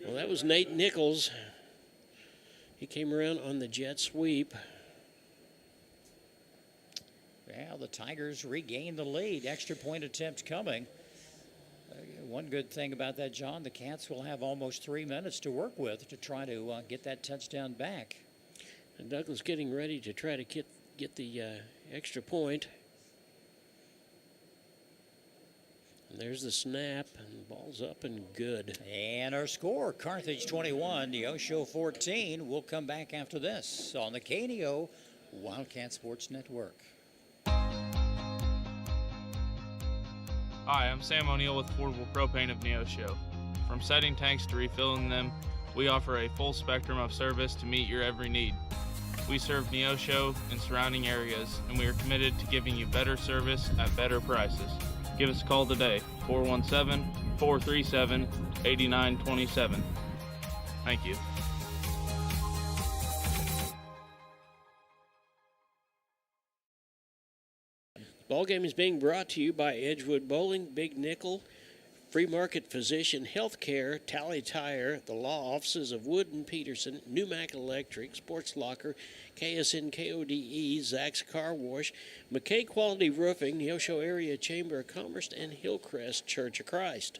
Well, that was Nate Nichols. He came around on the jet sweep. Well, the Tigers regained the lead. Extra point attempt coming. One good thing about that, John, the Cats will have almost 3 minutes to work with to try to get that touchdown back. And Douglas getting ready to try to get the extra point. And there's the snap, and the ball's up and good. And our score, Carthage 21, Neosho 14. We'll come back after this on the KNEO Wildcat Sports Network. Hi, I'm Sam O'Neill with Affordable Propane of Neosho. From setting tanks to refilling them, we offer a full spectrum of service to meet your every need. We serve Neosho and surrounding areas, and we are committed to giving you better service at better prices. Give us a call today, 417-437-8927. Thank you. Ball game is being brought to you by Edgewood Bowling, Big Nickel, Free Market Physician, Healthcare, Tally Tire, the law offices of Wood and Peterson, Newmac Electric, Sports Locker, KSN KODE, Zach's Car Wash, McKay Quality Roofing, Neosho Area Chamber of Commerce, and Hillcrest Church of Christ.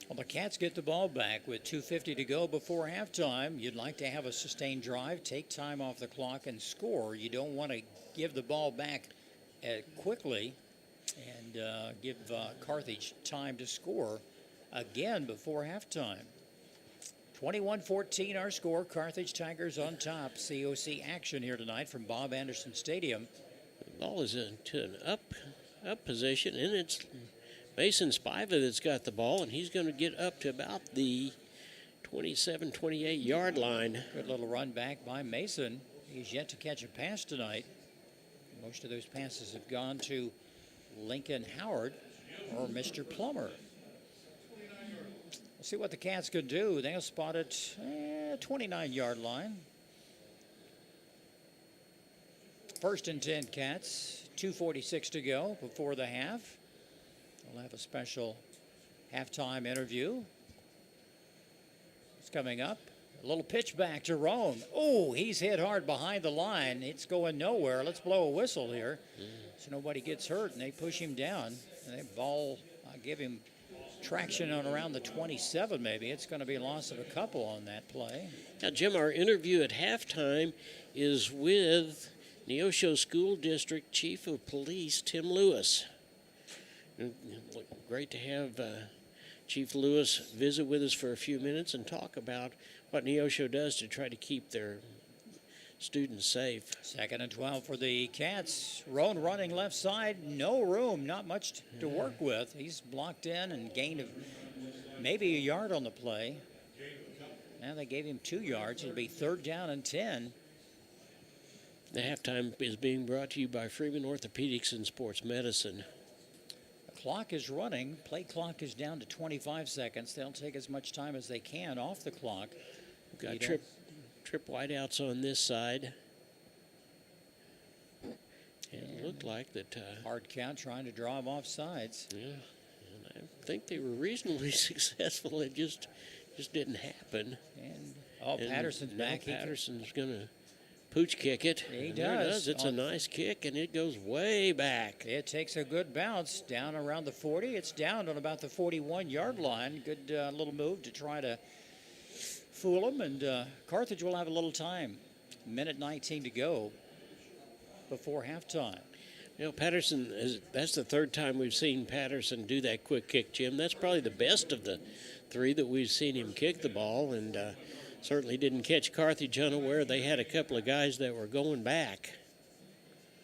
Well, the Cats get the ball back with 2:50 to go before halftime. You'd like to have a sustained drive, take time off the clock, and score. You don't want to give the ball back quickly and give Carthage time to score again before halftime. 21-14 our score. Carthage Tigers on top. COC action here tonight from Bob Anderson Stadium. The ball is into an up position, and it's Mason Spiva that's got the ball, and he's going to get up to about the 27, 28-yard line. Good little run back by Mason. He's yet to catch a pass tonight. Most of those passes have gone to Lincoln Howard or Mr. Plummer. We'll see what the Cats could do. They'll spot it 29-yard line. First and 10 Cats. 2:46 to go before the half. We'll have a special halftime interview. It's coming up. A little pitch back to Roan. Oh, he's hit hard behind the line. It's going nowhere. Let's blow a whistle here so nobody gets hurt, and they push him down. And they give him traction on around the 27 maybe. It's going to be a loss of a couple on that play. Now, Jim, our interview at halftime is with Neosho School District Chief of Police, Tim Lewis. Great to have Chief Lewis visit with us for a few minutes and talk about what Neosho does to try to keep their students safe. 2nd and 12 for the Cats. Roan running left side, no room, not much to work with. He's blocked in and gained maybe a yard on the play. Now they gave him 2 yards. It'll be 3rd down and 10. The halftime is being brought to you by Freeman Orthopedics and Sports Medicine. Clock is running. Play clock is down to 25 seconds. They'll take as much time as they can off the clock. We've got trip wideouts on this side. And it looked like that. Hard count trying to draw them off sides. Yeah, and I think they were reasonably successful. It just didn't happen. And Patterson's back. Patterson's going to pooch kick it. He does. It's a nice kick, and it goes way back. It takes a good bounce down around the 40. It's down on about the 41-yard line. Good little move to try to fool them, and Carthage will have a little time. 1:19 to go before halftime. You know, Patterson, that's the 3rd time we've seen Patterson do that quick kick, Jim. That's probably the best of the 3 that we've seen him kick the ball, and certainly didn't catch Carthage unaware. They had a couple of guys that were going back.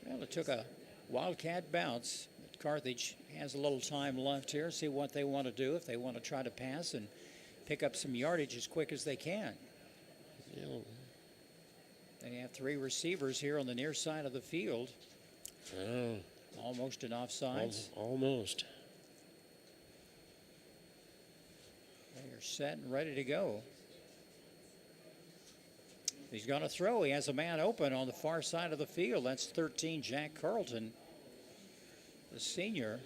Well, it took a wildcat bounce. Carthage has a little time left here. See what they want to do, if they want to try to pass and pick up some yardage as quick as they can. You know, they have 3 receivers here on the near side of the field. Oh. Almost an offsides. Almost. They are set and ready to go. He's going to throw. He has a man open on the far side of the field. That's 13, Jack Carlton, the senior.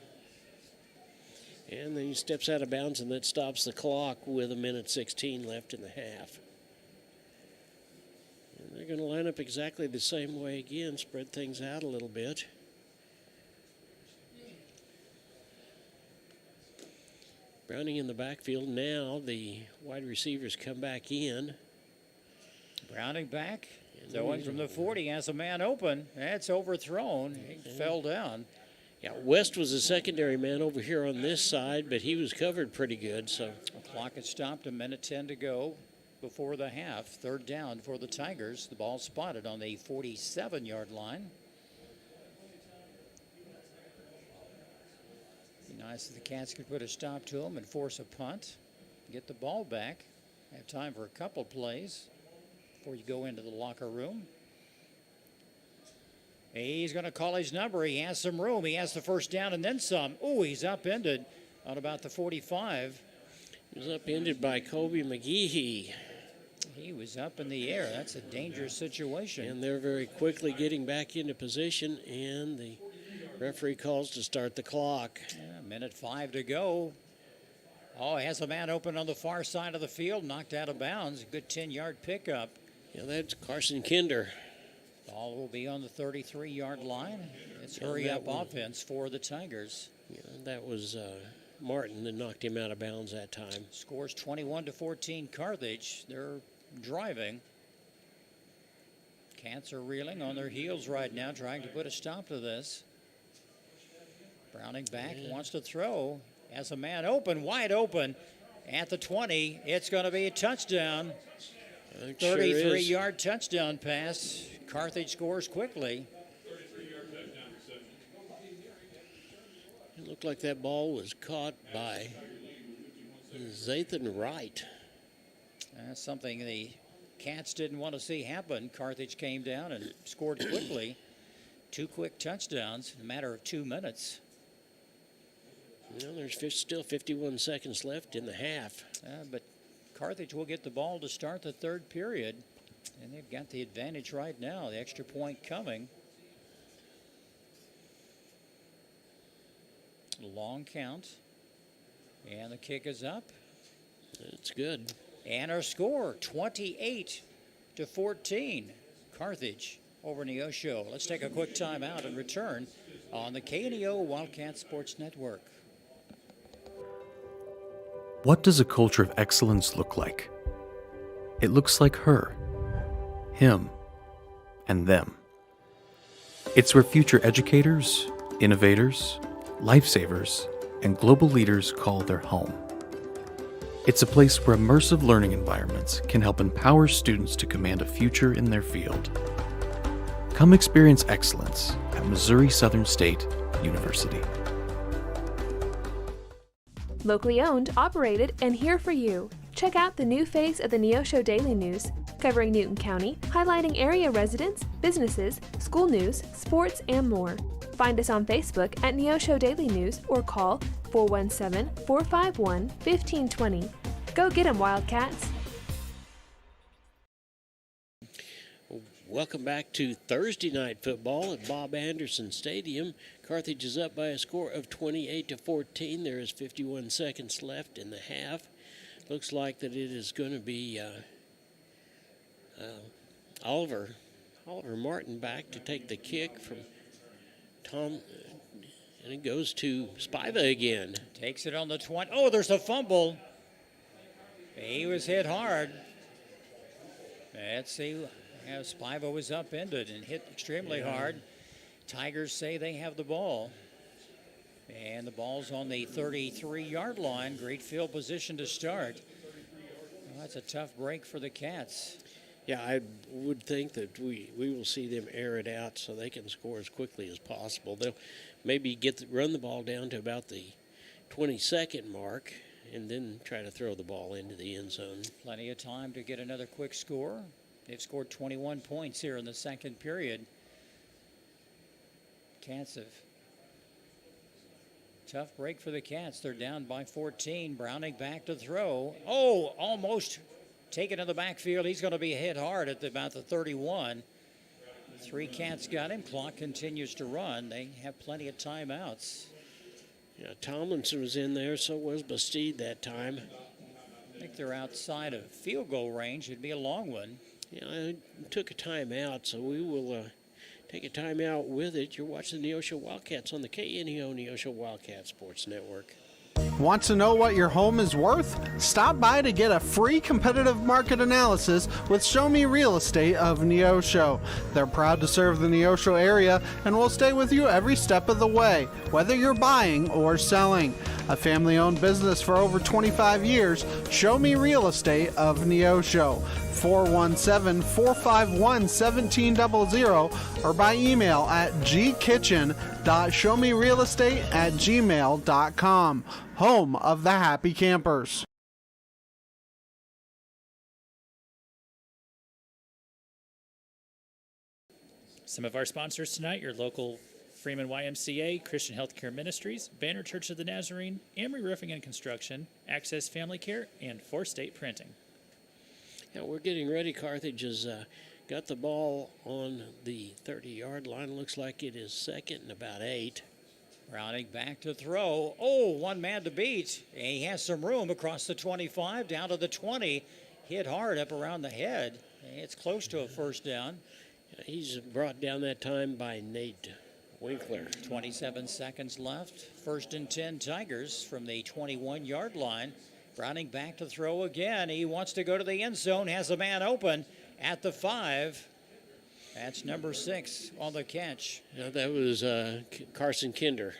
And then he steps out of bounds, and that stops the clock with 1:16 left in the half. And they're going to line up exactly the same way again, spread things out a little bit. Browning in the backfield. Now the wide receivers come back in. Browning back, throwing from the 40, has a man open. That's overthrown. He fell down. Yeah, West was a secondary man over here on this side, but he was covered pretty good. So the clock has stopped, 1:10 to go before the half. 3rd down for the Tigers. The ball spotted on the 47-yard line. Be nice if the Cats could put a stop to them and force a punt. get the ball back. Have time for a couple plays before you go into the locker room. He's going to call his number. He has some room. He has the first down and then some. Oh, he's upended on about the 45. He was upended by Kobe McGehee. He was up in the air. That's a dangerous situation. And they're very quickly getting back into position, and the referee calls to start the clock. Minute 5 to go. Oh, has a man open on the far side of the field, knocked out of bounds. Good 10-yard pickup. Yeah, that's Carson Kinder. Ball will be on the 33-yard line. It's hurry-up offense for the Tigers. Yeah, that was Martin that knocked him out of bounds that time. Scores 21-14 Carthage. They're driving. Cats are reeling on their heels right now, trying to put a stop to this. Browning back, wants to throw. Has a man open, wide open at the 20. It's going to be a touchdown. 33-yard touchdown pass. Carthage scores quickly. It looked like that ball was caught by Zathan Wright. That's something the Cats didn't want to see happen. Carthage came down and scored quickly. 2 quick touchdowns in a matter of 2 minutes. Well, there's still 51 seconds left in the half. But Carthage will get the ball to start the third period. And they've got the advantage right now. The extra point coming. Long count. And the kick is up. It's good. And our score, 28-14. Carthage over Neosho. Let's take a quick timeout and return on the KNEO Wildcat Sports Network. What does a culture of excellence look like? It looks like her, him, and them. It's where future educators, innovators, lifesavers, and global leaders call their home. It's a place where immersive learning environments can help empower students to command a future in their field. Come experience excellence at Missouri Southern State University. Locally owned, operated, and here for you. Check out the new face of the Neosho Daily News, covering Newton County, highlighting area residents, businesses, school news, sports, and more. Find us on Facebook at Neosho Daily News or call 417-451-1520. Go get 'em, Wildcats! Welcome back to Thursday night football at Bob Anderson Stadium. Carthage is up by a score of 28-14. There is 51 seconds left in the half. Looks like that it is going to be Oliver Martin back to take the kick from Tom, and it goes to Spiva again. Takes it on the 20. Oh, there's a fumble. He was hit hard. Let's see. Spiva was upended and hit extremely hard. Tigers say they have the ball. And the ball's on the 33-yard line. Great field position to start. Well, that's a tough break for the Cats. Yeah, I would think that we will see them air it out so they can score as quickly as possible. They'll maybe run the ball down to about the 20-second mark and then try to throw the ball into the end zone. Plenty of time to get another quick score. They've scored 21 points here in the second period. Cats have tough break for the Cats. They're down by 14. Browning back to throw. Oh, almost taken in the backfield. He's going to be hit hard at about the 31. 3 Cats got him. Clock continues to run. They have plenty of timeouts. Yeah, Tomlinson was in there, so was Bastide that time. I think they're outside of field goal range. It'd be a long one. Yeah, I took a timeout, so we will take a timeout with it. You're watching the Neosho Wildcats on the KNEO Neosho Wildcat Sports Network. Want to know what your home is worth? Stop by to get a free competitive market analysis with Show Me Real Estate of Neosho. They're proud to serve the Neosho area and will stay with you every step of the way, whether you're buying or selling. A family-owned business for over 25 years, Show Me Real Estate of Neosho. 417-451-1700 or by email at gkitchen.showmerealestate@gmail.com. Home of the Happy Campers. Some of our sponsors tonight, your local Freeman YMCA, Christian Healthcare Ministries, Banner Church of the Nazarene, Amory Roofing and Construction, Access Family Care, and 4State Printing. Now we're getting ready. Carthage has got the ball on the 30-yard line. Looks like it is second and about 8. Browning back to throw. Oh, one man to beat. He has some room across the 25, down to the 20. Hit hard up around the head. It's close to a first down. He's brought down that time by Nate Winkler. 27 seconds left. First and 10 Tigers from the 21-yard line. Browning back to throw again. He wants to go to the end zone. Has a man open at the 5. That's number 6 on the catch. Now that was Carson Kinder.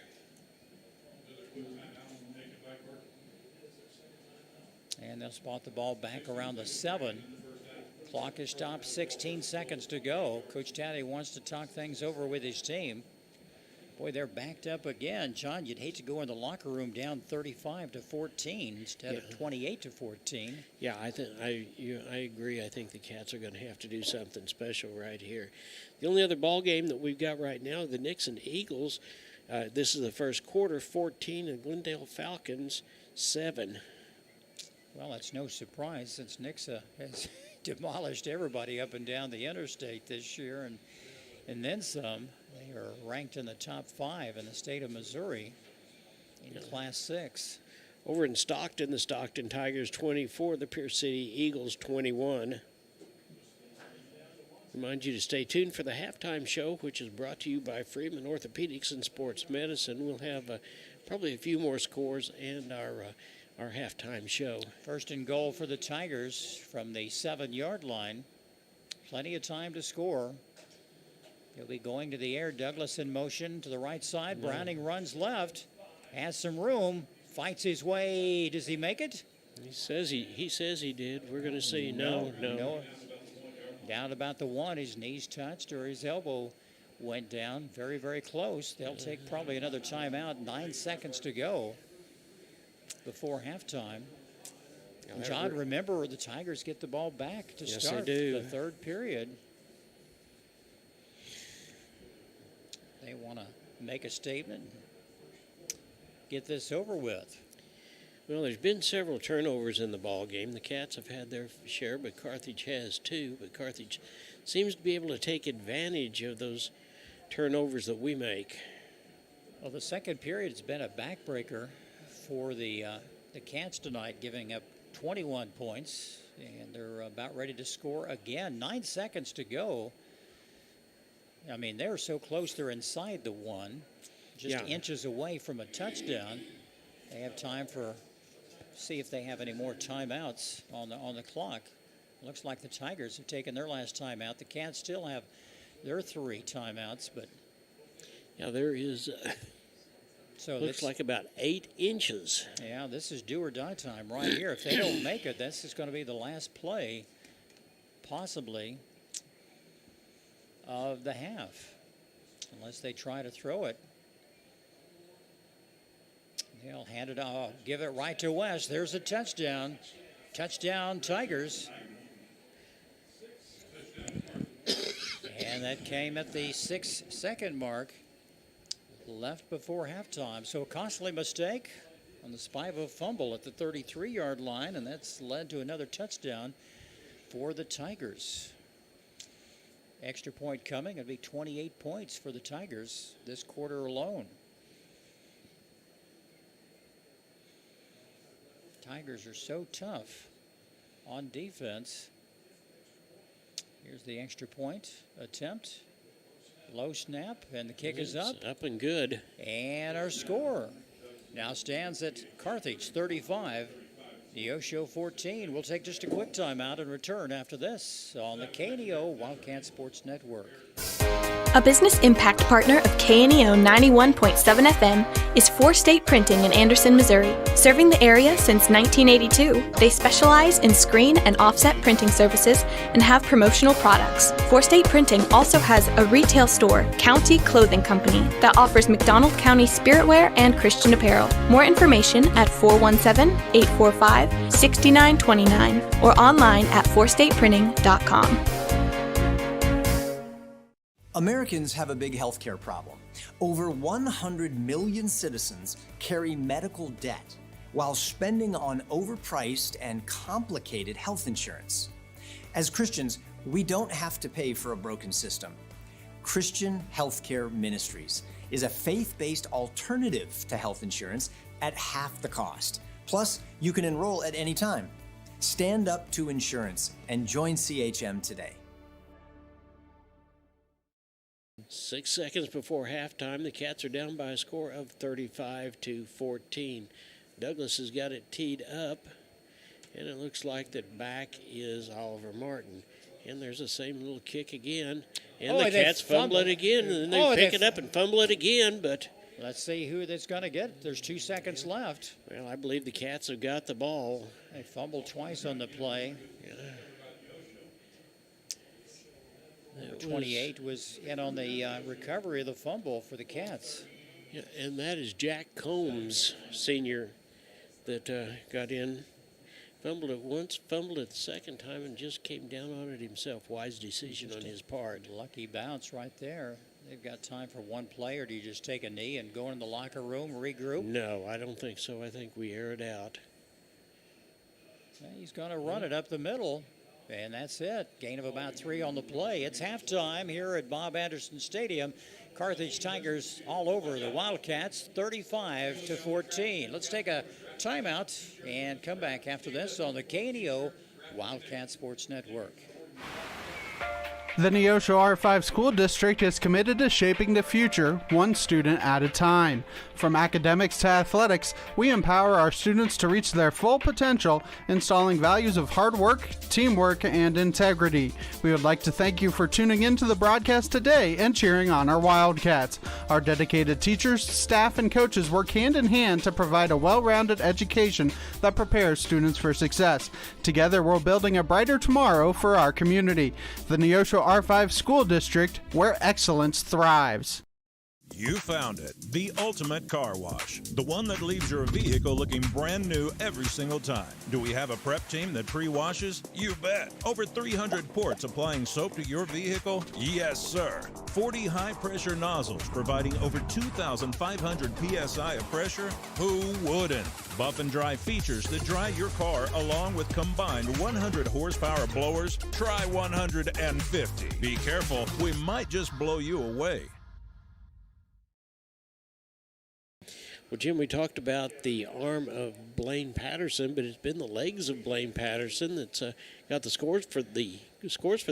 And they'll spot the ball back around the 7. Clock is stopped, 16 seconds to go. Coach Touty wants to talk things over with his team. Boy, they're backed up again. John, you'd hate to go in the locker room down 35-14 instead of 28-14. Yeah, I agree. I think the Cats are going to have to do something special right here. The only other ball game that we've got right now, the Nixon Eagles. This is the first quarter, 14, and Glendale Falcons, 7. Well, that's no surprise since Nixa has demolished everybody up and down the interstate this year, and then some. They are ranked in the top 5 in the state of Missouri in Class 6. Over in Stockton, the Stockton Tigers 24, the Pierce City Eagles 21. Remind you to stay tuned for the halftime show, which is brought to you by Freeman Orthopedics and Sports Medicine. We'll have probably a few more scores and our halftime show. First and goal for the Tigers from the 7-yard line. Plenty of time to score. He'll be going to the air. Douglas in motion to the right side. Browning runs left. Has some room. Fights his way. Does he make it? He says he did. We're going to see no. Down about the 1. His knees touched or his elbow went down. Very, very close. They'll take probably another timeout. 9 seconds to go before halftime. John, remember the Tigers get the ball back to start the third period. They want to make a statement, get this over with. Well, there's been several turnovers in the ball game. The Cats have had their share, but Carthage has too. But Carthage seems to be able to take advantage of those turnovers that we make. Well, the second period has been a backbreaker for the Cats tonight, giving up 21 points, and they're about ready to score again. 9 seconds to go. I mean, they're so close, they're inside the 1, just inches away from a touchdown. They have time for, see if they have any more timeouts on the clock. Looks like the Tigers have taken their last timeout. The Cats still have their 3 timeouts, but yeah, there is. So looks like about 8 inches. Yeah, this is do or die time right here. If they don't make it, this is going to be the last play, possibly, of the half, unless they try to throw it. They'll hand it off, give it right to West. There's a touchdown. Touchdown, Tigers. And that came at the 6-second mark, left before halftime. So a costly mistake on the spy of a fumble at the 33-yard line, and that's led to another touchdown for the Tigers. Extra point coming. It'll be 28 points for the Tigers this quarter alone. Tigers are so tough on defense. Here's the extra point attempt. Low snap, and the kick is up. Up and good. And our score now stands at Carthage 35, Neosho 14. We'll take just a quick timeout and return after this on the KNEO Wildcat Sports Network. A business impact partner of KNEO 91.7 FM is 4State Printing in Anderson, Missouri. Serving the area since 1982, they specialize in screen and offset printing services and have promotional products. 4State Printing also has a retail store, County Clothing Company, that offers McDonald County spiritwear and Christian apparel. More information at 417-845-6929 or online at 4stateprinting.com. Americans have a big healthcare problem. Over 100 million citizens carry medical debt while spending on overpriced and complicated health insurance. As Christians, we don't have to pay for a broken system. Christian Healthcare Ministries is a faith-based alternative to health insurance at half the cost. Plus, you can enroll at any time. Stand up to insurance and join CHM today. 6 seconds before halftime, the Cats are down by a score of 35-14. Douglas has got it teed up, and it looks like that back is Oliver Martin. And there's the same little kick again, and the Cats fumble it again, and then they pick it up and fumble it again, but... Let's see who that's going to get. There's 2 seconds left. Well, I believe the Cats have got the ball. They fumbled twice on the play. Yeah. 28 was in on the recovery of the fumble for the Cats. Yeah, and that is Jack Combs, senior, that got in. Fumbled it once, fumbled it the second time, and just came down on it himself. Wise decision on his part. Lucky bounce right there. They've got time for one play, or do you just take a knee and go in the locker room, regroup? No, I don't think so. I think we air it out. He's going to run it up the middle, and that's it. Gain of about 3 on the play. It's halftime here at Bob Anderson Stadium. Carthage Tigers all over the Wildcats, 35-14. Let's take a timeout and come back after this on the KNEO Wildcat Sports Network. The Neosho R5 School District is committed to shaping the future, one student at a time. From academics to athletics, we empower our students to reach their full potential, installing values of hard work, teamwork, and integrity. We would like to thank you for tuning into the broadcast today and cheering on our Wildcats. Our dedicated teachers, staff, and coaches work hand in hand to provide a well-rounded education that prepares students for success. Together, we're building a brighter tomorrow for our community. The Neosho R5 School District, where excellence thrives. You found it, the ultimate car wash, the one that leaves your vehicle looking brand new every single time. Do we have a prep team that pre-washes? You bet. Over 300 ports applying soap to your vehicle? Yes, sir. 40 high-pressure nozzles providing over 2,500 psi of pressure? Who wouldn't? Buff and dry features that dry your car along with combined 100 horsepower blowers? Try 150. Be careful, we might just blow you away. Well, Jim, we talked about the arm of Blaine Patterson, but it's been the legs of Blaine Patterson that's got the scores for the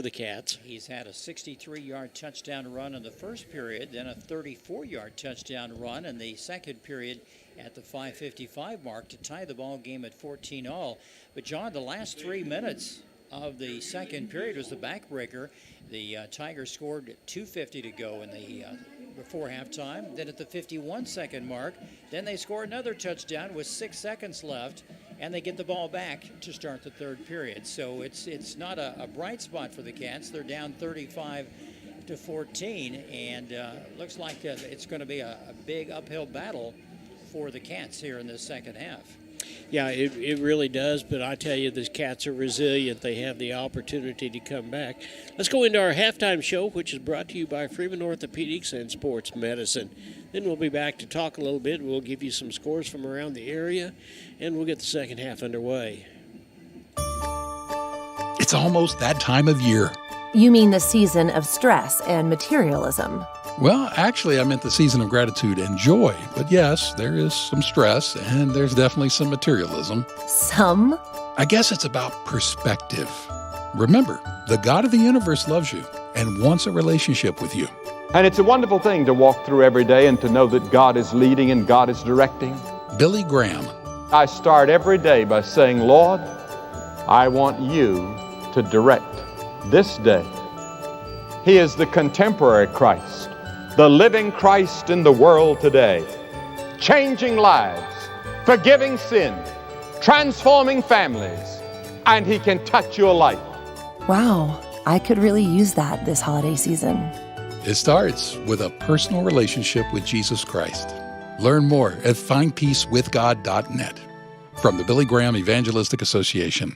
Cats. He's had a 63-yard touchdown run in the first period, then a 34-yard touchdown run in the second period at the 5:55 mark to tie the ball game at 14-all. But, John, the last 3 minutes of the second period was the backbreaker. The Tigers scored 2:50 to go in the before halftime. Then at the 51-second mark, then they score another touchdown with 6 seconds left, and they get the ball back to start the third period. So it's not a bright spot for the Cats. They're down 35-14, and looks like it's going to be a big uphill battle for the Cats here in the second half. Yeah, it really does, but I tell you, the Cats are resilient. They have the opportunity to come back. Let's go into our halftime show, which is brought to you by Freeman Orthopedics and Sports Medicine. Then we'll be back to talk a little bit. We'll give you some scores from around the area, and we'll get the second half underway. It's almost that time of year. You mean the season of stress and materialism? Well, actually, I meant the season of gratitude and joy. But yes, there is some stress, and there's definitely some materialism. Some? I guess it's about perspective. Remember, the God of the universe loves you and wants a relationship with you. And it's a wonderful thing to walk through every day and to know that God is leading and God is directing. Billy Graham. I start every day by saying, Lord, I want you to direct this day. He is the contemporary Christ, the living Christ in the world today, changing lives, forgiving sin, transforming families, and He can touch your life. Wow, I could really use that this holiday season. It starts with a personal relationship with Jesus Christ. Learn more at findpeacewithgod.net. From the Billy Graham Evangelistic Association.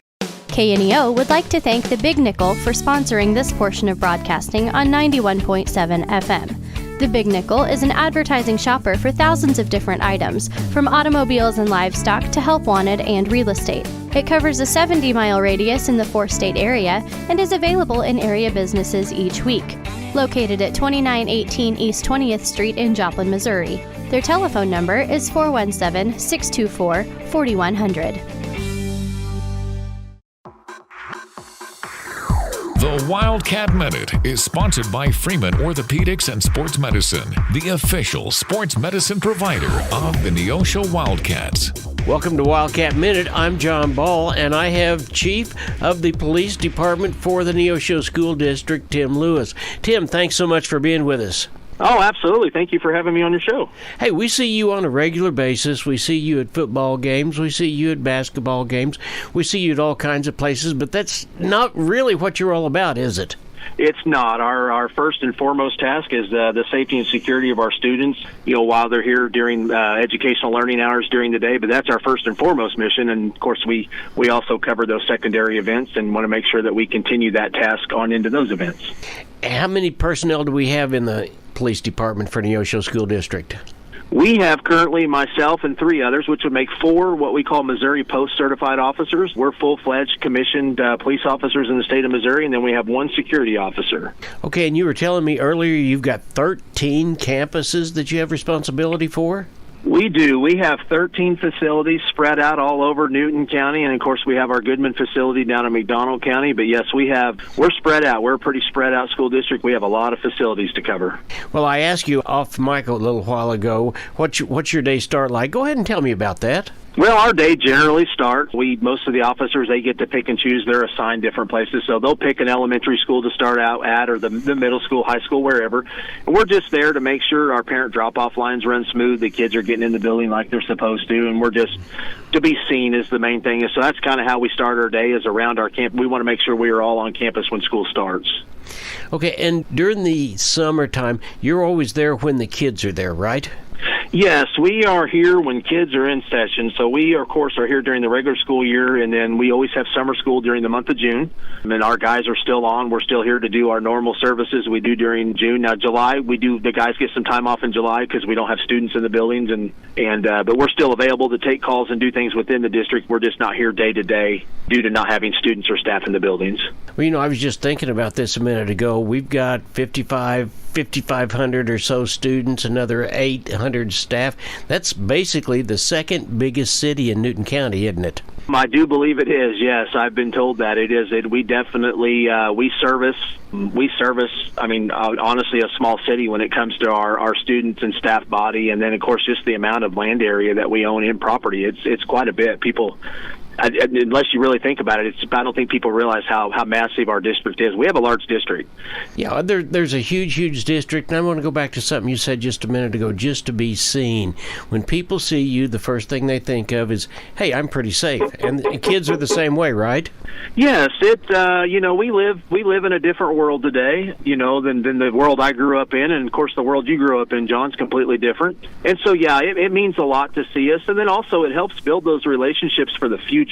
KNEO would like to thank the Big Nickel for sponsoring this portion of broadcasting on 91.7 FM. The Big Nickel is an advertising shopper for thousands of different items, from automobiles and livestock to help wanted and real estate. It covers a 70-mile radius in the 4-state area and is available in area businesses each week. Located at 2918 East 20th Street in Joplin, Missouri. Their telephone number is 417-624-4100. The Wildcat Minute is sponsored by Freeman Orthopedics and Sports Medicine, the official sports medicine provider of the Neosho Wildcats. Welcome to Wildcat Minute. I'm John Ball, and I have Chief of the Police Department for the Neosho School District, Tim Lewis. Tim, thanks so much for being with us. Oh, absolutely. Thank you for having me on your show. Hey, we see you on a regular basis. We see you at football games. We see you at basketball games. We see you at all kinds of places, but that's not really what you're all about, is it? It's not. Our first and foremost task is the safety and security of our students, while they're here during educational learning hours during the day. But that's our first and foremost mission. And, of course, we also cover those secondary events and want to make sure that we continue that task on into those events. How many personnel do we have in the police department for Neosho School District? We have currently myself and 3 others, which would make 4 what we call Missouri Post-Certified Officers. We're full-fledged commissioned police officers in the state of Missouri, and then we have 1 security officer. Okay, and you were telling me earlier you've got 13 campuses that you have responsibility for? We do. We have 13 facilities spread out all over Newton County, and of course we have our Goodman facility down in McDonald County. But yes, we're spread out. We're a pretty spread out school district. We have a lot of facilities to cover. Well, I asked you off mic a little while ago, what's your day start like? Go ahead and tell me about that. Well, our day generally starts. Most of the officers, they get to pick and choose. They're assigned different places. So they'll pick an elementary school to start out at, or the middle school, high school, wherever. And we're just there to make sure our parent drop-off lines run smooth, the kids are getting in the building like they're supposed to, and we're just to be seen is the main thing. And so that's kind of how we start our day, is around our camp. We want to make sure we are all on campus when school starts. Okay, and during the summertime, you're always there when the kids are there, right? Yes, we are here when kids are in session. So we, of course, are here during the regular school year, and then we always have summer school during the month of June. And our guys are still on. We're still here to do our normal services we do during June. Now, July, the guys get some time off in July because we don't have students in the buildings, but we're still available to take calls and do things within the district. We're just not here day to day due to not having students or staff in the buildings. Well, I was just thinking about this a minute ago. We've got 5,500 or so students, another 800 staff. That's basically the second biggest city in Newton County, isn't it? I do believe it is, yes. I've been told that it is. We definitely, we service, honestly, a small city when it comes to our students and staff body. And then, of course, just the amount of land area that we own in property. It's quite a bit. People, unless you really think about it, I don't think people realize how massive our district is. We have a large district. Yeah, there's a huge district, and I want to go back to something you said just a minute ago, just to be seen. When people see you, the first thing they think of is, hey, I'm pretty safe. And kids are the same way, right? Yes, we live in a different world today, than the world I grew up in, and of course the world you grew up in, John's completely different. And so, yeah, it means a lot to see us, and then also it helps build those relationships for the future.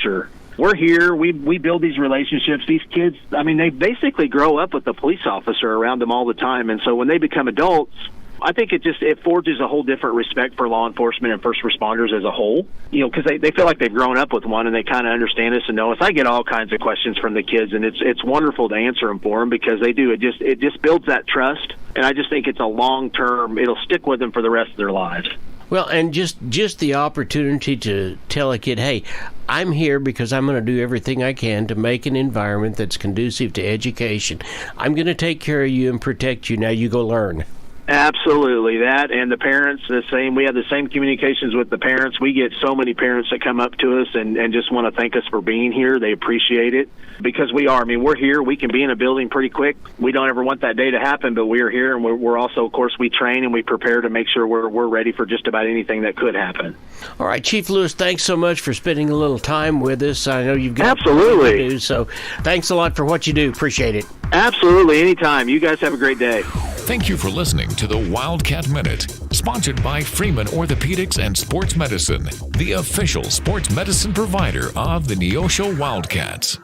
We're here. We build these relationships. These kids, they basically grow up with the police officer around them all the time. And so when they become adults, I think it forges a whole different respect for law enforcement and first responders as a whole, because they feel like they've grown up with one and they kind of understand us and know us. I get all kinds of questions from the kids, and it's wonderful to answer them for them because they do. It just builds that trust, and I just think it's a long-term, it'll stick with them for the rest of their lives. Well, and just the opportunity to tell a kid, hey, I'm here because I'm going to do everything I can to make an environment that's conducive to education. I'm going to take care of you and protect you. Now you go learn. Absolutely, that, and the parents, the same. We have the same communications with the parents. We get so many parents that come up to us and just want to thank us for being here. They appreciate it because we are. We're here. We can be in a building pretty quick. We don't ever want that day to happen, but we're here, and we're also, of course, we train and we prepare to make sure we're ready for just about anything that could happen. All right, Chief Lewis, thanks so much for spending a little time with us. I know you've got absolutely to do, so thanks a lot for what you do. Appreciate it. Absolutely, anytime. You guys have a great day. Thank you for listening to the Wildcat Minute, sponsored by Freeman Orthopedics and Sports Medicine, the official sports medicine provider of the Neosho Wildcats.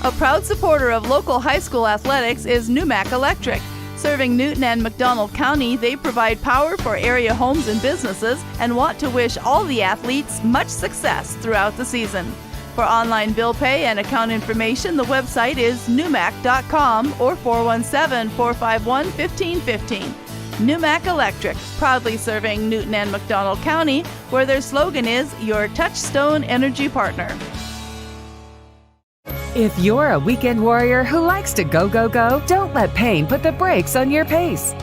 A proud supporter of local high school athletics is Numac Electric. Serving Newton and McDonald County, they provide power for area homes and businesses and want to wish all the athletes much success throughout the season. For online bill pay and account information, the website is numac.com or 417-451-1515. Numac Electric, proudly serving Newton and McDonald County, where their slogan is Your Touchstone Energy Partner. If you're a weekend warrior who likes to go, go, go, don't let pain put the brakes on your pace.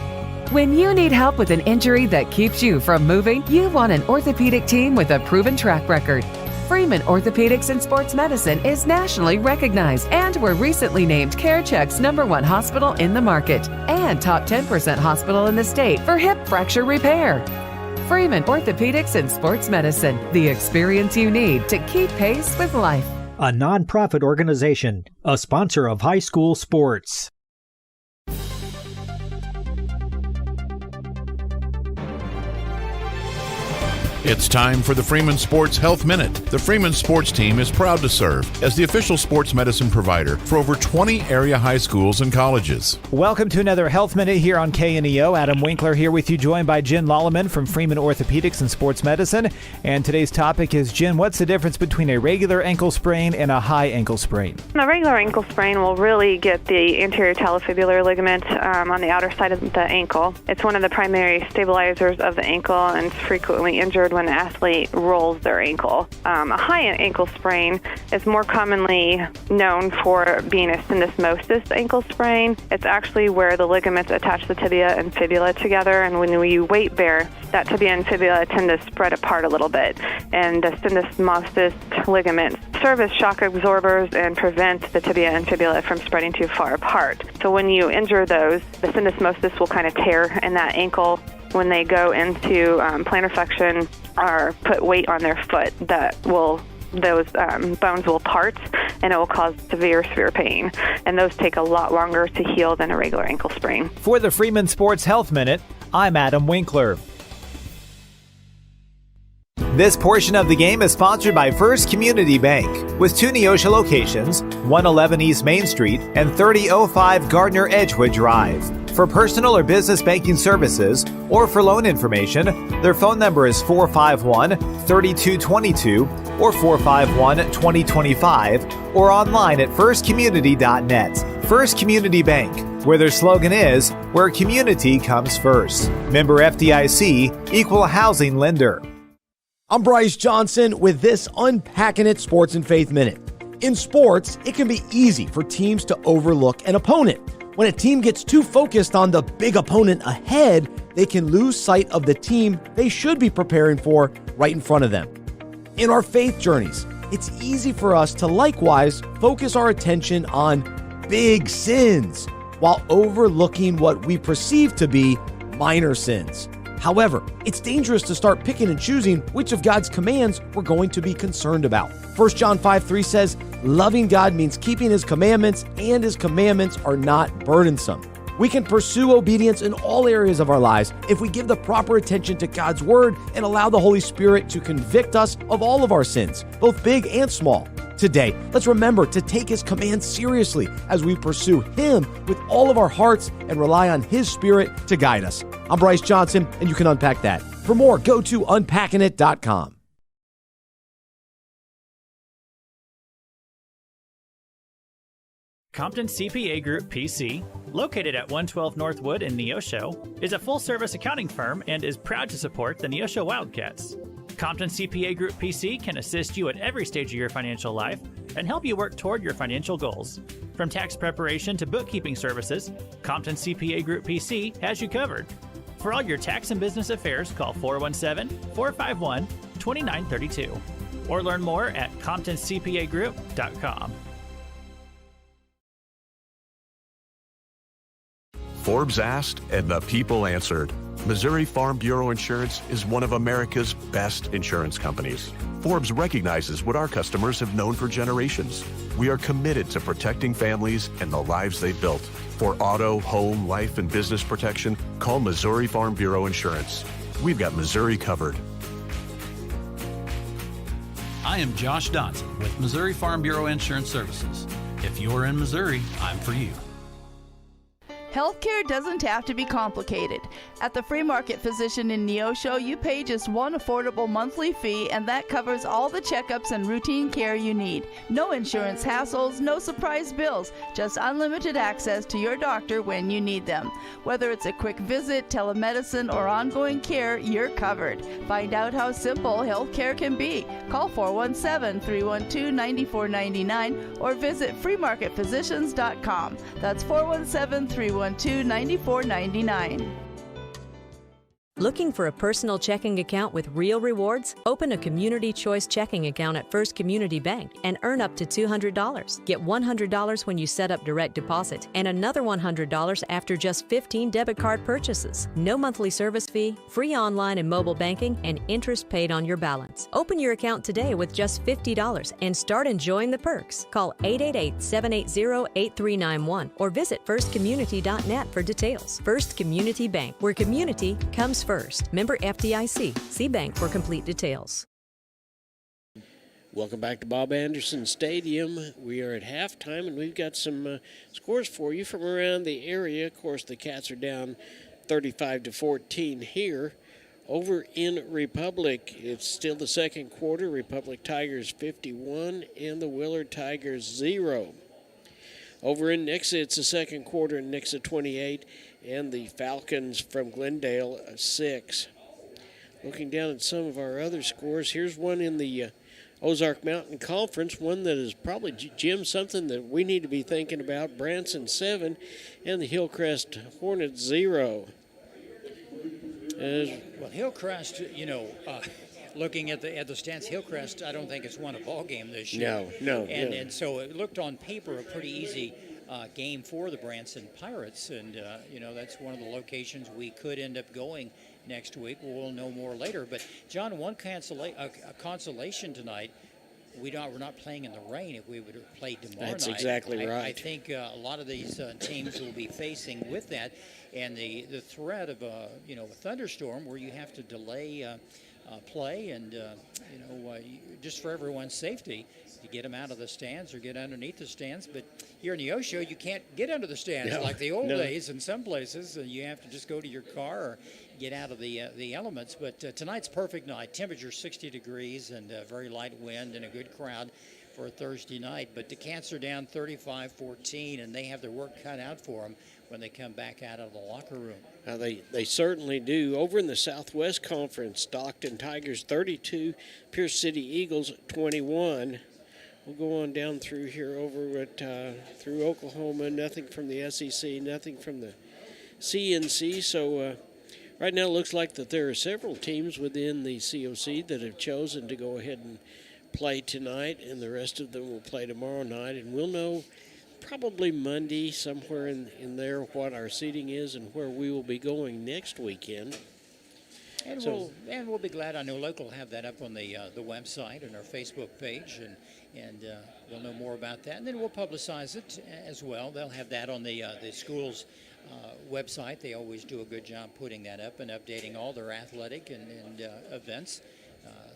When you need help with an injury that keeps you from moving, you want an orthopedic team with a proven track record. Freeman Orthopedics and Sports Medicine is nationally recognized and were recently named CareCheck's #1 hospital in the market and top 10% hospital in the state for hip fracture repair. Freeman Orthopedics and Sports Medicine, the experience you need to keep pace with life. A nonprofit organization, a sponsor of high school sports. It's time for the Freeman Sports Health Minute. The Freeman Sports Team is proud to serve as the official sports medicine provider for over 20 area high schools and colleges. Welcome to another Health Minute here on KNEO. Adam Winkler here with you, joined by Jen Lolleman from Freeman Orthopedics and Sports Medicine. And today's topic is, Jen, what's the difference between a regular ankle sprain and a high ankle sprain? A regular ankle sprain will really get the anterior talofibular ligament on the outer side of the ankle. It's one of the primary stabilizers of the ankle and it's frequently injured when an athlete rolls their ankle. A high ankle sprain is more commonly known for being a syndesmosis ankle sprain. It's actually where the ligaments attach the tibia and fibula together, and when you weight bear, that tibia and fibula tend to spread apart a little bit, and the syndesmosis ligaments serve as shock absorbers and prevent the tibia and fibula from spreading too far apart. So when you injure those, the syndesmosis will kind of tear in that ankle. When they go into plantar flexion or put weight on their foot, those bones will part and it will cause severe pain. And those take a lot longer to heal than a regular ankle sprain. For the Freeman Sports Health Minute, I'm Adam Winkler. This portion of the game is sponsored by First Community Bank, with 2 Neosho locations, 111 East Main Street and 3005 Gardner Edgewood Drive. For personal or business banking services or for loan information, their phone number is 451-3222 or 451-2025 or online at firstcommunity.net. First Community Bank, where their slogan is, where community comes first. Member FDIC, equal housing lender. I'm Bryce Johnson with this Unpacking It Sports and Faith Minute. In sports, it can be easy for teams to overlook an opponent. When a team gets too focused on the big opponent ahead, they can lose sight of the team they should be preparing for right in front of them. In our faith journeys, it's easy for us to likewise focus our attention on big sins while overlooking what we perceive to be minor sins. However, it's dangerous to start picking and choosing which of God's commands we're going to be concerned about. 1 John 5:3 says, loving God means keeping His commandments, and His commandments are not burdensome. We can pursue obedience in all areas of our lives if we give the proper attention to God's Word and allow the Holy Spirit to convict us of all of our sins, both big and small. Today, let's remember to take His commands seriously as we pursue Him with all of our hearts and rely on His Spirit to guide us. I'm Bryce Johnson, and you can unpack that. For more, go to unpackingit.com. Compton CPA Group PC, located at 112 Northwood in Neosho, is a full-service accounting firm and is proud to support the Neosho Wildcats. Compton CPA Group PC can assist you at every stage of your financial life and help you work toward your financial goals. From tax preparation to bookkeeping services, Compton CPA Group PC has you covered. For all your tax and business affairs, call 417-451-2932 or learn more at ComptonCPAGroup.com. Forbes asked, and the people answered. Missouri Farm Bureau Insurance is one of America's best insurance companies. Forbes recognizes what our customers have known for generations. We are committed to protecting families and the lives they've built. For auto, home, life, and business protection, call Missouri Farm Bureau Insurance. We've got Missouri covered. I am Josh Dotson with Missouri Farm Bureau Insurance Services. If you're in Missouri, I'm for you. Healthcare doesn't have to be complicated. At the Free Market Physician in Neosho, you pay just one affordable monthly fee, and that covers all the checkups and routine care you need. No insurance hassles, no surprise bills, just unlimited access to your doctor when you need them. Whether it's a quick visit, telemedicine, or ongoing care, you're covered. Find out how simple healthcare can be. Call 417-312-9499 or visit freemarketphysicians.com. That's 417-312-9499. Looking for a personal checking account with real rewards? Open a Community Choice checking account at First Community Bank and earn up to $200. Get $100 when you set up direct deposit and another $100 after just 15 debit card purchases. No monthly service fee, free online and mobile banking, and interest paid on your balance. Open your account today with just $50 and start enjoying the perks. Call 888-780-8391 or visit firstcommunity.net for details. First Community Bank, where community comes first. Member FDIC. See bank for complete details. Welcome back to Bob Anderson Stadium. We are at halftime, and we've got some scores for you from around the area. Of course, the Cats are down 35-14 here. Over in Republic, it's still the second quarter. Republic Tigers 51 and the Willard Tigers 0. Over in Nixa, it's the second quarter, and Nixa 28 and the Falcons from Glendale 6. Looking down at some of our other scores, here's one in the Ozark Mountain Conference, one that is probably, Jim, something that we need to be thinking about. Branson 7 and the Hillcrest Hornets 0. Well, Hillcrest, looking at the stats, Hillcrest, I don't think it's won a ball game this year. No. And so it looked on paper a pretty easy game for the Branson Pirates, and that's one of the locations we could end up going next week. We'll know more later. But John, one consolation tonight. We're not playing in the rain. If we would have played tomorrow That's night, exactly right. I think a lot of these teams will be facing with that, and the threat of a thunderstorm where you have to delay play, and just for everyone's safety, to get them out of the stands or get underneath the stands. But here in Neosho, you can't get under the stands like the old days in some places. You have to just go to your car or get out of the elements. But tonight's perfect night. Temperature 60 degrees and very light wind and a good crowd for a Thursday night. But the Cats are down 35-14, and they have their work cut out for them when they come back out of the locker room. They certainly do. Over in the Southwest Conference, Stockton Tigers 32, Pierce City Eagles 21. We'll go on down through here over at through Oklahoma. Nothing from the SEC, nothing from the CNC. So right now it looks like that there are several teams within the COC that have chosen to go ahead and play tonight, and the rest of them will play tomorrow night. And we'll know probably Monday, somewhere in there, what our seating is and where we will be going next weekend. And we'll be glad. I know Local will have that up on the website and our Facebook page, and we'll know more about that. And then we'll publicize it as well. They'll have that on the school's website. They always do a good job putting that up and updating all their athletic and events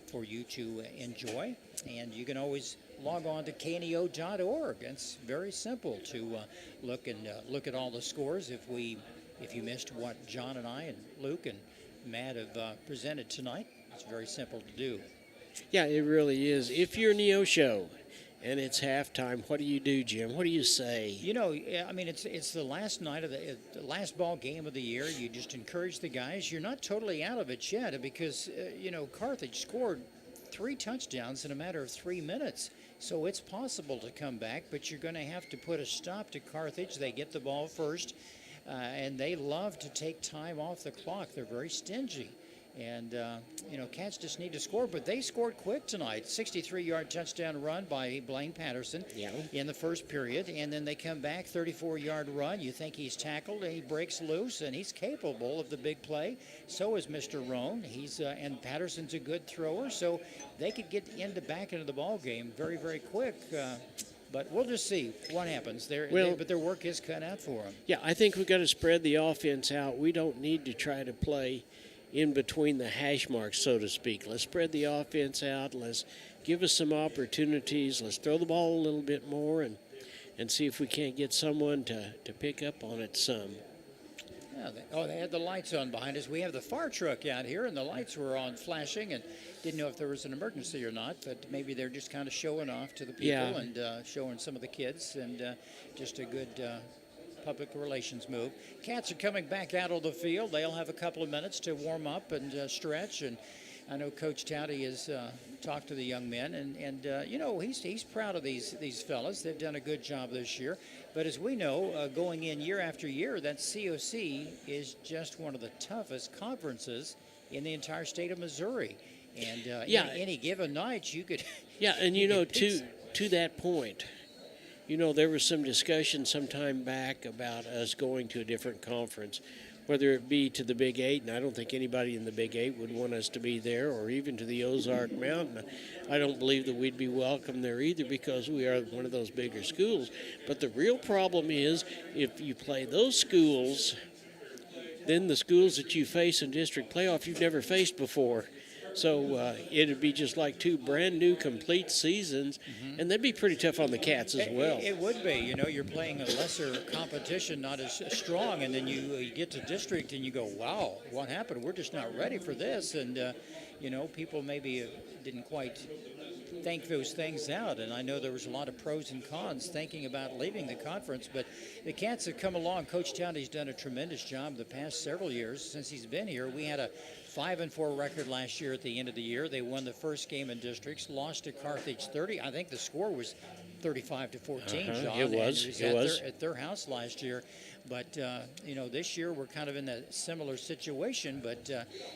for you to enjoy. And you can always log on to kneo.org. It's very simple to look at all the scores. If you missed what John and I and Luke and Matt have presented tonight, it's very simple to do. Yeah, it really is. If you're Neosho and it's halftime, what do you do, Jim? What do you say? It's the last night of the last ball game of the year. You just encourage the guys. You're not totally out of it yet because, Carthage scored 3 touchdowns in a matter of 3 minutes. So it's possible to come back, but you're going to have to put a stop to Carthage. They get the ball first, and they love to take time off the clock. They're very stingy. And, Cats just need to score, but they scored quick tonight. 63-yard touchdown run by Blaine Patterson in the first period, and then they come back, 34-yard run. You think he's tackled, and he breaks loose, and he's capable of the big play. So is Mr. Roan. And Patterson's a good thrower, so they could get back into the ball game very, very quick. But we'll just see what happens. But their work is cut out for them. Yeah, I think we've got to spread the offense out. We don't need to try to play in between the hash marks, so to speak. Let's spread the offense out. Let's give us some opportunities. Let's throw the ball a little bit more and and see if we can't get someone to pick up on it some. Yeah, they had the lights on behind us. We have the fire truck out here, and the lights were on flashing, and didn't know if there was an emergency or not, but maybe they're just kind of showing off to the people and showing some of the kids, and just a good public relations move. Cats are coming back out of the field. They'll have a couple of minutes to warm up and stretch, and I know Coach Touty has talked to the young men, and you know, he's proud of these fellas. They've done a good job this year. But as we know, going in year after year, that COC is just one of the toughest conferences in the entire state of Missouri. And any given night, you could. Yeah, and you know, to that point, you know, there was some discussion some time back about us going to a different conference, whether it be to the Big 8, and I don't think anybody in the Big 8 would want us to be there, or even to the Ozark Mountain. I don't believe that we'd be welcome there either, because we are one of those bigger schools. But the real problem is, if you play those schools, then the schools that you face in district playoff you've never faced before. So it'd be just like two brand new complete seasons, and that'd be pretty tough on the Cats as well. It would be. You know, you're playing a lesser competition, not as strong, and then you get to district and you go, wow, what happened? We're just not ready for this. And, you know, people maybe didn't quite think those things out, and I know there was a lot of pros and cons thinking about leaving the conference, but the Cats have come along. Coach Touty's done a tremendous job the past several years since he's been here. We had a 5-4 record last year at the end of the year. They won the first game in districts, lost to Carthage 30. I think the score was 35-14, John. It was. At their house last year. But, you know, this year we're kind of in that similar situation. But,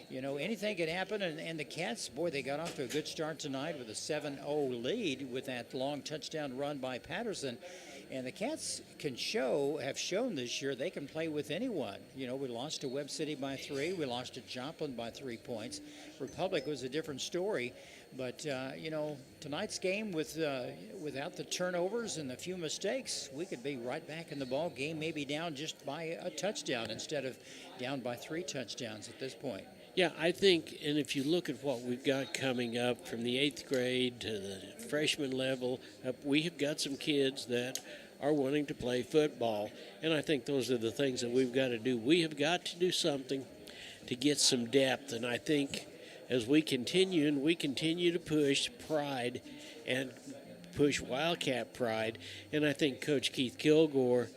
you know, anything could happen. And the Cats, boy, they got off to a good start tonight with a 7-0 lead with that long touchdown run by Patterson. And the Cats have shown this year they can play with anyone. You know, we lost to Webb City by 3. We lost to Joplin by 3 points. Republic was a different story. But, you know, tonight's game without the turnovers and the few mistakes, we could be right back in the ball game, maybe down just by a touchdown instead of down by 3 touchdowns at this point. Yeah, I think, and if you look at what we've got coming up from the 8th grade to the freshman level, we have got some kids that are wanting to play football, and I think those are the things that we've got to do. We have got to do something to get some depth, and I think as we continue to push pride and push Wildcat pride, and I think Coach Keith Kilgore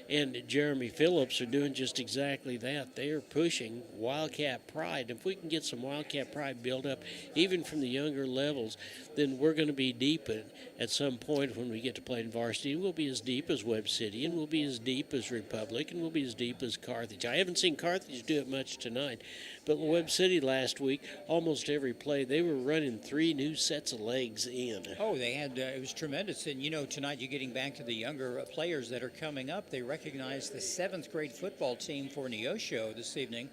and Jeremy Phillips are doing just exactly that. They are pushing Wildcat pride. If we can get some Wildcat pride built up, even from the younger levels, then we're going to be deep at some point when we get to play in varsity. We'll be as deep as Webb City, and we'll be as deep as Republic, and we'll be as deep as Carthage. I haven't seen Carthage do it much tonight, but Webb City last week, almost every play, they were running 3 new sets of legs in. Oh, they had, it was tremendous. And, you know, tonight you're getting back to the younger players that are coming up. They recognize the 7th grade football team for Neosho this evening,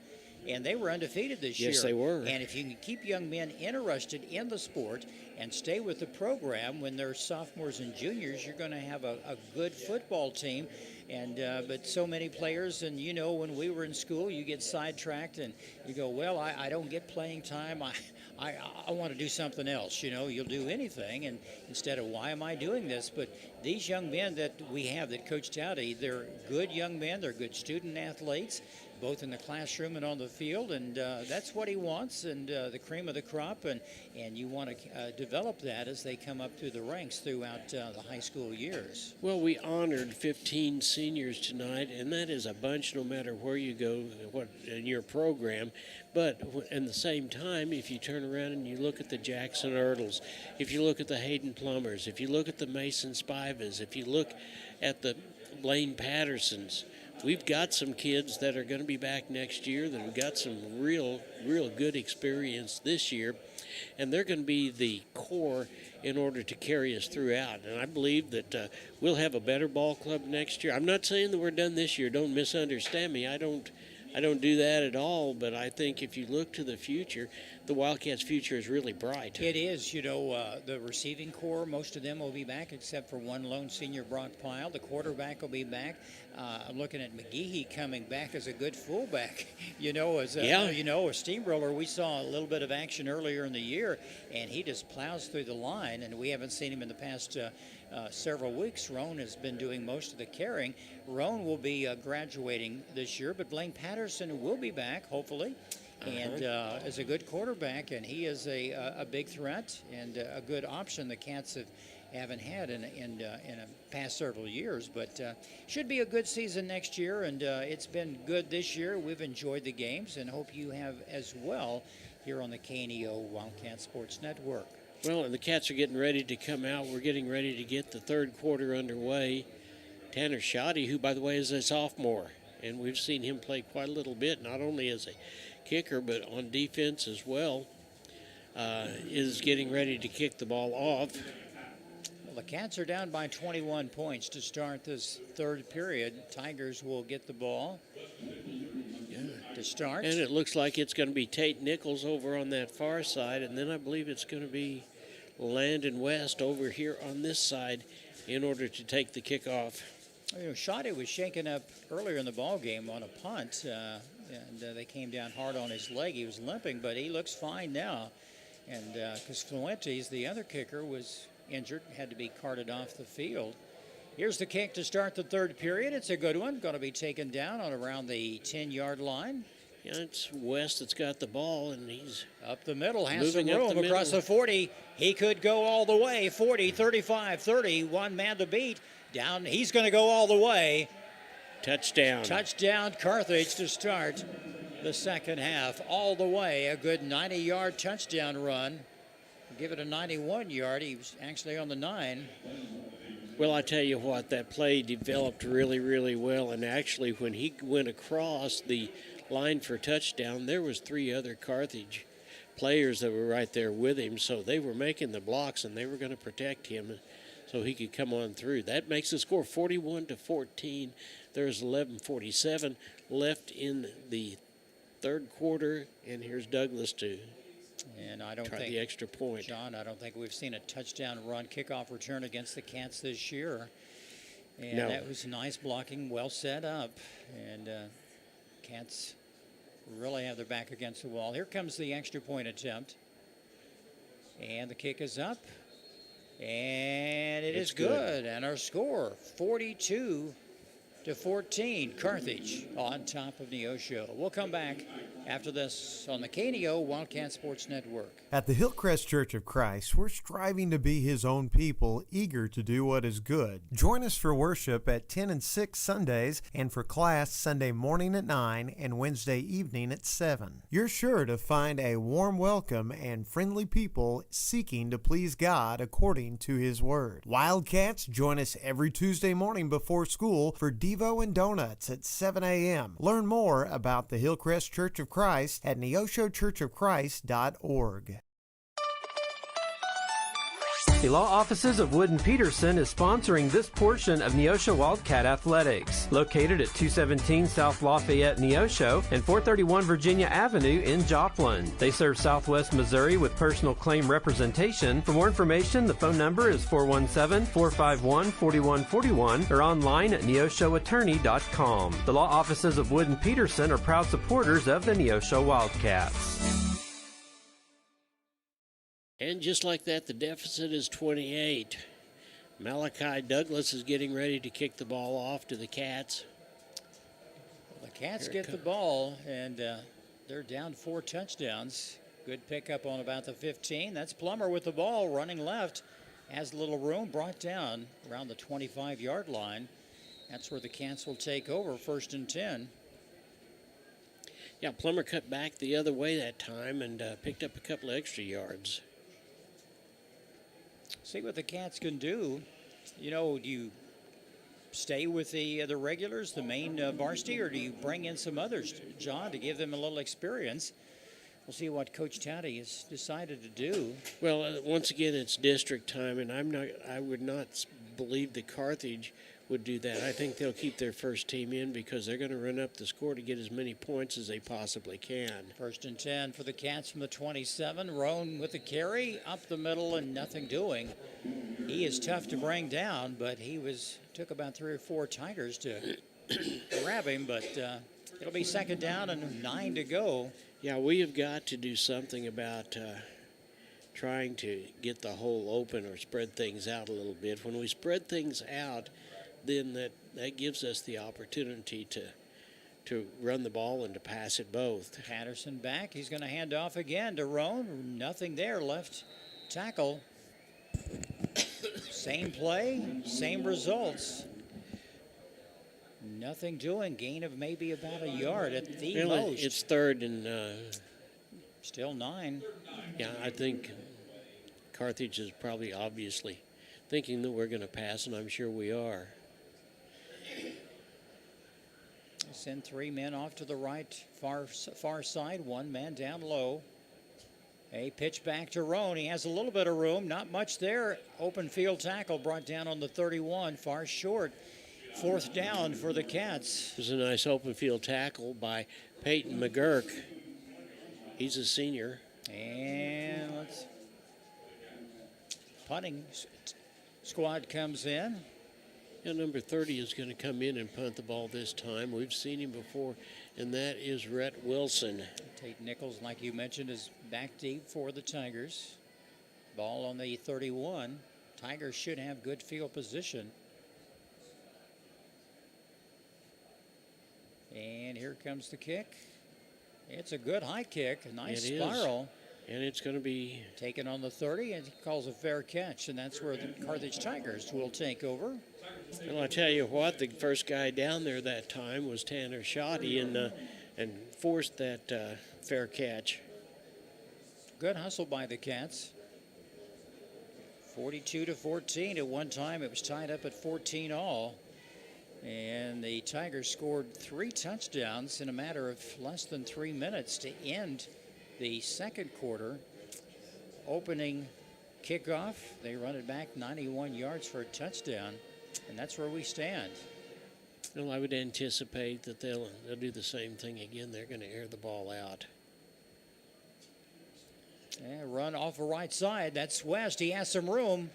and they were undefeated this year. Yes, they were. And if you can keep young men interested in the sport and stay with the program when they're sophomores and juniors, you're going to have a good football team. And but so many players, and you know, when we were in school, you get sidetracked and you go, well, I don't get playing time. I want to do something else. You know, you'll do anything, and instead of why am I doing this? But these young men that we have that Coach Touty, they're good young men. They're good student athletes, both in the classroom and on the field, and that's what he wants, and the cream of the crop, and you want to develop that as they come up through the ranks throughout the high school years. Well, we honored 15 seniors tonight, and that is a bunch no matter where you go in your program. But at the same time, if you turn around and you look at the Jackson Ertles, if you look at the Hayden Plumbers, if you look at the Mason Spivas, if you look at the Blaine Pattersons, we've got some kids that are going to be back next year that have got some real good experience this year, and they're going to be the core in order to carry us throughout. And I believe that we'll have a better ball club next year. I'm not saying that we're done this year. Don't misunderstand me. I don't do that at all, but I think if you look to the future, the Wildcats' future is really bright. It is. You know, the receiving core, most of them will be back except for one lone senior, Brock Pyle. The quarterback will be back. I'm looking at McGehee coming back as a good fullback. You know, as a steamroller. We saw a little bit of action earlier in the year, and he just plows through the line, and we haven't seen him in the past several weeks. Roan has been doing most of the carrying. Roan will be graduating this year, but Blaine Patterson will be back, hopefully, and is a good quarterback, and he is a big threat and a good option the Cats haven't had in the past several years, but should be a good season next year, and it's been good this year. We've enjoyed the games and hope you have as well here on the KNEO Wildcat Sports Network. Well, and the Cats are getting ready to come out. We're getting ready to get the third quarter underway. Tanner Shoddy, who, by the way, is a sophomore, and we've seen him play quite a little bit, not only as a kicker but on defense as well, is getting ready to kick the ball off. Well, the Cats are down by 21 points to start this third period. Tigers will get the ball to start. And it looks like it's going to be Tate Nichols over on that far side, and then I believe it's going to be Landon West over here on this side in order to take the kickoff. You know, Shoddy was shaken up earlier in the ball game on a punt, and they came down hard on his leg. He was limping, but he looks fine now. And because Fluentes, the other kicker, was injured, had to be carted off the field. Here's the kick to start the third period. It's a good one. Going to be taken down on around the 10-yard line. Yeah, it's West that's got the ball, and he's up the middle, has some moving up room the across middle. the 40. He could go all the way. 40, 35, 30. One man to beat. Down. He's going to go all the way. Touchdown. Touchdown, Carthage to start the second half. All the way. A good 90-yard touchdown run. Give it a 91-yard. He was actually on the 9. Well, I tell you what, that play developed really, really well. And actually, when he went across the line for touchdown, there was 3 other Carthage players that were right there with him. So they were making the blocks, and they were going to protect him so he could come on through. That makes the score 41-14. There's 11:47 left in the third quarter, and here's Douglas to And I don't try think the extra point. John, I don't think we've seen a touchdown run kickoff return against the Cats this year. And No. that was nice blocking, well set up. And Cats really have their back against the wall. Here comes the extra point attempt. And the kick is up. And it It's is good. And our score, 42-14. Carthage on top of Neosho. We'll come back after this on the KNEO Wildcat Sports Network. At the Hillcrest Church of Christ, we're striving to be His own people, eager to do what is good. Join us for worship at 10 and 6 Sundays and for class Sunday morning at 9 and Wednesday evening at 7. You're sure to find a warm welcome and friendly people seeking to please God according to His Word. Wildcats, join us every Tuesday morning before school for Devo and Donuts at 7 a.m. Learn more about the Hillcrest Church of Christ at neoshochurchofchrist.org. The law offices of Wood and Peterson is sponsoring this portion of Neosho Wildcat Athletics. Located at 217 South Lafayette, Neosho, and 431 Virginia Avenue in Joplin. They serve Southwest Missouri with personal claim representation. For more information, the phone number is 417-451-4141 or online at neoshoattorney.com. The law offices of Wood and Peterson are proud supporters of the Neosho Wildcats. And just like that, the deficit is 28. Malachi Douglas is getting ready to kick the ball off to the Cats. The Cats get the ball, and they're down 4 touchdowns. Good pickup on about the 15. That's Plummer with the ball, running left. Has a little room, brought down around the 25-yard line. That's where the Cats will take over, 1st and 10. Yeah, Plummer cut back the other way that time and picked up a couple of extra yards. See what the Cats can do. You know, do you stay with the regulars, the main varsity, or do you bring in some others, John, to give them a little experience? We'll see what Coach Touty has decided to do. Well, once again, it's district time, and I would not believe that Carthage would do that. I think they'll keep their first team in because they're going to run up the score to get as many points as they possibly can. 1st and 10 for the Cats from the 27. Roan with the carry, up the middle and nothing doing. He is tough to bring down, but he took about 3 or 4 Tigers to grab him, but it'll be 2nd down and 9 to go. Yeah, we have got to do something about trying to get the hole open or spread things out a little bit. When we spread things out, then that gives us the opportunity to run the ball and to pass it both. Patterson back. He's going to hand off again to Roan. Nothing there. Left tackle. Same play, same results. Nothing doing. Gain of maybe about a yard at the most. It's third and... still 9. Yeah, I think Carthage is probably obviously thinking that we're going to pass, and I'm sure we are. Send 3 men off to the right, far side. 1 man down low. A pitch back to Roan. He has a little bit of room, not much there. Open field tackle brought down on the 31, far short. 4th down for the Cats. It was a nice open field tackle by Peyton McGurk. He's a senior. And let's punting squad comes in. Yeah, number 30 is going to come in and punt the ball this time. We've seen him before, and that is Rhett Wilson. Tate Nichols, like you mentioned, is back deep for the Tigers. Ball on the 31. Tigers should have good field position. And here comes the kick. It's a good high kick, a nice spiral. And it's going to be taken on the 30, and he calls a fair catch, and that's where the Carthage Tigers will take over. Well, I tell you what, the first guy down there that time was Tanner Shoddy, and forced that fair catch. Good hustle by the Cats. 42-14. At one time, it was tied up at 14 all. And the Tigers scored 3 touchdowns in a matter of less than 3 minutes to end the second quarter. Opening kickoff, they run it back 91 yards for a touchdown, and that's where we stand. Well, I would anticipate that they'll do the same thing again. They're going to air the ball out. Yeah, run off the right side. That's West. He has some room.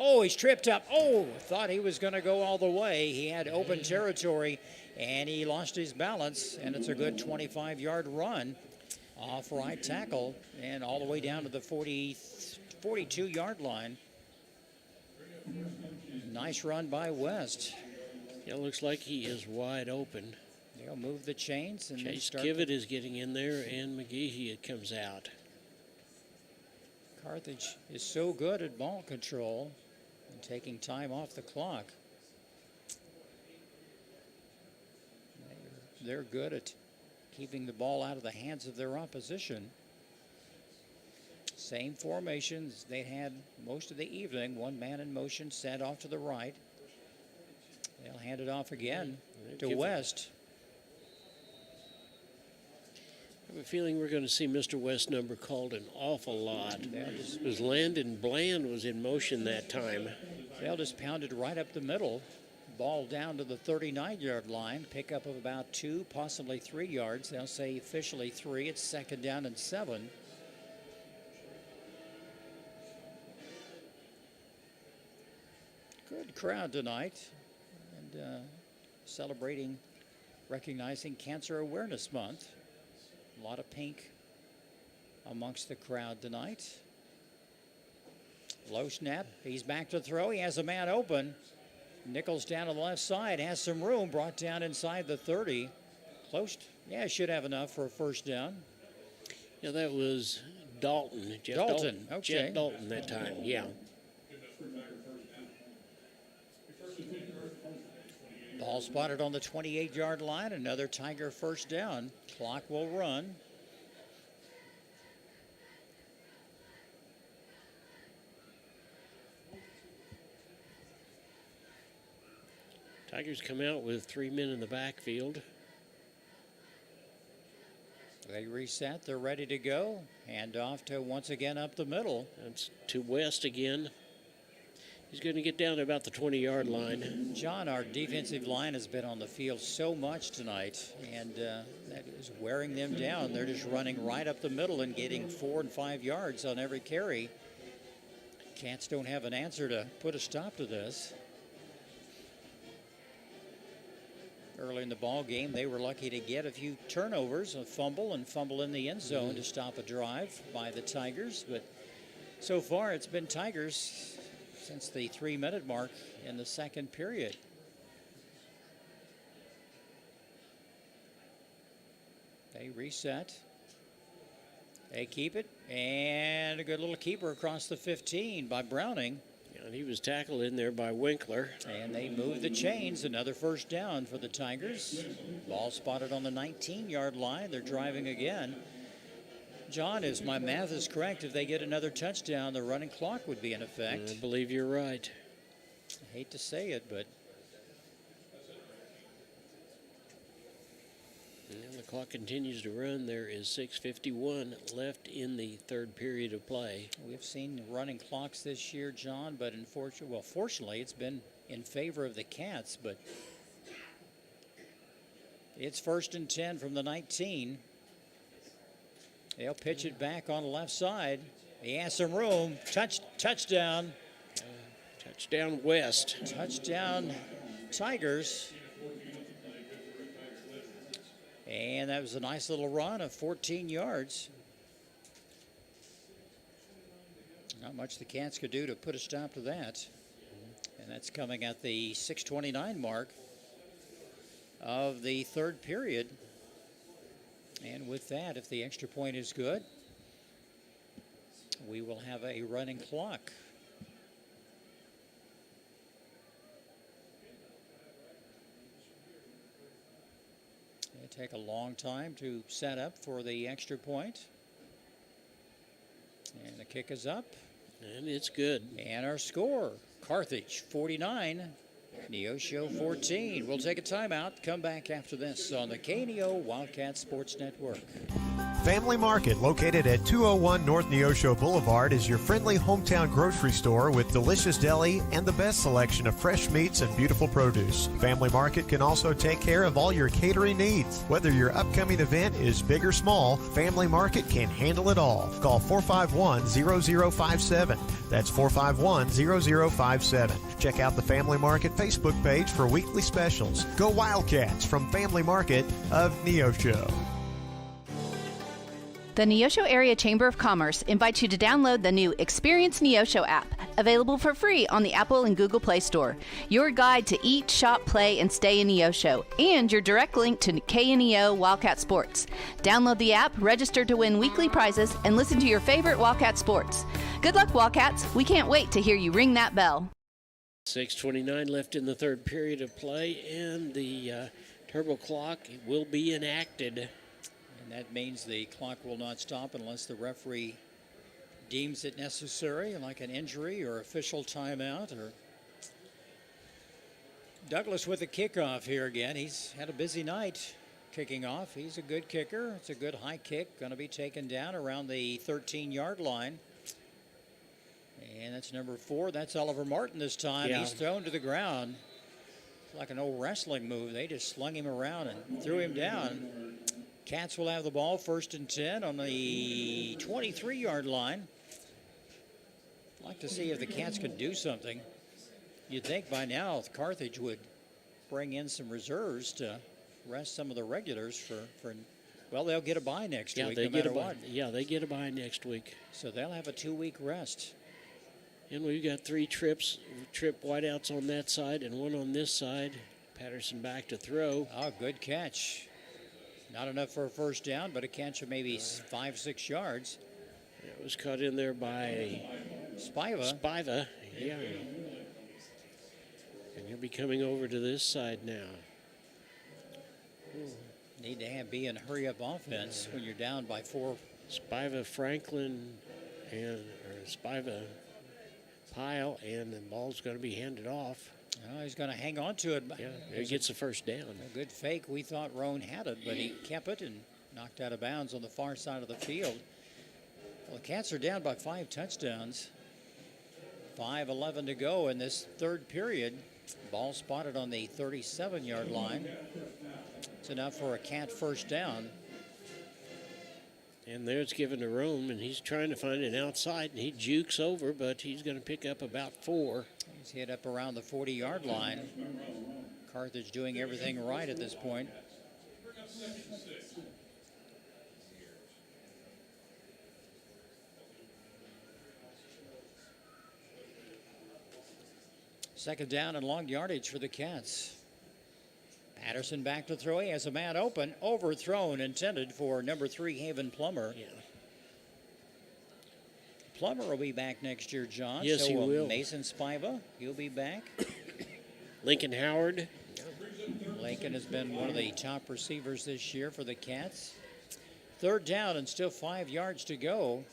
Oh, he's tripped up. Oh, thought he was going to go all the way. He had open territory, and he lost his balance, and it's a good 25-yard run off right tackle and all the way down to the 42-yard line. Nice run by West. It looks like he is wide open. They'll move the chains. And Chase Kivett is getting in there, and McGehee comes out. Carthage is so good at ball control and taking time off the clock. They're good at keeping the ball out of the hands of their opposition. Same formations they had most of the evening. 1 man in motion, set off to the right. They'll hand it off again to West. I have a feeling we're going to see Mr. West's number called an awful lot. Because Landon Bland was in motion that time. They'll just pound it right up the middle. Ball down to the 39-yard line. Pickup of about 2, possibly 3 yards. They'll say officially 3. It's 2nd down and 7. Good crowd tonight. And celebrating, recognizing Cancer Awareness Month. A lot of pink amongst the crowd tonight. Low snap. He's back to throw. He has a man open. Nichols down on the left side. Has some room. Brought down inside the 30. Close. Yeah, should have enough for a 1st down. Yeah, that was Dalton. Jeff Dalton. Okay. Jeff Dalton that time, yeah. Ball spotted on the 28-yard line. Another Tiger 1st down. Clock will run. Tigers come out with 3 men in the backfield. They reset. They're ready to go. Hand off to once again up the middle. That's to West again. He's going to get down to about the 20-yard line. John, our defensive line has been on the field so much tonight, and that is wearing them down. They're just running right up the middle and getting 4 and 5 yards on every carry. Cats don't have an answer to put a stop to this. Early in the ball game, they were lucky to get a few turnovers, a fumble in the end zone to stop a drive by the Tigers, but So far, it's been Tigers since the 3-minute mark in the second period. They reset. They keep it, and a good little keeper across the 15 by Browning. Yeah, and he was tackled in there by Winkler. And they move the chains. Another first down for the Tigers. Ball spotted on the 19-yard line. They're driving again. John, if my math is correct, if they get another touchdown, the running clock would be in effect. I believe you're right. I hate to say it, but... And the clock continues to run. There is 6:51 left in the third period of play. We've seen running clocks this year, John, but fortunately, it's been in favor of the Cats, but it's 1st and 10 from the 19. They'll pitch it back on the left side. He has some room. Touchdown. Touchdown West. Touchdown Tigers. And that was a nice little run of 14 yards. Not much the Cats could do to put a stop to that. And that's coming at the 6:29 mark of the third period. And with that, if the extra point is good, we will have a running clock. It'll take a long time to set up for the extra point. And the kick is up. And it's good. And our score, Carthage 49, Neosho 14. We'll take a timeout. Come back after this on the KNEO Wildcat Sports Network. Family Market, located at 201 North Neosho Boulevard, is your friendly hometown grocery store with delicious deli and the best selection of fresh meats and beautiful produce. Family Market can also take care of all your catering needs. Whether your upcoming event is big or small, Family Market can handle it all. Call 451-0057. That's 451-0057. Check out the Family Market Facebook page for weekly specials. Go Wildcats from Family Market of Neosho. The Neosho Area Chamber of Commerce invites you to download the new Experience Neosho app, available for free on the Apple and Google Play Store. Your guide to eat, shop, play, and stay in Neosho, and your direct link to KNEO Wildcat Sports. Download the app, register to win weekly prizes, and listen to your favorite Wildcat sports. Good luck, Wildcats. We can't wait to hear you ring that bell. 6:29 left in the third period of play, and the turbo clock will be enacted. And that means the clock will not stop unless the referee deems it necessary, like an injury or official timeout. Or Douglas with the kickoff here again. He's had a busy night kicking off. He's a good kicker. It's a good high kick. Going to be taken down around the 13-yard line. And that's number 4. That's Oliver Martin this time. Yeah. He's thrown to the ground. It's like an old wrestling move. They just slung him around and threw him down. Cats will have the ball 1st and 10 on the 23-yard line. I'd like to see if the Cats could do something. You'd think by now Carthage would bring in some reserves to rest some of the regulars for well, they'll get a bye next week no matter what. Yeah, they get a bye next week. So they'll have a 2-week rest. And we've got 3 trip wideouts on that side and 1 on this side. Patterson back to throw. Oh, good catch. Not enough for a first down, but a catch of maybe 5-6 yards. It was caught in there by Spiva. Yeah. And he'll be coming over to this side now. Need to be in hurry-up offense when you're down by 4. Spiva Franklin or Spiva Pyle, and the ball's going to be handed off. Oh, he's going to hang on to it. Yeah, he gets the first down. A good fake. We thought Roan had it, but he kept it and knocked out of bounds on the far side of the field. Well, the Cats are down by 5 touchdowns. 5:11 to go in this third period. Ball spotted on the 37-yard line. It's enough for a Cat first down. And there it's given to Rome, and he's trying to find an outside, and he jukes over, but he's going to pick up about 4. He's hit up around the 40-yard line. Carthage doing everything right at this point. Second down and long yardage for the Cats. Patterson back to throw. He has a man open. Overthrown, intended for number 3, Haven Plummer. Yeah. Plummer will be back next year, John. Yes, he will. Mason Spiva, he'll be back. Lincoln Howard. Lincoln has been one of the top receivers this year for the Cats. Third down and still 5 yards to go.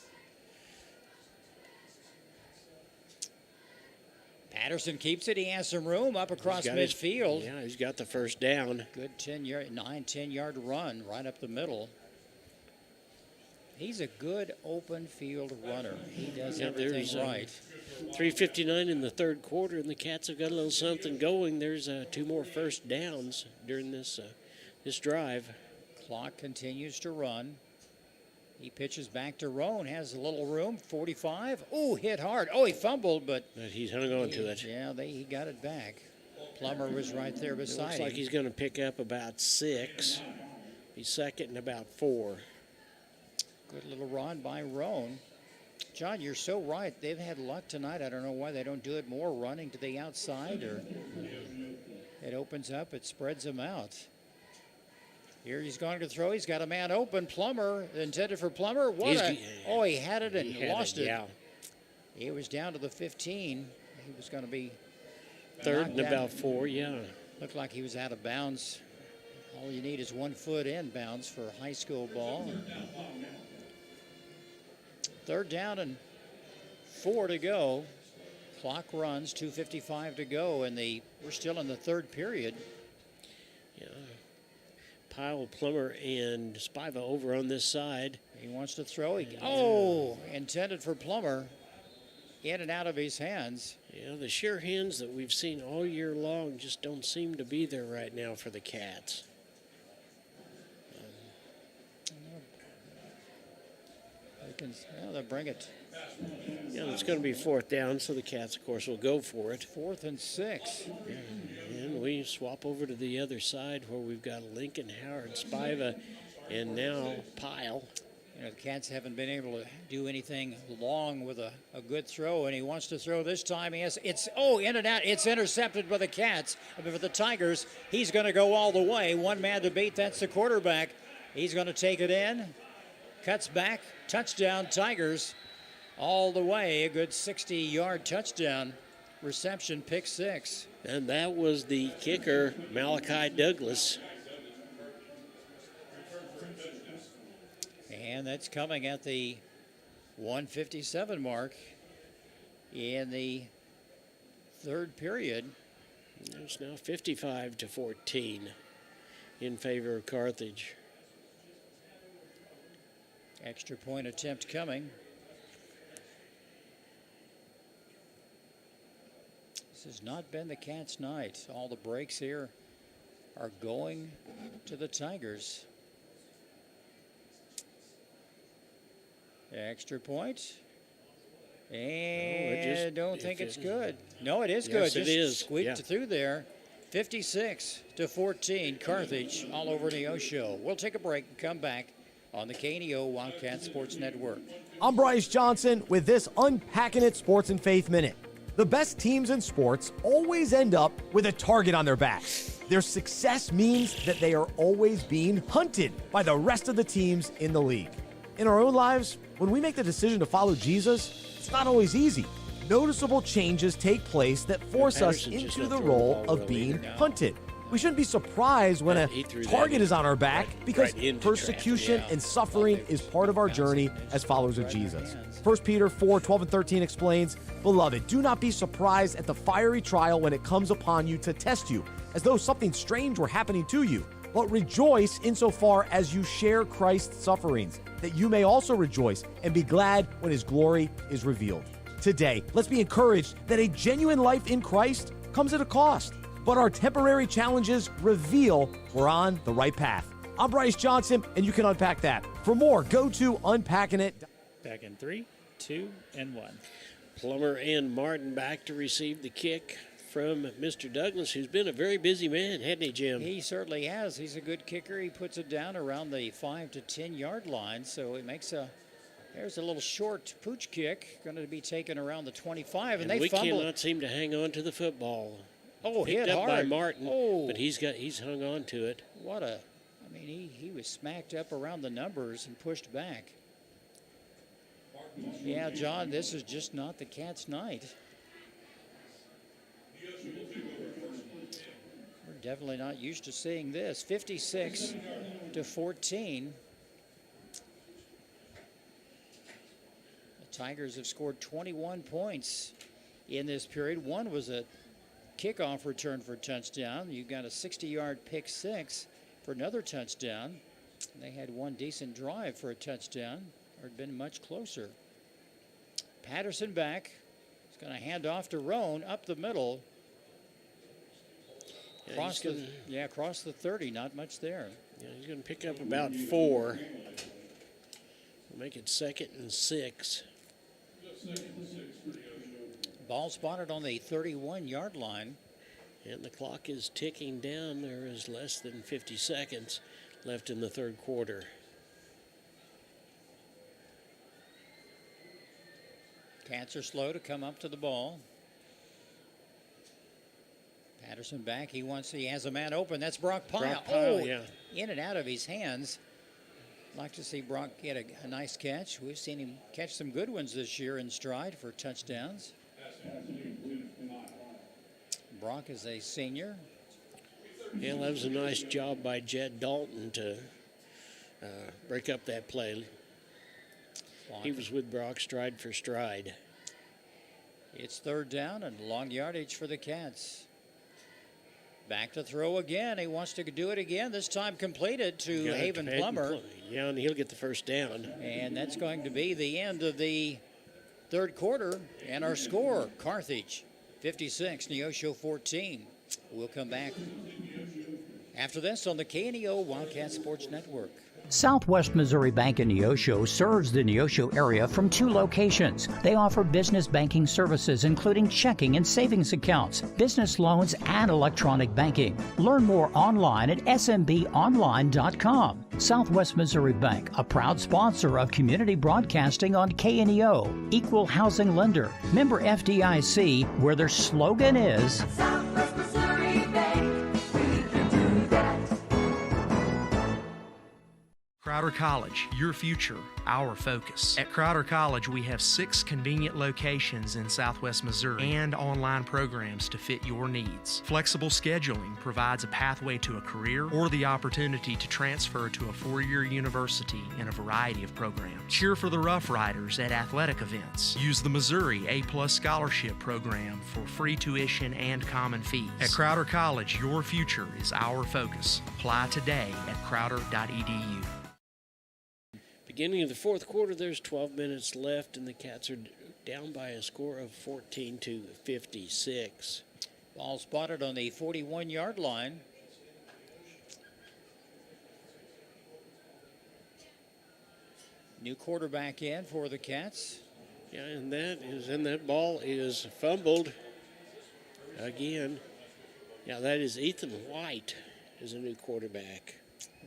Patterson keeps it. He has some room up across midfield. He's got the first down. Good 10-yard run right up the middle. He's a good open field runner. He does everything right. 3:59 in the third quarter, and the Cats have got a little something going. There's 2 more first downs during this drive. Clock continues to run. He pitches back to Roan, has a little room, 45. Oh, hit hard. Oh, he fumbled, but he's hung on to it. Yeah, he got it back. Plummer was right there beside him. Looks like he's going to pick up about 6. He's second and about 4. Good little run by Roan. John, you're so right. They've had luck tonight. I don't know why they don't do it more, running to the outside, or it opens up, it spreads them out. Here he's going to throw. He's got a man open. Plummer, intended for Plummer. He had it and lost it. Yeah. He was down to the 15. He was going to be third and about 4, yeah. Looked like he was out of bounds. All you need is 1 foot in bounds for high school ball. Third down and 4 to go. Clock runs, 2:55 to go, and we're still in the third period. Yeah. Pyle, Plummer, and Spiva over on this side. He wants to throw. Intended for Plummer. In and out of his hands. Yeah, the sure hands that we've seen all year long just don't seem to be there right now for the Cats. They'll bring it. Yeah, it's going to be 4th down, so the Cats, of course, will go for it. 4th and 6. And we swap over to the other side where we've got Lincoln, Howard, Spiva, and now Pyle. The Cats haven't been able to do anything long with a good throw, and he wants to throw this time. In and out. It's intercepted by the Cats. For the Tigers, he's going to go all the way. One man to beat. That's the quarterback. He's going to take it in. Cuts back. Touchdown, Tigers. All the way. A good 60-yard touchdown. Reception, pick 6. And that was the kicker, Malachi Douglas. And that's coming at the 1:57 mark in the third period. It's now 55-14 in favor of Carthage. Extra point attempt coming. This has not been the Cats' night. All the breaks here are going to the Tigers. Extra point. And don't think it's good. No, it is good. Yes, it is. Squeaked through there. 56-14, Carthage all over Neosho. We'll take a break and come back on the KNEO Wildcat Sports Network. I'm Bryce Johnson with this Unpacking It Sports and Faith Minute. The best teams in sports always end up with a target on their back. Their success means that they are always being hunted by the rest of the teams in the league. In our own lives, when we make the decision to follow Jesus, it's not always easy. Noticeable changes take place that force us into the role of being hunted. We shouldn't be surprised when a target is on our back because persecution and suffering is part of our journey as followers of Jesus. 1 Peter 4:12-13 explains, "Beloved, do not be surprised at the fiery trial when it comes upon you to test you, as though something strange were happening to you. But rejoice insofar as you share Christ's sufferings, that you may also rejoice and be glad when his glory is revealed." Today, let's be encouraged that a genuine life in Christ comes at a cost, but our temporary challenges reveal we're on the right path. I'm Bryce Johnson, and you can unpack that. For more, go to Unpacking It. Back in 3, 2, and 1. Plummer and Martin back to receive the kick from Mr. Douglas, who's been a very busy man, hasn't he, Jim? He certainly has. He's a good kicker. He puts it down around the 5 to 10 yard line, so it makes a There's a little short pooch kick, going to be taken around the 25, and they we fumble. Cannot seem to hang on to the football. Oh, Picked hit up hard by Martin, oh. but he's hung on to it. I mean, he was smacked up around the numbers and pushed back. Yeah, John, this is just not the Cats' night. We're definitely not used to seeing this. 56-14. The Tigers have scored 21 points in this period. One was a kickoff return for a touchdown. You got a 60-yard pick six for another touchdown. They had one decent drive for a touchdown, or had been much closer. Patterson back. He's going to hand off to Roan up the middle. Across the 30, not much there. Yeah, he's going to pick up about 4. We'll make it 2nd and 6. Ball spotted on the 31-yard line. And the clock is ticking down. There is less than 50 seconds left in the third quarter. Cats are slow to come up to the ball. Patterson back. He has a man open. That's Brock Pyle. Yeah. In and out of his hands. Like to see Brock get a nice catch. We've seen him catch some good ones this year in stride for touchdowns. Brock is a senior. Yeah, that was a nice job by Jed Dalton to break up that play. He was with Brock stride for stride. It's third down and long yardage for the Cats. Back to throw again. He wants to do it again. This time completed to Haven Plummer. Yeah, and he'll get the first down. And that's going to be the end of the third quarter. And our score, Carthage 56, Neosho 14. We'll come back after this on the KNEO Wildcat Sports Network. Southwest Missouri Bank in Neosho serves the Neosho area from 2 locations. They offer business banking services including checking and savings accounts, business loans, and electronic banking. Learn more online at smbonline.com. Southwest Missouri Bank, a proud sponsor of community broadcasting on KNEO, equal housing lender, member FDIC, where their slogan is Southwest Missouri Bank, we can do that. Crowder College, your future, our focus. At Crowder College, we have 6 convenient locations in Southwest Missouri and online programs to fit your needs. Flexible scheduling provides a pathway to a career or the opportunity to transfer to a 4-year university in a variety of programs. Cheer for the Rough Riders at athletic events. Use the Missouri A+ Scholarship Program for free tuition and common fees. At Crowder College, your future is our focus. Apply today at crowder.edu. Beginning of the fourth quarter, there's 12 minutes left, and the Cats are down by a score of 14-56. Ball spotted on the 41-yard line. New quarterback in for the Cats. Yeah, and that ball is fumbled again. Yeah, that is Ethan White is a new quarterback.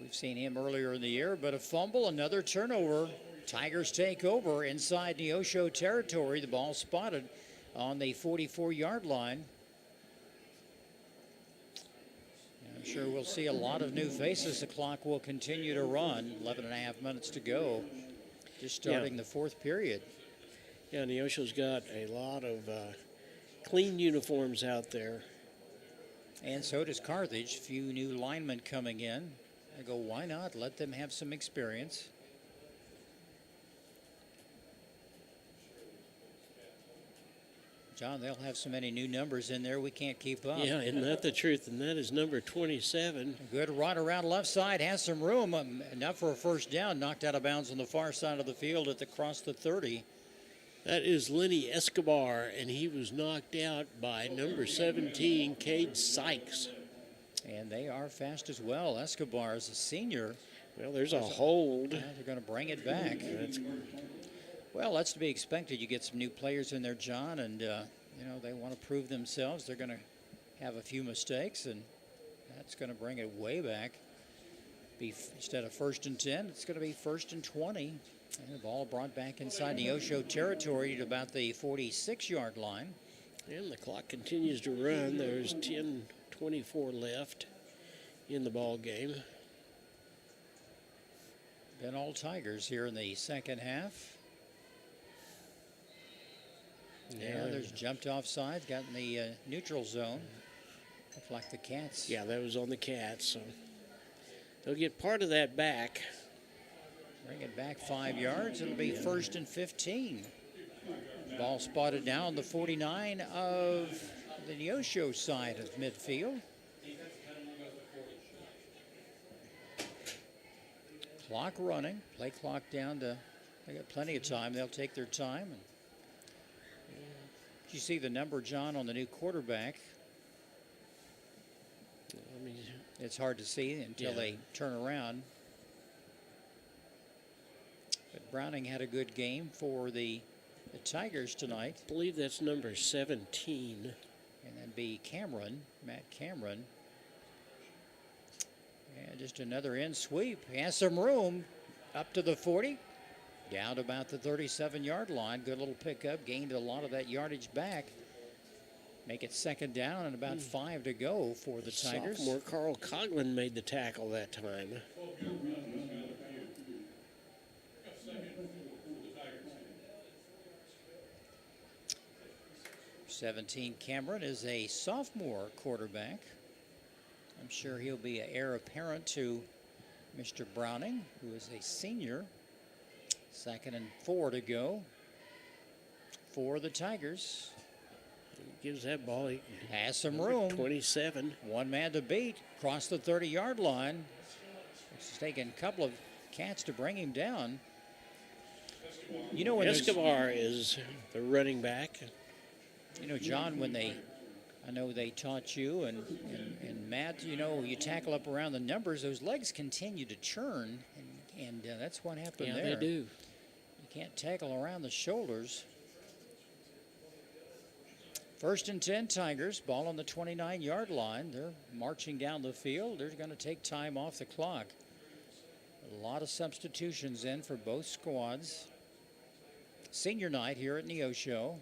We've seen him earlier in the year, but a fumble, another turnover. Tigers take over inside Neosho territory. The ball spotted on the 44-yard line. I'm sure we'll see a lot of new faces. The clock will continue to run. 11 and a half minutes to go. Just starting the fourth period. Yeah, Neosho's got a lot of clean uniforms out there. And so does Carthage. A few new linemen coming in. I go, why not? Let them have some experience. John, they'll have so many new numbers in there, we can't keep up. Yeah, isn't that the truth? And that is number 27. A good run around left side, has some room. Enough for a first down, knocked out of bounds on the far side of the field at the cross the 30. That is Lenny Escobar, and he was knocked out by number 17, Cade Sykes. And they are fast as well. Escobar is a senior. Well, there's a hold. They're going to bring it back. Well, that's to be expected. You get some new players in there, John, and, they want to prove themselves. They're going to have a few mistakes, and that's going to bring it way back. Instead of 1st and 10, it's going to be 1st and 20. And the ball brought back inside Neosho territory to about the 46-yard line. And the clock continues to run. There's 10:24 left in the ball game. Been all Tigers here in the second half. Yeah, there's jumped off sides, got in the neutral zone. Looks like the Cats. Yeah, that was on the Cats, so they'll get part of that back. Bring it back 5 yards. It'll be 1st and 15. Ball spotted now on the 49 of the Neosho side of midfield. Clock running. Play clock down to, they got plenty of time. They'll take their time. And you see the number, John, on the new quarterback. It's hard to see until they turn around. But Browning had a good game for the Tigers tonight. I believe that's number 17. And then be Cameron, Matt Cameron. And just another in sweep. Has some room up to the 40. Down to about the 37-yard line. Good little pickup. Gained a lot of that yardage back. Make it 2nd down and about 5 to go for the Tigers. Sophomore Carl Coughlin made the tackle that time. 17 Cameron is a sophomore quarterback. I'm sure he'll be an heir apparent to Mr. Browning, who is a senior. 2nd and 4 to go for the Tigers. He gives that ball. He has some room. 27. One man to beat. Across the 30-yard line. It's taken a couple of Cats to bring him down. You know, when Escobar is the running back. You know, John, I know they taught you and Matt, you know, you tackle up around the numbers, those legs continue to churn, and that's what happened there. Yeah, they do. You can't tackle around the shoulders. 1st and 10 Tigers, ball on the 29-yard line. They're marching down the field. They're going to take time off the clock. A lot of substitutions in for both squads. Senior night here at Neosho.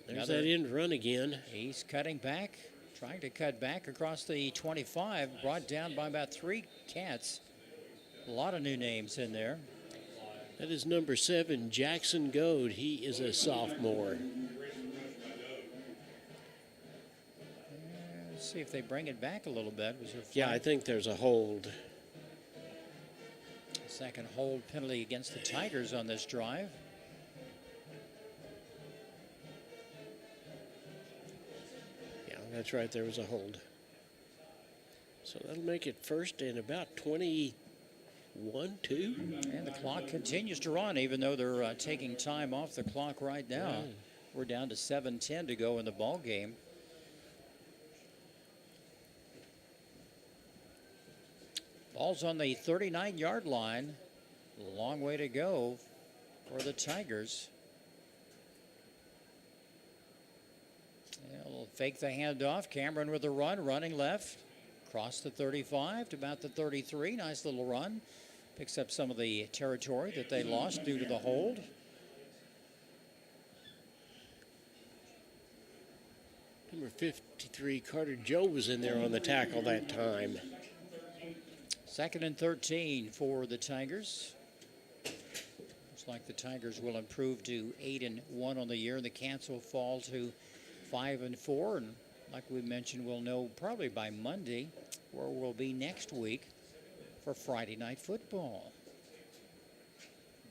There's that end run again. He's cutting back, trying to cut back across the 25, brought down by about 3 Cats. A lot of new names in there. That is number 7, Jackson Goad. He is a sophomore. Let's see if they bring it back a little bit. Yeah, I think there's a hold. Second hold penalty against the Tigers on this drive. That's right, there was a hold. So that'll make it 1st and about 21, 2. And the clock continues to run, even though they're taking time off the clock right now. Right. We're down to 7:10 to go in the ball game. Ball's on the 39-yard line. A long way to go for the Tigers. They'll fake the handoff. Cameron with a run, running left. Across the 35 to about the 33. Nice little run. Picks up some of the territory that they lost due to the hold. Number 53, Carter Joe, was in there on the tackle that time. 2nd and 13 for the Tigers. Looks like the Tigers will improve to 8-1 on the year. The Cats will fall to 5-4, and like we mentioned, we'll know probably by Monday where we'll be next week for Friday night football.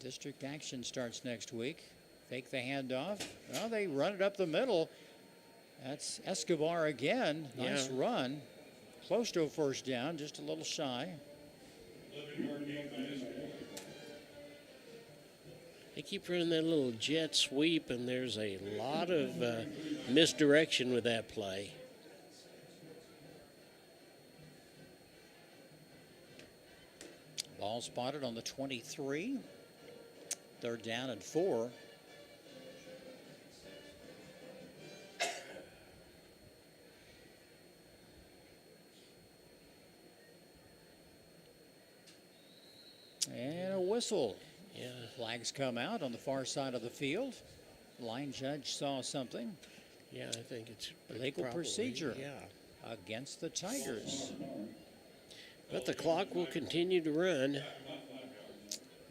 District action starts next week. Fake the handoff. Well, they run it up the middle. That's Escobar again. Nice run. Close to a 1st down, just a little shy. They keep running that little jet sweep, and there's a lot of misdirection with that play. Ball spotted on the 23. 3rd down and 4. And a whistle. Yeah, Flags come out on the far side of the field. Line judge saw something. Yeah, I think it's legal probably, procedure yeah, against the Tigers. But the clock will continue to run.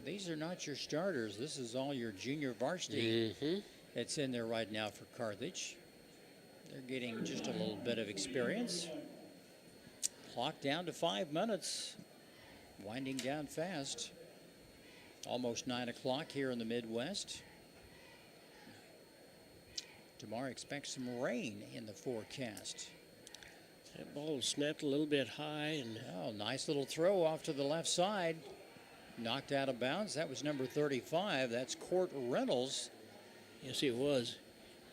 These are not your starters. This is all your junior varsity that's in there right now for Carthage. They're getting just a little bit of experience. Clock down to 5 minutes. Winding down fast. Almost 9 o'clock here in the Midwest. Tomorrow expects some rain in the forecast. That ball snapped a little bit high. And nice little throw off to the left side. Knocked out of bounds. That was number 35. That's Court Reynolds. Yes, it was.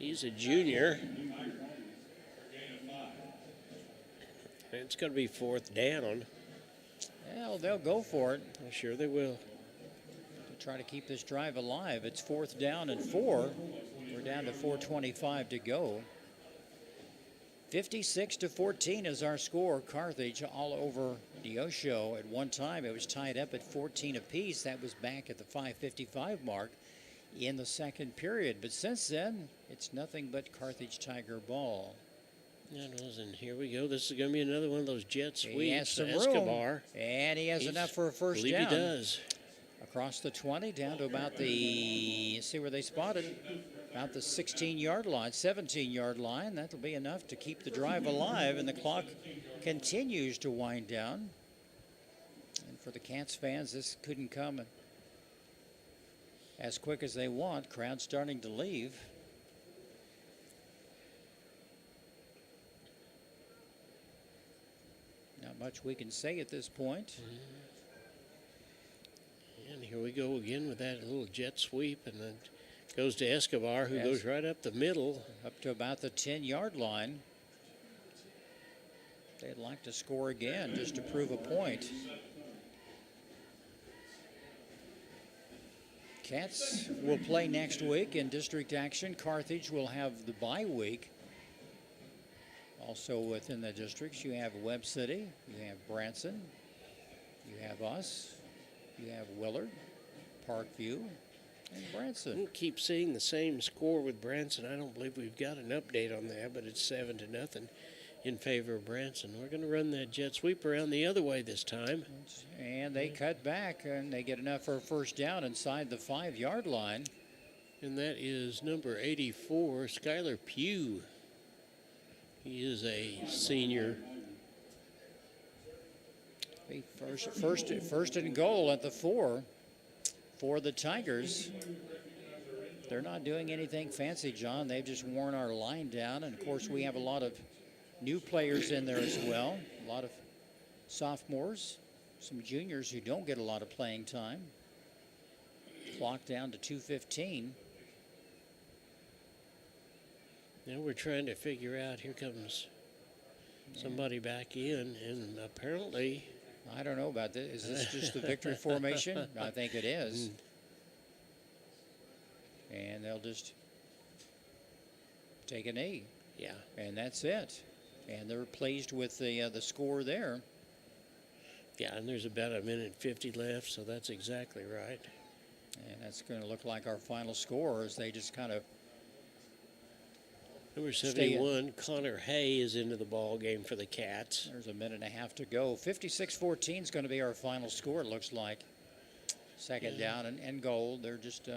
He's a junior. It's going to be 4th down. Well, they'll go for it. I'm sure they will. To try to keep this drive alive. It's 4th down and 4. We're down to 4:25 to go. 56-14 is our score. Carthage all over Neosho. At one time, it was tied up at 14 apiece. That was back at the 5:55 mark in the second period. But since then, it's nothing but Carthage Tiger ball. And here we go. This is going to be another one of those jet sweeps. He has some Escobar. room, and he has enough for a first down. down. He does. Across the 20, down to about the, see where they spotted, about the 16-yard line, 17-yard line. That'll be enough to keep the drive alive, and the clock continues to wind down. And for the Cats fans, this couldn't come as quick as they want. Crowd starting to leave. Not much we can say at this point. And here we go again with that little jet sweep, and then goes to Escobar, who goes right up the middle. Up to about the 10-yard line. They'd like to score again just to prove a point. Cats will play next week in district action. Carthage will have the bye week. Also within the districts, you have Webb City, you have Branson, you have us, you have Willard, Parkview, and Branson. We'll keep seeing the same score with Branson. I don't believe we've got an update on that, but it's 7-0 in favor of Branson. We're going to run that jet sweep around the other way this time. And they cut back, and they get enough for a first down inside the 5-yard line. And that is number 84, Skylar Pugh. He is a senior. First and goal at the 4 for the Tigers. They're not doing anything fancy, John. They've just worn our line down. And, of course, we have a lot of new players in there as well. A lot of sophomores, some juniors who don't get a lot of playing time. Clock down to 2:15. Now we're trying to figure out, here comes somebody back in, and apparently... I don't know about this. Is this just the victory formation? I think it is. And they'll just take a knee. Yeah. And that's it. And they're pleased with the score there. Yeah, and there's about 1:50 left, so that's exactly right. And that's going to look like our final score as they just kind of... Number 71, Connor Hay is into the ball game for the Cats. There's 1.5 minutes to go. 56-14 is going to be our final score, it looks like. Second down and goal. They're just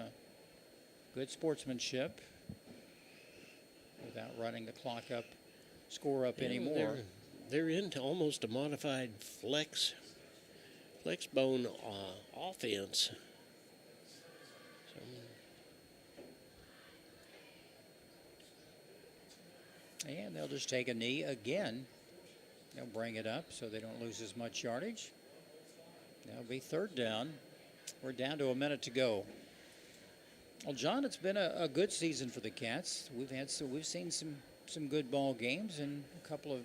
good sportsmanship without running the clock up, score up anymore. They're into almost a modified flex bone offense. And they'll just take a knee again. They'll bring it up so they don't lose as much yardage. That'll be third down. We're down to 1 minute to go. Well, John, it's been a good season for the Cats. We've seen some good ball games and a couple of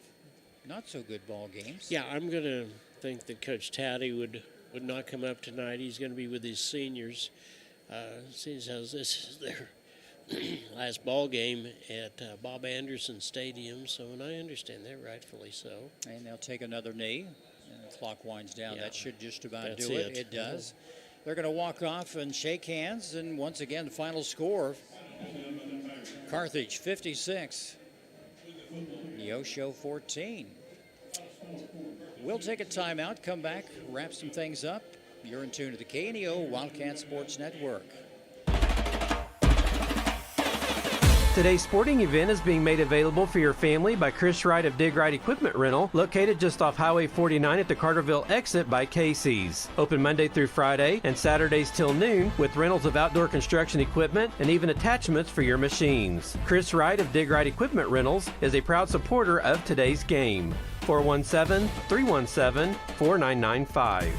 not so good ball games. Yeah, I'm going to think that Coach Touty would not come up tonight. He's going to be with his seniors. Seems as this is their last ball game at Bob Anderson Stadium, so, and I understand that, rightfully so. And they'll take another knee, and the clock winds down. Yeah. That should just about That's do it. it. It does. They're going to walk off and shake hands, and once again, the final score, Carthage 56, Neosho 14. We'll take a timeout, come back, wrap some things up. You're in tune to the KNEO Wildcat Sports Network. Today's sporting event is being made available for your family by Chris Wright of Dig Right Equipment Rental, located just off Highway 49 at the Carterville exit by Casey's. Open Monday through Friday and Saturdays till noon with rentals of outdoor construction equipment and even attachments for your machines. Chris Wright of Dig Right Equipment Rentals is a proud supporter of today's game. 417-317-4995.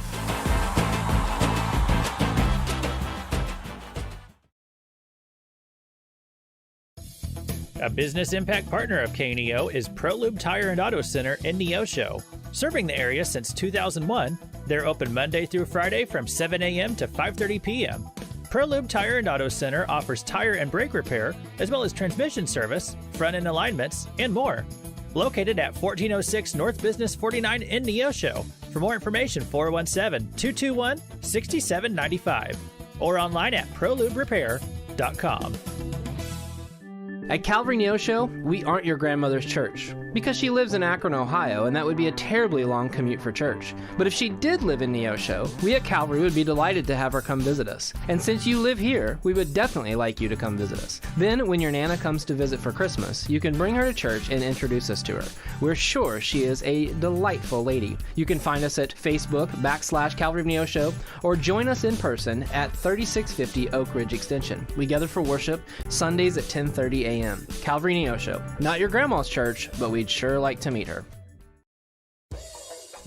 A business impact partner of KNEO is ProLube Tire and Auto Center in Neosho. Serving the area since 2001, they're open Monday through Friday from 7 a.m. to 5:30 p.m. ProLube Tire and Auto Center offers tire and brake repair, as well as transmission service, front-end alignments, and more. Located at 1406 North Business 49 in Neosho. For more information, 417-221-6795 or online at proluberepair.com. At Calvary Neosho, we aren't your grandmother's church, because she lives in Akron, Ohio, and that would be a terribly long commute for church. But if she did live in Neosho, we at Calvary would be delighted to have her come visit us. And since you live here, we would definitely like you to come visit us. Then, when your Nana comes to visit for Christmas, you can bring her to church and introduce us to her. We're sure she is a delightful lady. You can find us at Facebook /Calvary of Neosho, or join us in person at 3650 Oak Ridge Extension. We gather for worship Sundays at 10:30 a.m. Calvary Neosho. Not your grandma's church, but we'd sure like to meet her.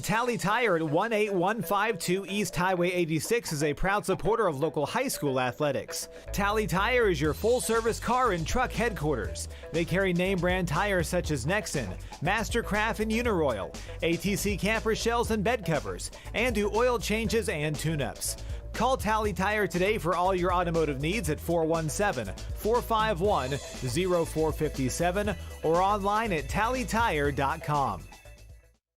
Tally Tire at 18152 East Highway 86 is a proud supporter of local high school athletics. Tally Tire is your full-service car and truck headquarters. They carry name-brand tires such as Nexen, Mastercraft, and Uniroyal, ATC camper shells and bed covers, and do oil changes and tune-ups. Call Tally Tire today for all your automotive needs at 417-451-0457 or online at tallytire.com.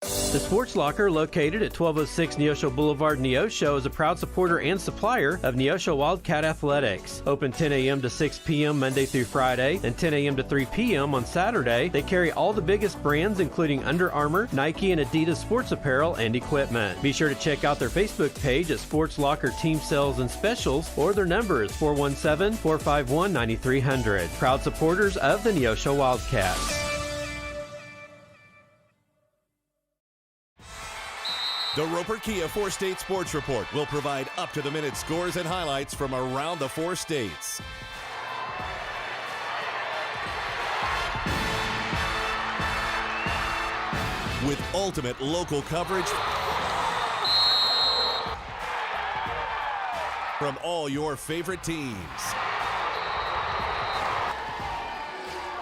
The Sports Locker, located at 1206 Neosho Boulevard, Neosho, is a proud supporter and supplier of Neosho Wildcat Athletics. Open 10 a.m. to 6 p.m. Monday through Friday and 10 a.m. to 3 p.m. on Saturday. They carry all the biggest brands, including Under Armour, Nike, and Adidas sports apparel and equipment. Be sure to check out their Facebook page at Sports Locker Team Sales and Specials, or their number is 417-451-9300. Proud supporters of the Neosho Wildcats. The Roper Kia 4-State Sports Report will provide up-to-the-minute scores and highlights from around the 4 states. With ultimate local coverage from all your favorite teams.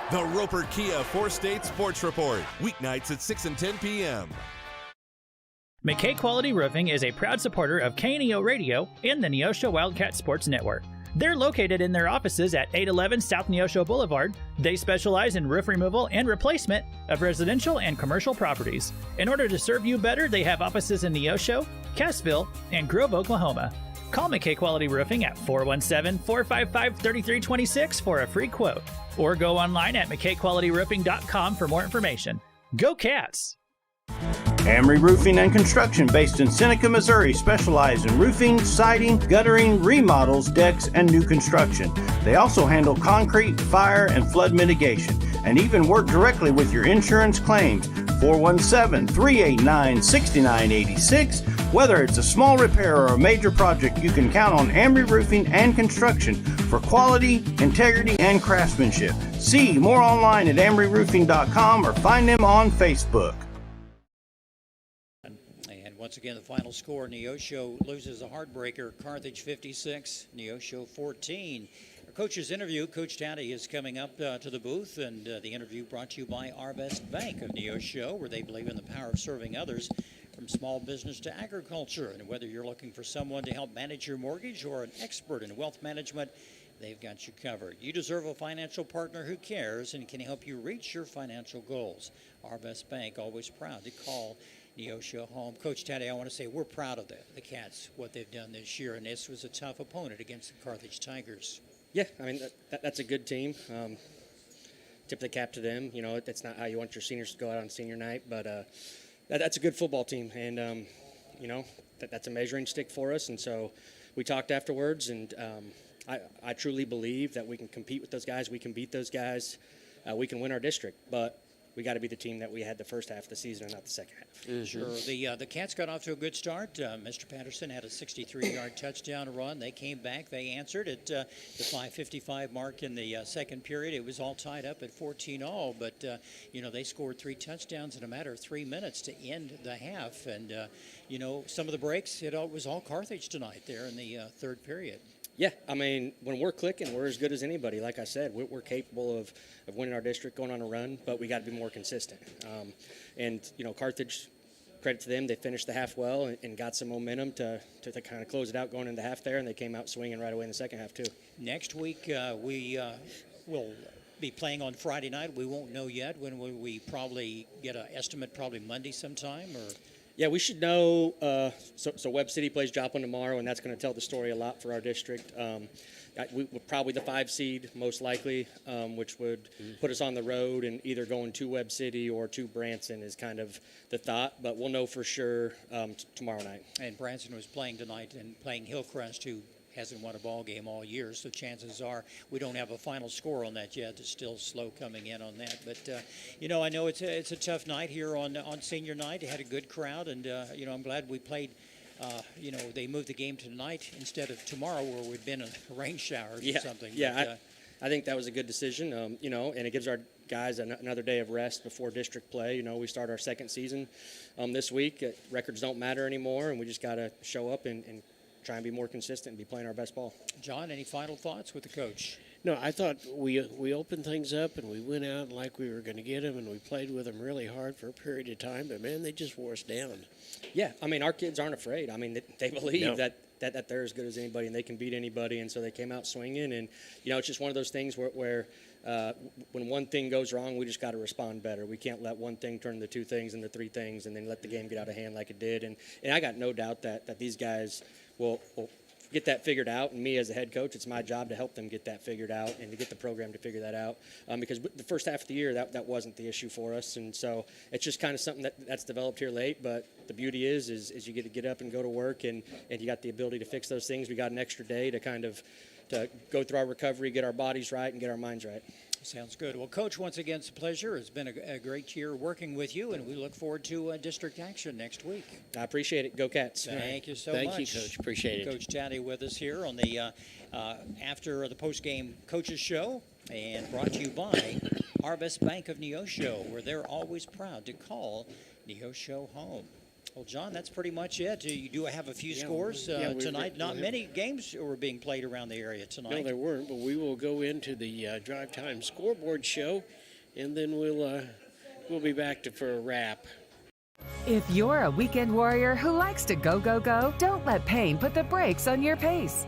The Roper Kia 4-State Sports Report, weeknights at 6 and 10 p.m. McKay Quality Roofing is a proud supporter of KNEO Radio and the Neosho Wildcat Sports Network. They're located in their offices at 811 South Neosho Boulevard. They specialize in roof removal and replacement of residential and commercial properties. In order to serve you better, they have offices in Neosho, Cassville, and Grove, Oklahoma. Call McKay Quality Roofing at 417-455-3326 for a free quote, or go online at mckayqualityroofing.com for more information. Go Cats! Amory Roofing and Construction, based in Seneca, Missouri, specialize in roofing, siding, guttering, remodels, decks, and new construction. They also handle concrete, fire, and flood mitigation, and even work directly with your insurance claims. 417-389-6986. Whether it's a small repair or a major project, you can count on Amory Roofing and Construction for quality, integrity, and craftsmanship. See more online at amoryroofing.com or find them on Facebook. Once again, the final score, Neosho loses a heartbreaker, Carthage 56, Neosho 14. Our coach's interview, Coach Touty is coming up to the booth, and the interview brought to you by Our Best Bank of Neosho, where they believe in the power of serving others from small business to agriculture. And whether you're looking for someone to help manage your mortgage or an expert in wealth management, they've got you covered. You deserve a financial partner who cares and can help you reach your financial goals. Our Best Bank, always proud to call Neosho home. Coach Touty, I want to say we're proud of the Cats, what they've done this year, and this was a tough opponent against the Carthage Tigers. Yeah, I mean, that's a good team. Tip the cap to them. You know, that's not how you want your seniors to go out on senior night, but that's a good football team, and, you know, that's a measuring stick for us, and so we talked afterwards, and I truly believe that we can compete with those guys, we can beat those guys, we can win our district, but we got to be the team that we had the first half of the season and not the second half. Mm-hmm. Sure. The Cats got off to a good start. Mr. Patterson had a 63-yard touchdown run. They came back. They answered at the 5:55 mark in the second period. It was all tied up at 14-all, but, you know, they scored 3 touchdowns in a matter of 3 minutes to end the half. And, you know, some of the breaks, it was all Carthage tonight there in the third period. Yeah, I mean, when we're clicking, we're as good as anybody. Like I said, we're capable of winning our district, going on a run, but we got to be more consistent. And, you know, Carthage, credit to them, they finished the half well and got some momentum to kind of close it out going into half there, and they came out swinging right away in the second half, too. Next week, we will be playing on Friday night. We won't know yet. When will we probably get an estimate? Probably Monday sometime, or... Yeah, we should know. So Webb City plays Joplin tomorrow, and that's going to tell the story a lot for our district. We're probably the 5 seed, most likely, which would put us on the road, and either going to Webb City or to Branson is kind of the thought. But we'll know for sure tomorrow night. And Branson was playing tonight and playing Hillcrest, who hasn't won a ball game all year, so chances are we don't have a final score on that yet. It's still slow coming in on that. But, you know, I know it's a tough night here on senior night. They had a good crowd, and, you know, I'm glad we played. You know, they moved the game to tonight instead of tomorrow where we'd been a rain shower or something. Yeah, but, I think that was a good decision, you know, and it gives our guys another day of rest before district play. You know, we start our second season this week. Records don't matter anymore, and we just got to show up and try and be more consistent and be playing our best ball. John, any final thoughts with the coach? No, I thought we opened things up and we went out like we were going to get them, and we played with them really hard for a period of time. But, man, they just wore us down. Yeah, I mean, our kids aren't afraid. I mean, they believe that they're as good as anybody and they can beat anybody, and so they came out swinging. And, you know, it's just one of those things where when one thing goes wrong, we just got to respond better. We can't let one thing turn into 2 things and 3 things and then let the game get out of hand like it did. And I got no doubt that these guys will get that figured out, and me as a head coach, it's my job to help them get that figured out and to get the program to figure that out, because the first half of the year that wasn't the issue for us, and so it's just kind of something that's developed here late. But the beauty is you get to get up and go to work, and you got the ability to fix those things. We got an extra day to go through our recovery, get our bodies right, and get our minds right. Sounds good. Well, Coach, once again, it's a pleasure. It's been a great year working with you, and we look forward to district action next week. I appreciate it. Go Cats. Thank you so much. Thank you, Coach. Appreciate it. Coach Touty with us here on the after the postgame coaches show, and brought to you by Harvest Bank of Neosho, where they're always proud to call Neosho home. Well, John, that's pretty much it. You do have a few scores tonight. Not many games were being played around the area tonight. No, there weren't, but we will go into the drive time scoreboard show, and then we'll be back for a wrap. If you're a weekend warrior who likes to go, go, go, don't let pain put the brakes on your pace.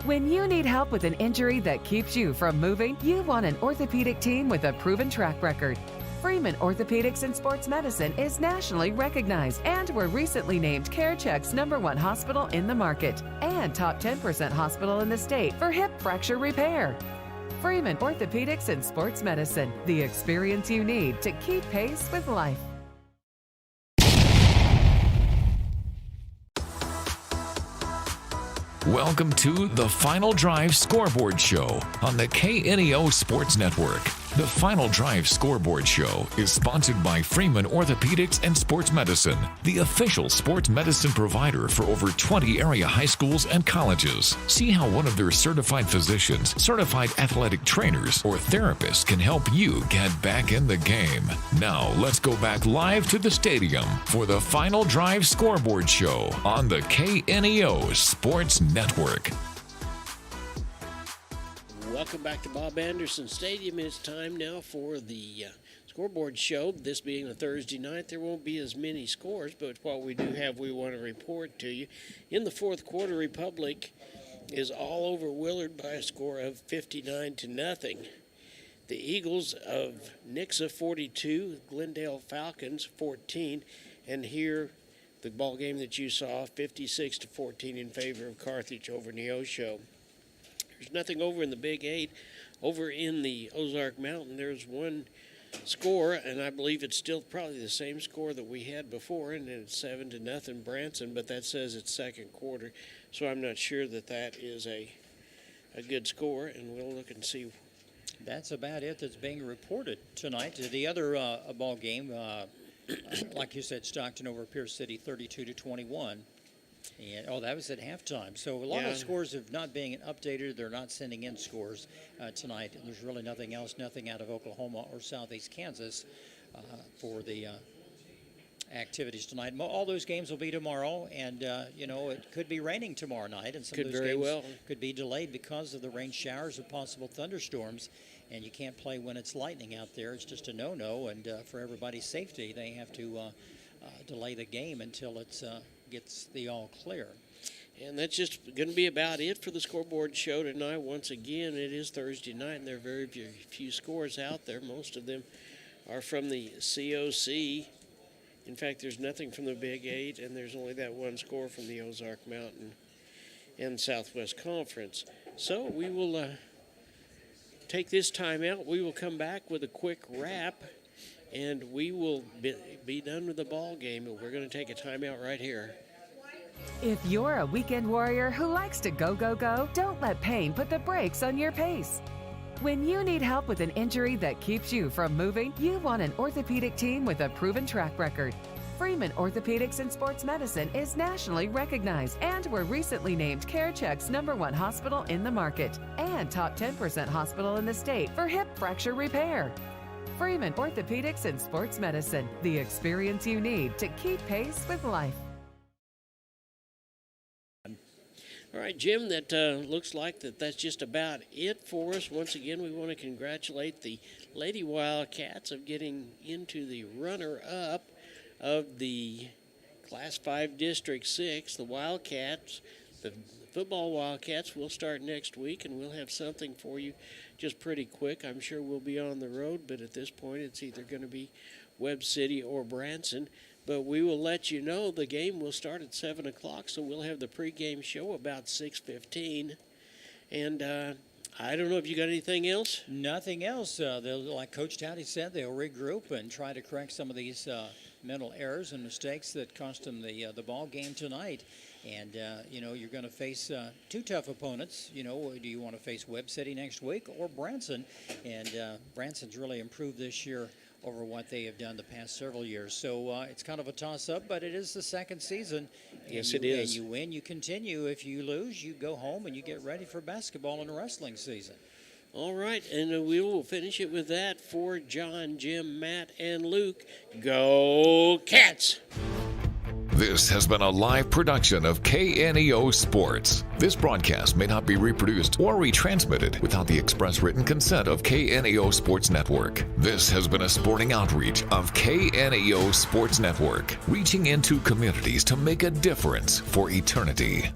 When you need help with an injury that keeps you from moving, you want an orthopedic team with a proven track record. Freeman Orthopedics and Sports Medicine is nationally recognized and were recently named CareCheck's #1 hospital in the market and top 10% hospital in the state for hip fracture repair. Freeman Orthopedics and Sports Medicine, the experience you need to keep pace with life. Welcome to the Final Drive Scoreboard Show on the KNEO Sports Network. The Final Drive Scoreboard Show is sponsored by Freeman Orthopedics and Sports Medicine, the official sports medicine provider for over 20 area high schools and colleges. See how one of their certified physicians, certified athletic trainers, or therapists can help you get back in the game. Now, let's go back live to the stadium for the Final Drive Scoreboard Show on the KNEO Sports Network. Welcome back to Bob Anderson Stadium. It's time now for the scoreboard show. This being a Thursday night, there won't be as many scores, but what we do have, we want to report to you. In the fourth quarter, Republic is all over Willard by a score of 59-0. The Eagles of Nixa 42, Glendale Falcons 14, And here, the ball game that you saw, 56-14 in favor of Carthage over Neosho. There's nothing over in the Big 8. Over in the Ozark Mountain, there's one score, and I believe it's still probably the same score that we had before, and it's 7-0 Branson, but that says it's second quarter, so I'm not sure that that is a good score, and we'll look and see. That's about it that's being reported tonight. The other ball game, like you said, Stockton over Pierce City, 32-21. And that was at halftime. So a lot of scores have not being updated. They're not sending in scores tonight. And there's really nothing else, nothing out of Oklahoma or Southeast Kansas for the activities tonight. All those games will be tomorrow, and it could be raining tomorrow night, and some of those games could be delayed because of the rain showers or possible thunderstorms. And you can't play when it's lightning out there. It's just a no-no, and for everybody's safety, they have to delay the game until it's gets the all clear. And that's just going to be about it for the scoreboard show tonight. Once again, it is Thursday night, and there are very few scores out there. Most of them are from the COC. In fact, there's nothing from the Big 8, and there's only that one score from the Ozark Mountain and Southwest Conference. So we will take this time out. We will come back with a quick wrap, and we will be done with the ball game. But we're going to take a timeout right here. If you're a weekend warrior who likes to go, go, go, don't let pain put the brakes on your pace. When you need help with an injury that keeps you from moving, you want an orthopedic team with a proven track record. Freeman Orthopedics and Sports Medicine is nationally recognized and were recently named CareCheck's #1 hospital in the market and top 10% hospital in the state for hip fracture repair. Freeman Orthopedics and Sports Medicine, the experience you need to keep pace with life. All right, Jim, that looks like that's just about it for us. Once again, we want to congratulate the Lady Wildcats of getting into the runner-up of the Class 5 District 6. The Wildcats, the football Wildcats, will start next week, and we'll have something for you just pretty quick. I'm sure we'll be on the road, but at this point it's either going to be Webb City or Branson. But we will let you know the game will start at 7 o'clock, so we'll have the pregame show about 6:15. And I don't know if you got anything else? Nothing else. Like Coach Touty said, they'll regroup and try to correct some of these mental errors and mistakes that cost them the ball game tonight. And, you're going to face two tough opponents. Do you want to face Webb City next week or Branson? And Branson's really improved this year over what they have done the past several years. So it's kind of a toss-up, but it is the second season. Yes, it is. And you win, you continue. If you lose, you go home and you get ready for basketball and wrestling season. All right, and we will finish it with that for John, Jim, Matt, and Luke. Go Cats! This has been a live production of KNEO Sports. This broadcast may not be reproduced or retransmitted without the express written consent of KNEO Sports Network. This has been a sporting outreach of KNEO Sports Network, reaching into communities to make a difference for eternity.